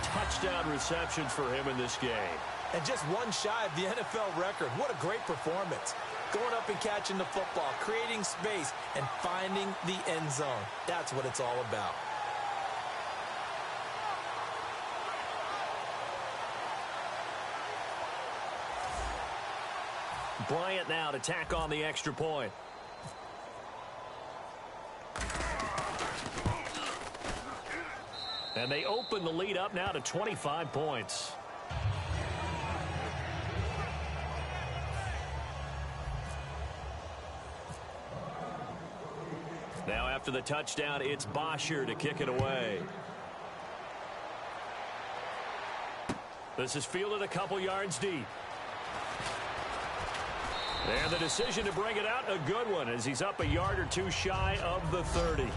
touchdown receptions for him in this game. And just one shy of the NFL record. What a great performance. Going up and catching the football, creating space, and finding the end zone. That's what it's all about. Bryant now to tack on the extra point. And they open the lead up now to 25 points. Now after the touchdown, it's Bosher to kick it away. This is fielded a couple yards deep. And the decision to bring it out, a good one, as he's up a yard or two shy of the 30.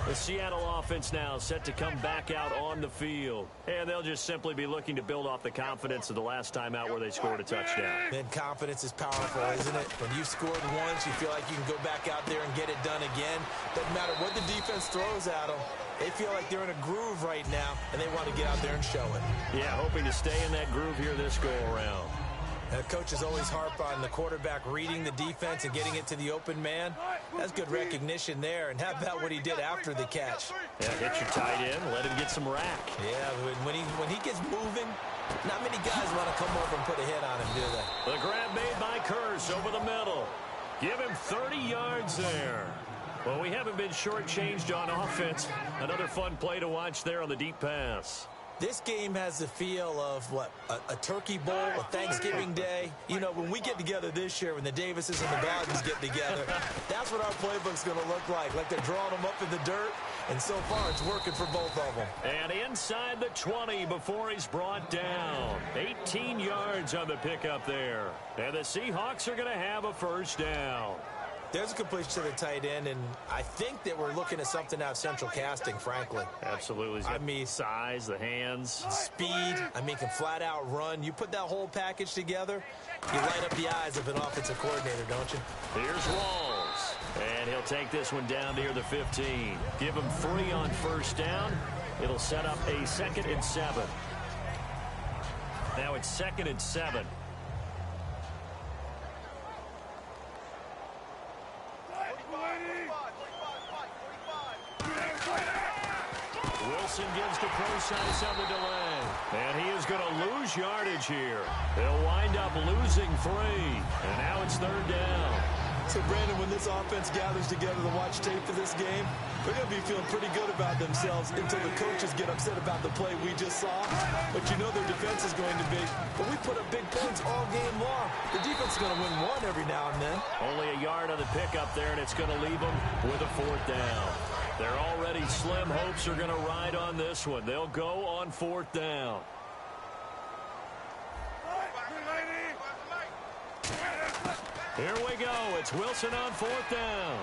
The Seattle offense now set to come back out on the field. And they'll just simply be looking to build off the confidence of the last time out where they scored a touchdown. And confidence is powerful, isn't it? When you've scored once, you feel like you can go back out there and get it done again. Doesn't matter what the defense throws at them. They feel like they're in a groove right now, and they want to get out there and show it. Yeah, hoping to stay in that groove here this go-around. And the coaches always harp on the quarterback reading the defense and getting it to the open man. That's good recognition there. And how about what he did after the catch? Yeah, hit your tight end, let him get some rack. Yeah, when he gets moving, not many guys want to come over and put a hit on him, do they? The grab made by Curse over the middle. Give him 30 yards there. Well, we haven't been shortchanged on offense. Another fun play to watch there on the deep pass. This game has the feel of, what, a turkey bowl, a Thanksgiving day. You know, when we get together this year, when the Davises and the Gardens get together, that's what our playbook's going to look like. Like they're drawing them up in the dirt, and so far it's working for both of them. And inside the 20 before he's brought down. 18 yards on the pickup there. And the Seahawks are going to have a first down. There's a completion to the tight end, and I think that we're looking at something out of central casting, frankly. Absolutely. He's got size, the hands. Speed. I mean, can flat out run. You put that whole package together, you light up the eyes of an offensive coordinator, don't you? Here's Walls. And he'll take this one down near the 15. Give him 3 on first down. It'll set up a 2nd and 7. Now it's 2nd and 7. Wilson gives to Procise on the delay. And he is going to lose yardage here. They'll wind up losing 3. And now it's 3rd down. So, Brandon, when this offense gathers together to watch tape for this game, they're going to be feeling pretty good about themselves until the coaches get upset about the play we just saw. But you know their defense is going to be. But we put up big points all game long. The defense is going to win one every now and then. Only a yard on the pickup there, and it's going to leave them with a 4th down. Their already slim hopes are going to ride on this one. They'll go on 4th down. Here we go. It's Wilson on 4th down.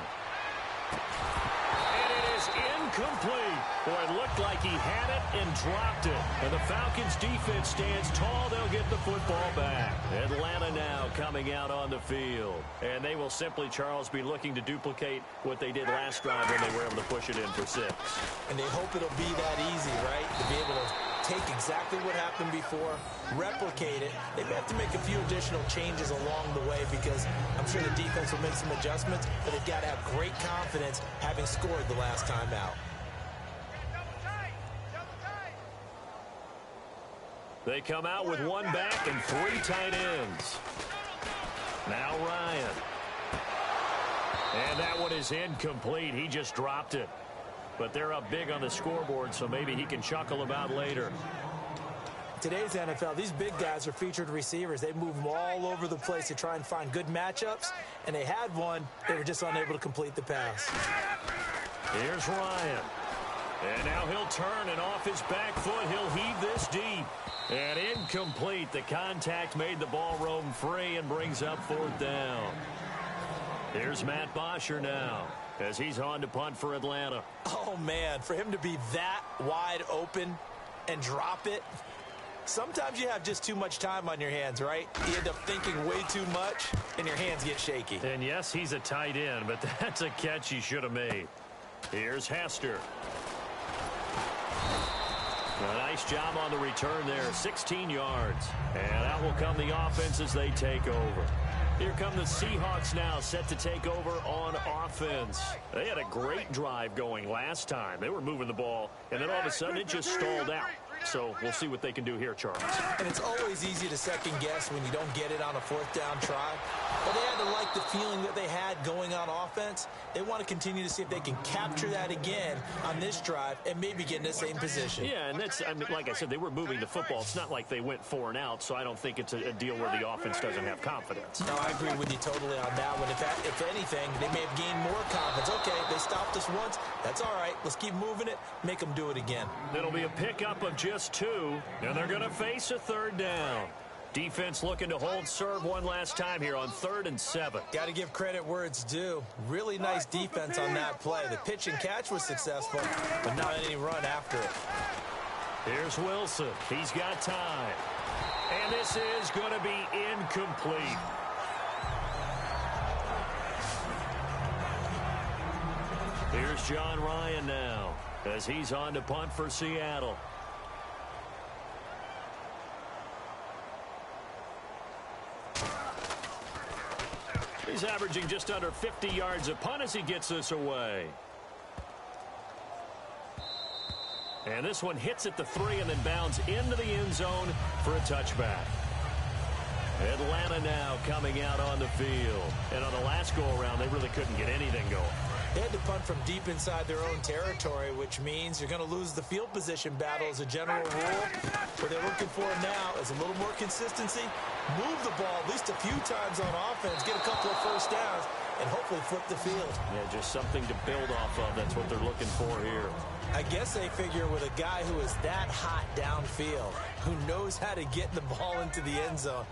And it is incomplete. Boy, it looked like he had it and dropped it. And the Falcons defense stands tall. They'll get the football back. Atlanta now coming out on the field. And they will simply, Charles, be looking to duplicate what they did last drive when they were able to push it in for 6. And they hope it'll be that easy, right? To be able to take exactly what happened before, replicate it. They may have to make a few additional changes along the way because I'm sure the defense will make some adjustments, but they've got to have great confidence having scored the last time out. They come out with 1 back and 3 tight ends. Now Ryan. And that one is incomplete. He just dropped it. But they're up big on the scoreboard, so maybe he can chuckle about later. Today's NFL, these big guys are featured receivers. They move them all over the place to try and find good matchups, and they had one. They were just unable to complete the pass. Here's Ryan. And now he'll turn, and off his back foot, he'll heave this deep. And incomplete. The contact made the ball roam free and brings up 4th down. Here's Matt Bosher now as he's on to punt for Atlanta. Oh, man, for him to be that wide open and drop it. Sometimes you have just too much time on your hands, right? You end up thinking way too much, and your hands get shaky. And, yes, he's a tight end, but that's a catch he should have made. Here's Hester. A nice job on the return there, 16 yards. And out will come the offense as they take over. Here come the Seahawks now, set to take over on offense. They had a great drive going last time. They were moving the ball, and then all of a sudden it just stalled out. So we'll see what they can do here, Charles. And it's always easy to second guess when you don't get it on a 4th down try. But they had to like the feeling that they had going on offense. They want to continue to see if they can capture that again on this drive and maybe get in the same position. Yeah, and that's, I mean, like I said, they were moving the football. It's not like they went 4 and out, so I don't think it's a deal where the offense doesn't have confidence. No, I agree with you totally on that one. If anything, they may have gained more confidence. Okay, they stopped us once. That's all right. Let's keep moving it. Make them do it again. It'll be a pickup of just 2, and they're going to face a 3rd down. Defense looking to hold serve one last time here on 3rd and 7. Got to give credit where it's due. Really nice defense on that play. The pitch and catch was successful, but not any run after it. Here's Wilson. He's got time. And this is going to be incomplete. Here's John Ryan now as he's on to punt for Seattle. He's averaging just under 50 yards a punt as he gets this away. And this one hits at the 3 and then bounds into the end zone for a touchback. Atlanta now coming out on the field. And on the last go-around, they really couldn't get anything going. They had to punt from deep inside their own territory, which means you're going to lose the field position battle as a general rule. What they're looking for now is a little more consistency, move the ball at least a few times on offense, get a couple of first downs, and hopefully flip the field. Yeah, just something to build off of. That's what they're looking for here. I guess they figure with a guy who is that hot downfield, who knows how to get the ball into the end zone,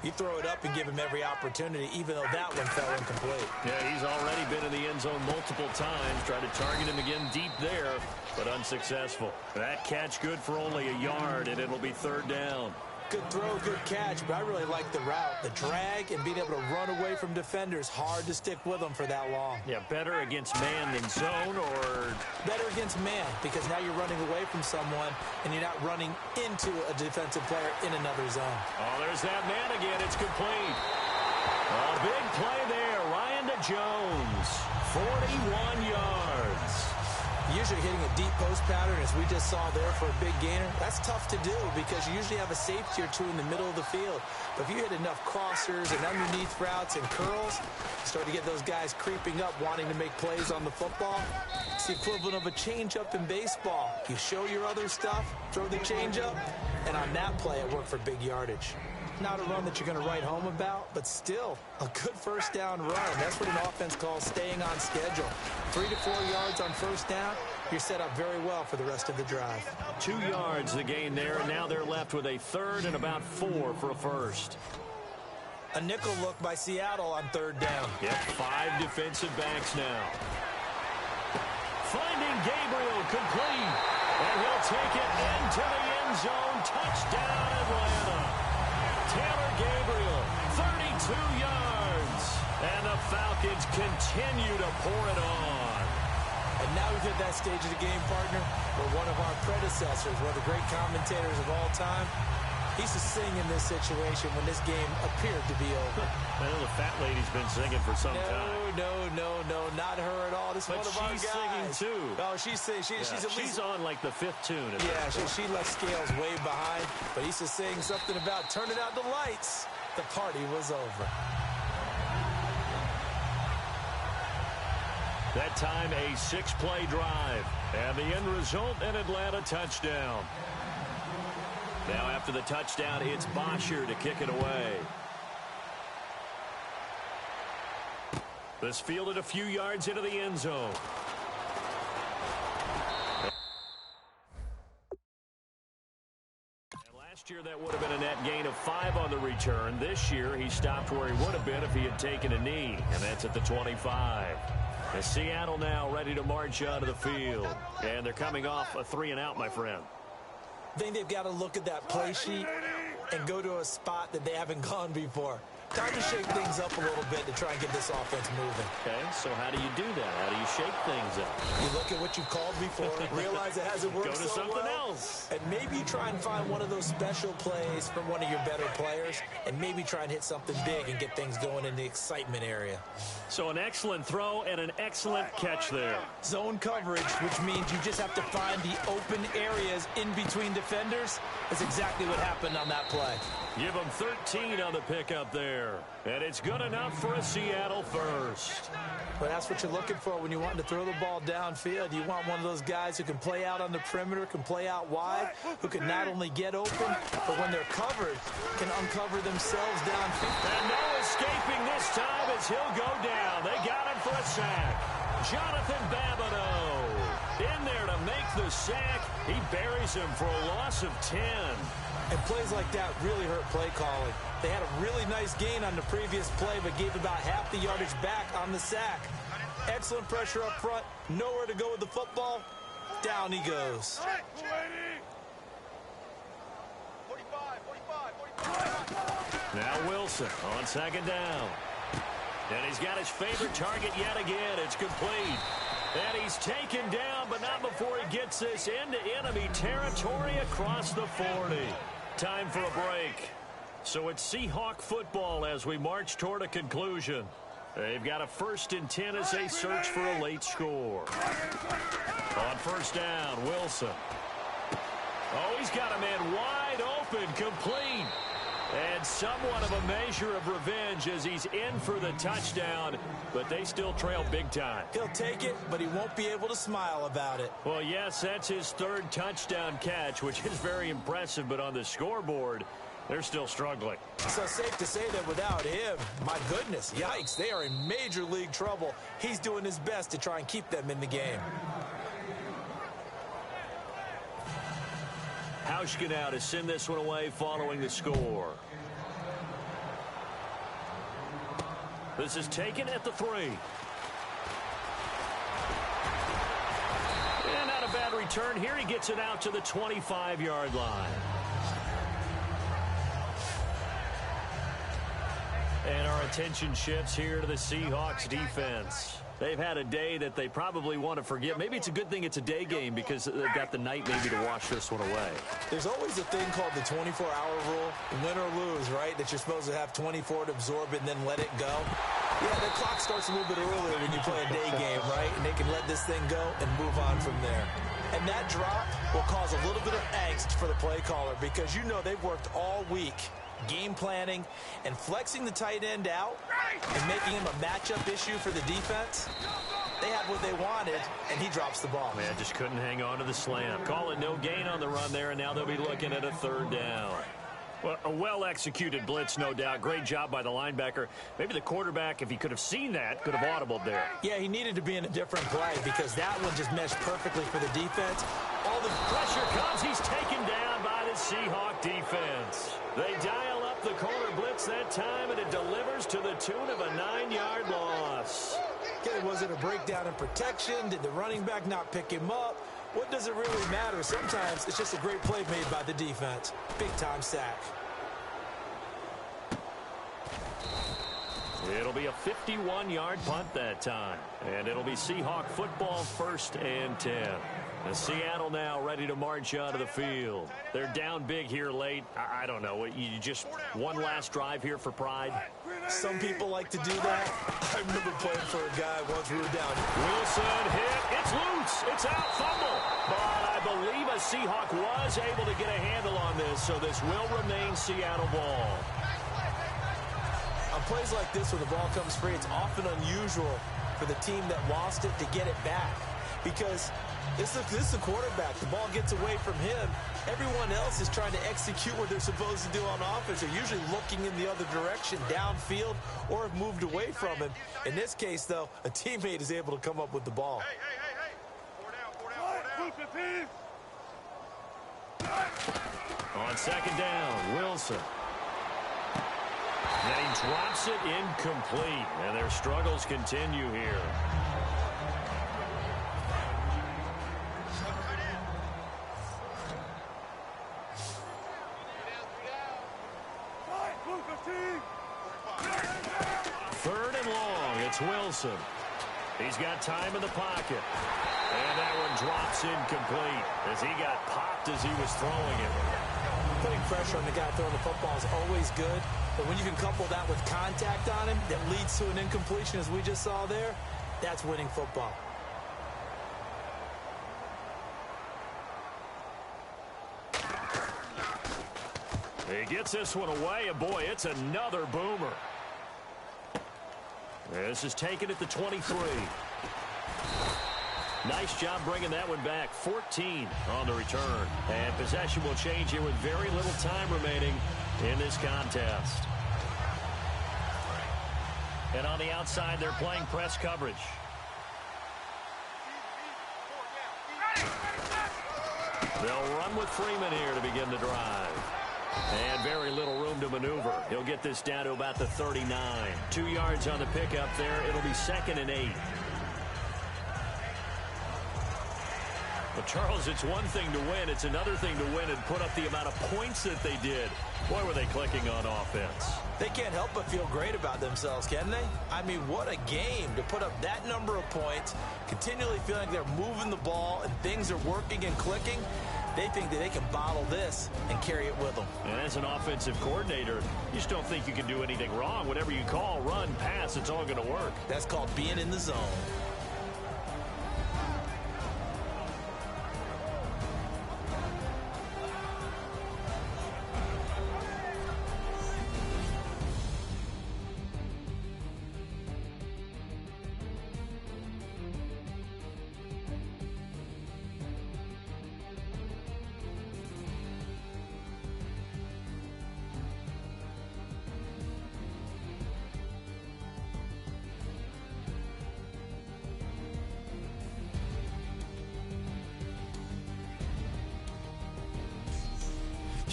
you throw it up and give him every opportunity, even though that one fell incomplete. Yeah, he's already been in the end zone multiple times. Tried to target him again deep there, but unsuccessful. That catch good for only a yard, and it'll be third down. Good throw, good catch, but I really like the route. The drag and being able to run away from defenders, hard to stick with them for that long. Yeah, better against man than zone, or better against man, because now you're running away from someone and you're not running into a defensive player in another zone. Oh, there's that man again. It's complete. A big play there. Ryan to Jones. 41 yards. Usually hitting a deep post pattern, as we just saw there for a big gainer, that's tough to do because you usually have a safety or two in the middle of the field. But if you hit enough crossers and underneath routes and curls, you start to get those guys creeping up, wanting to make plays on the football. It's the equivalent of a changeup in baseball. You show your other stuff, throw the changeup, and on that play, it worked for big yardage. Not a run that you're going to write home about, but still a good first down run. That's what an offense calls staying on schedule. 3 to 4 yards on first down, you're set up very well for the rest of the drive. 2 yards the gain there, and now they're left with a third and about 4 for a first. A nickel look by Seattle on third down. Yep, 5 defensive backs now. Finding Gabriel complete, and he'll take it into the end zone. Touchdown, Atlanta. Taylor Gabriel, 32 yards. And the Falcons continue to pour it on. And now we've hit that stage of the game, partner, where one of our predecessors, one of the great commentators of all time, he used to sing in this situation when this game appeared to be over. I know the fat lady's been singing for some time. No, not her at all. This is one of our guys. But she's singing too. Oh, she's singing. She's on like the 5th tune. Yeah, she left Scales way behind. But he used to sing something about turning out the lights. The party was over. That time a 6-play drive. And the end result, an Atlanta touchdown. Now after the touchdown, it's Bosher to kick it away. This fielded a few yards into the end zone. And last year that would have been a net gain of 5 on the return. This year he stopped where he would have been if he had taken a knee, and that's at the 25. And Seattle now ready to march onto the field. And they're coming off a 3-and-out, my friend. I think they've got to look at that play sheet and go to a spot that they haven't gone before. Time to shake things up a little bit to try and get this offense moving. Okay, so how do you do that? How do you shake things up? You look at what you've called before, realize it hasn't worked so well. Go to something else. And maybe try and find one of those special plays from one of your better players, and maybe try and hit something big and get things going in the excitement area. So an excellent throw and an excellent catch there. Zone coverage, which means you just have to find the open areas in between defenders. That's exactly what happened on that play. Give them 13 on the pickup there. And it's good enough for a Seattle first. Well, that's what you're looking for when you want to throw the ball downfield. You want one of those guys who can play out on the perimeter, can play out wide, who can not only get open, but when they're covered, can uncover themselves downfield. And no escaping this time as he'll go down. They got him for a sack. Jonathan Babineau in there to make the sack. He buries him for a loss of 10. And plays like that really hurt play calling. They had a really nice gain on the previous play, but gave about half the yardage back on the sack. Excellent pressure up front. Nowhere to go with the football. Down he goes. Now Wilson on second down. And he's got his favorite target yet again. It's complete. And he's taken down, but not before he gets this into enemy territory across the 40. Time for a break. So it's Seahawk football as we march toward a conclusion. They've got a 1st and 10 as they search for a late score. On first down, Wilson. Oh, he's got a man wide open, complete. And somewhat of a measure of revenge as he's in for the touchdown, but they still trail big time. He'll take it, but he won't be able to smile about it. Well, yes, that's his 3rd touchdown catch, which is very impressive, but on the scoreboard, They're still struggling. So safe to say that without him, my goodness, yikes, they are in major league trouble. He's doing his best to try and keep them in the game. Hauschka now to send this one away following the score. This is taken at the 3. And not a bad return here. He gets it out to the 25-yard line. And our attention shifts here to the Seahawks defense. They've had a day that they probably want to forget. Maybe it's a good thing it's a day game because they've got the night maybe to wash this one away. There's always a thing called the 24-hour rule, win or lose, right? That you're supposed to have 24 to absorb it and then let it go. Yeah, the clock starts a little bit earlier when you play a day game, right? And they can let this thing go and move on from there. And that drop will cause a little bit of angst for the play caller because you know they've worked all week game planning and flexing the tight end out and making him a matchup issue for the defense. They had what they wanted, and he drops the ball. Man, just couldn't hang on to the slam. Call it no gain on the run there, and now they'll be looking at a 3rd down. Well, a well-executed blitz, no doubt. Great job by the linebacker. Maybe the quarterback, if he could have seen that, could have audibled there. Yeah, he needed to be in a different play because that one just meshed perfectly for the defense. All the pressure comes. He's taken down by the Seahawk defense. They dial up the corner blitz that time, and it delivers to the tune of a 9-yard loss. Okay, was it a breakdown in protection? Did the running back not pick him up? What does it really matter? Sometimes it's just a great play made by the defense. Big-time sack. It'll be a 51-yard punt that time. And it'll be Seahawk football 1st and 10. And Seattle now ready to march onto the field. They're down big here late. I don't know. You just one last drive here for pride? Some people like to do that. I remember playing for a guy once we were down. Wilson hit. It's loose. It's out. Fumble. But I believe a Seahawk was able to get a handle on this, so this will remain Seattle ball. On plays like this where the ball comes free, it's often unusual for the team that lost it to get it back because this is the quarterback. The ball gets away from him. Everyone else is trying to execute what they're supposed to do on offense. They're usually looking in the other direction, downfield, or have moved away from him. In this case, though, a teammate is able to come up with the ball. Hey. 4 down. On 2nd down, Wilson. And he drops it incomplete. And their struggles continue here. Third and long, it's Wilson. He's got time in the pocket. And that one drops incomplete as he got popped as he was throwing it. Putting pressure on the guy throwing the football is always good, but when you can couple that with contact on him that leads to an incompletion as we just saw there, that's winning football. He gets this one away, and boy, it's another boomer. This is taken at the 23. Nice job bringing that one back. 14 on the return. And possession will change here with very little time remaining in this contest. And on the outside, they're playing press coverage. They'll run with Freeman here to begin the drive. And very little room to maneuver. He'll get this down to about the 39. 2 yards on the pickup there. It'll be 2nd and 8. But, Charles, it's one thing to win. It's another thing to win and put up the amount of points that they did. Boy, were they clicking on offense. They can't help but feel great about themselves, can they? I mean, what a game to put up that number of points, continually feeling like they're moving the ball and things are working and clicking. They think that they can bottle this and carry it with them. And as an offensive coordinator, you just don't think you can do anything wrong. Whatever you call, run, pass, it's all going to work. That's called being in the zone.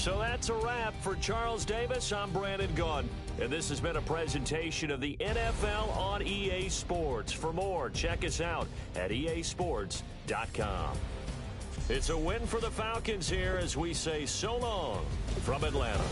So that's a wrap. For Charles Davis, I'm Brandon Gunn. And this has been a presentation of the NFL on EA Sports. For more, check us out at easports.com. It's a win for the Falcons here as we say so long from Atlanta.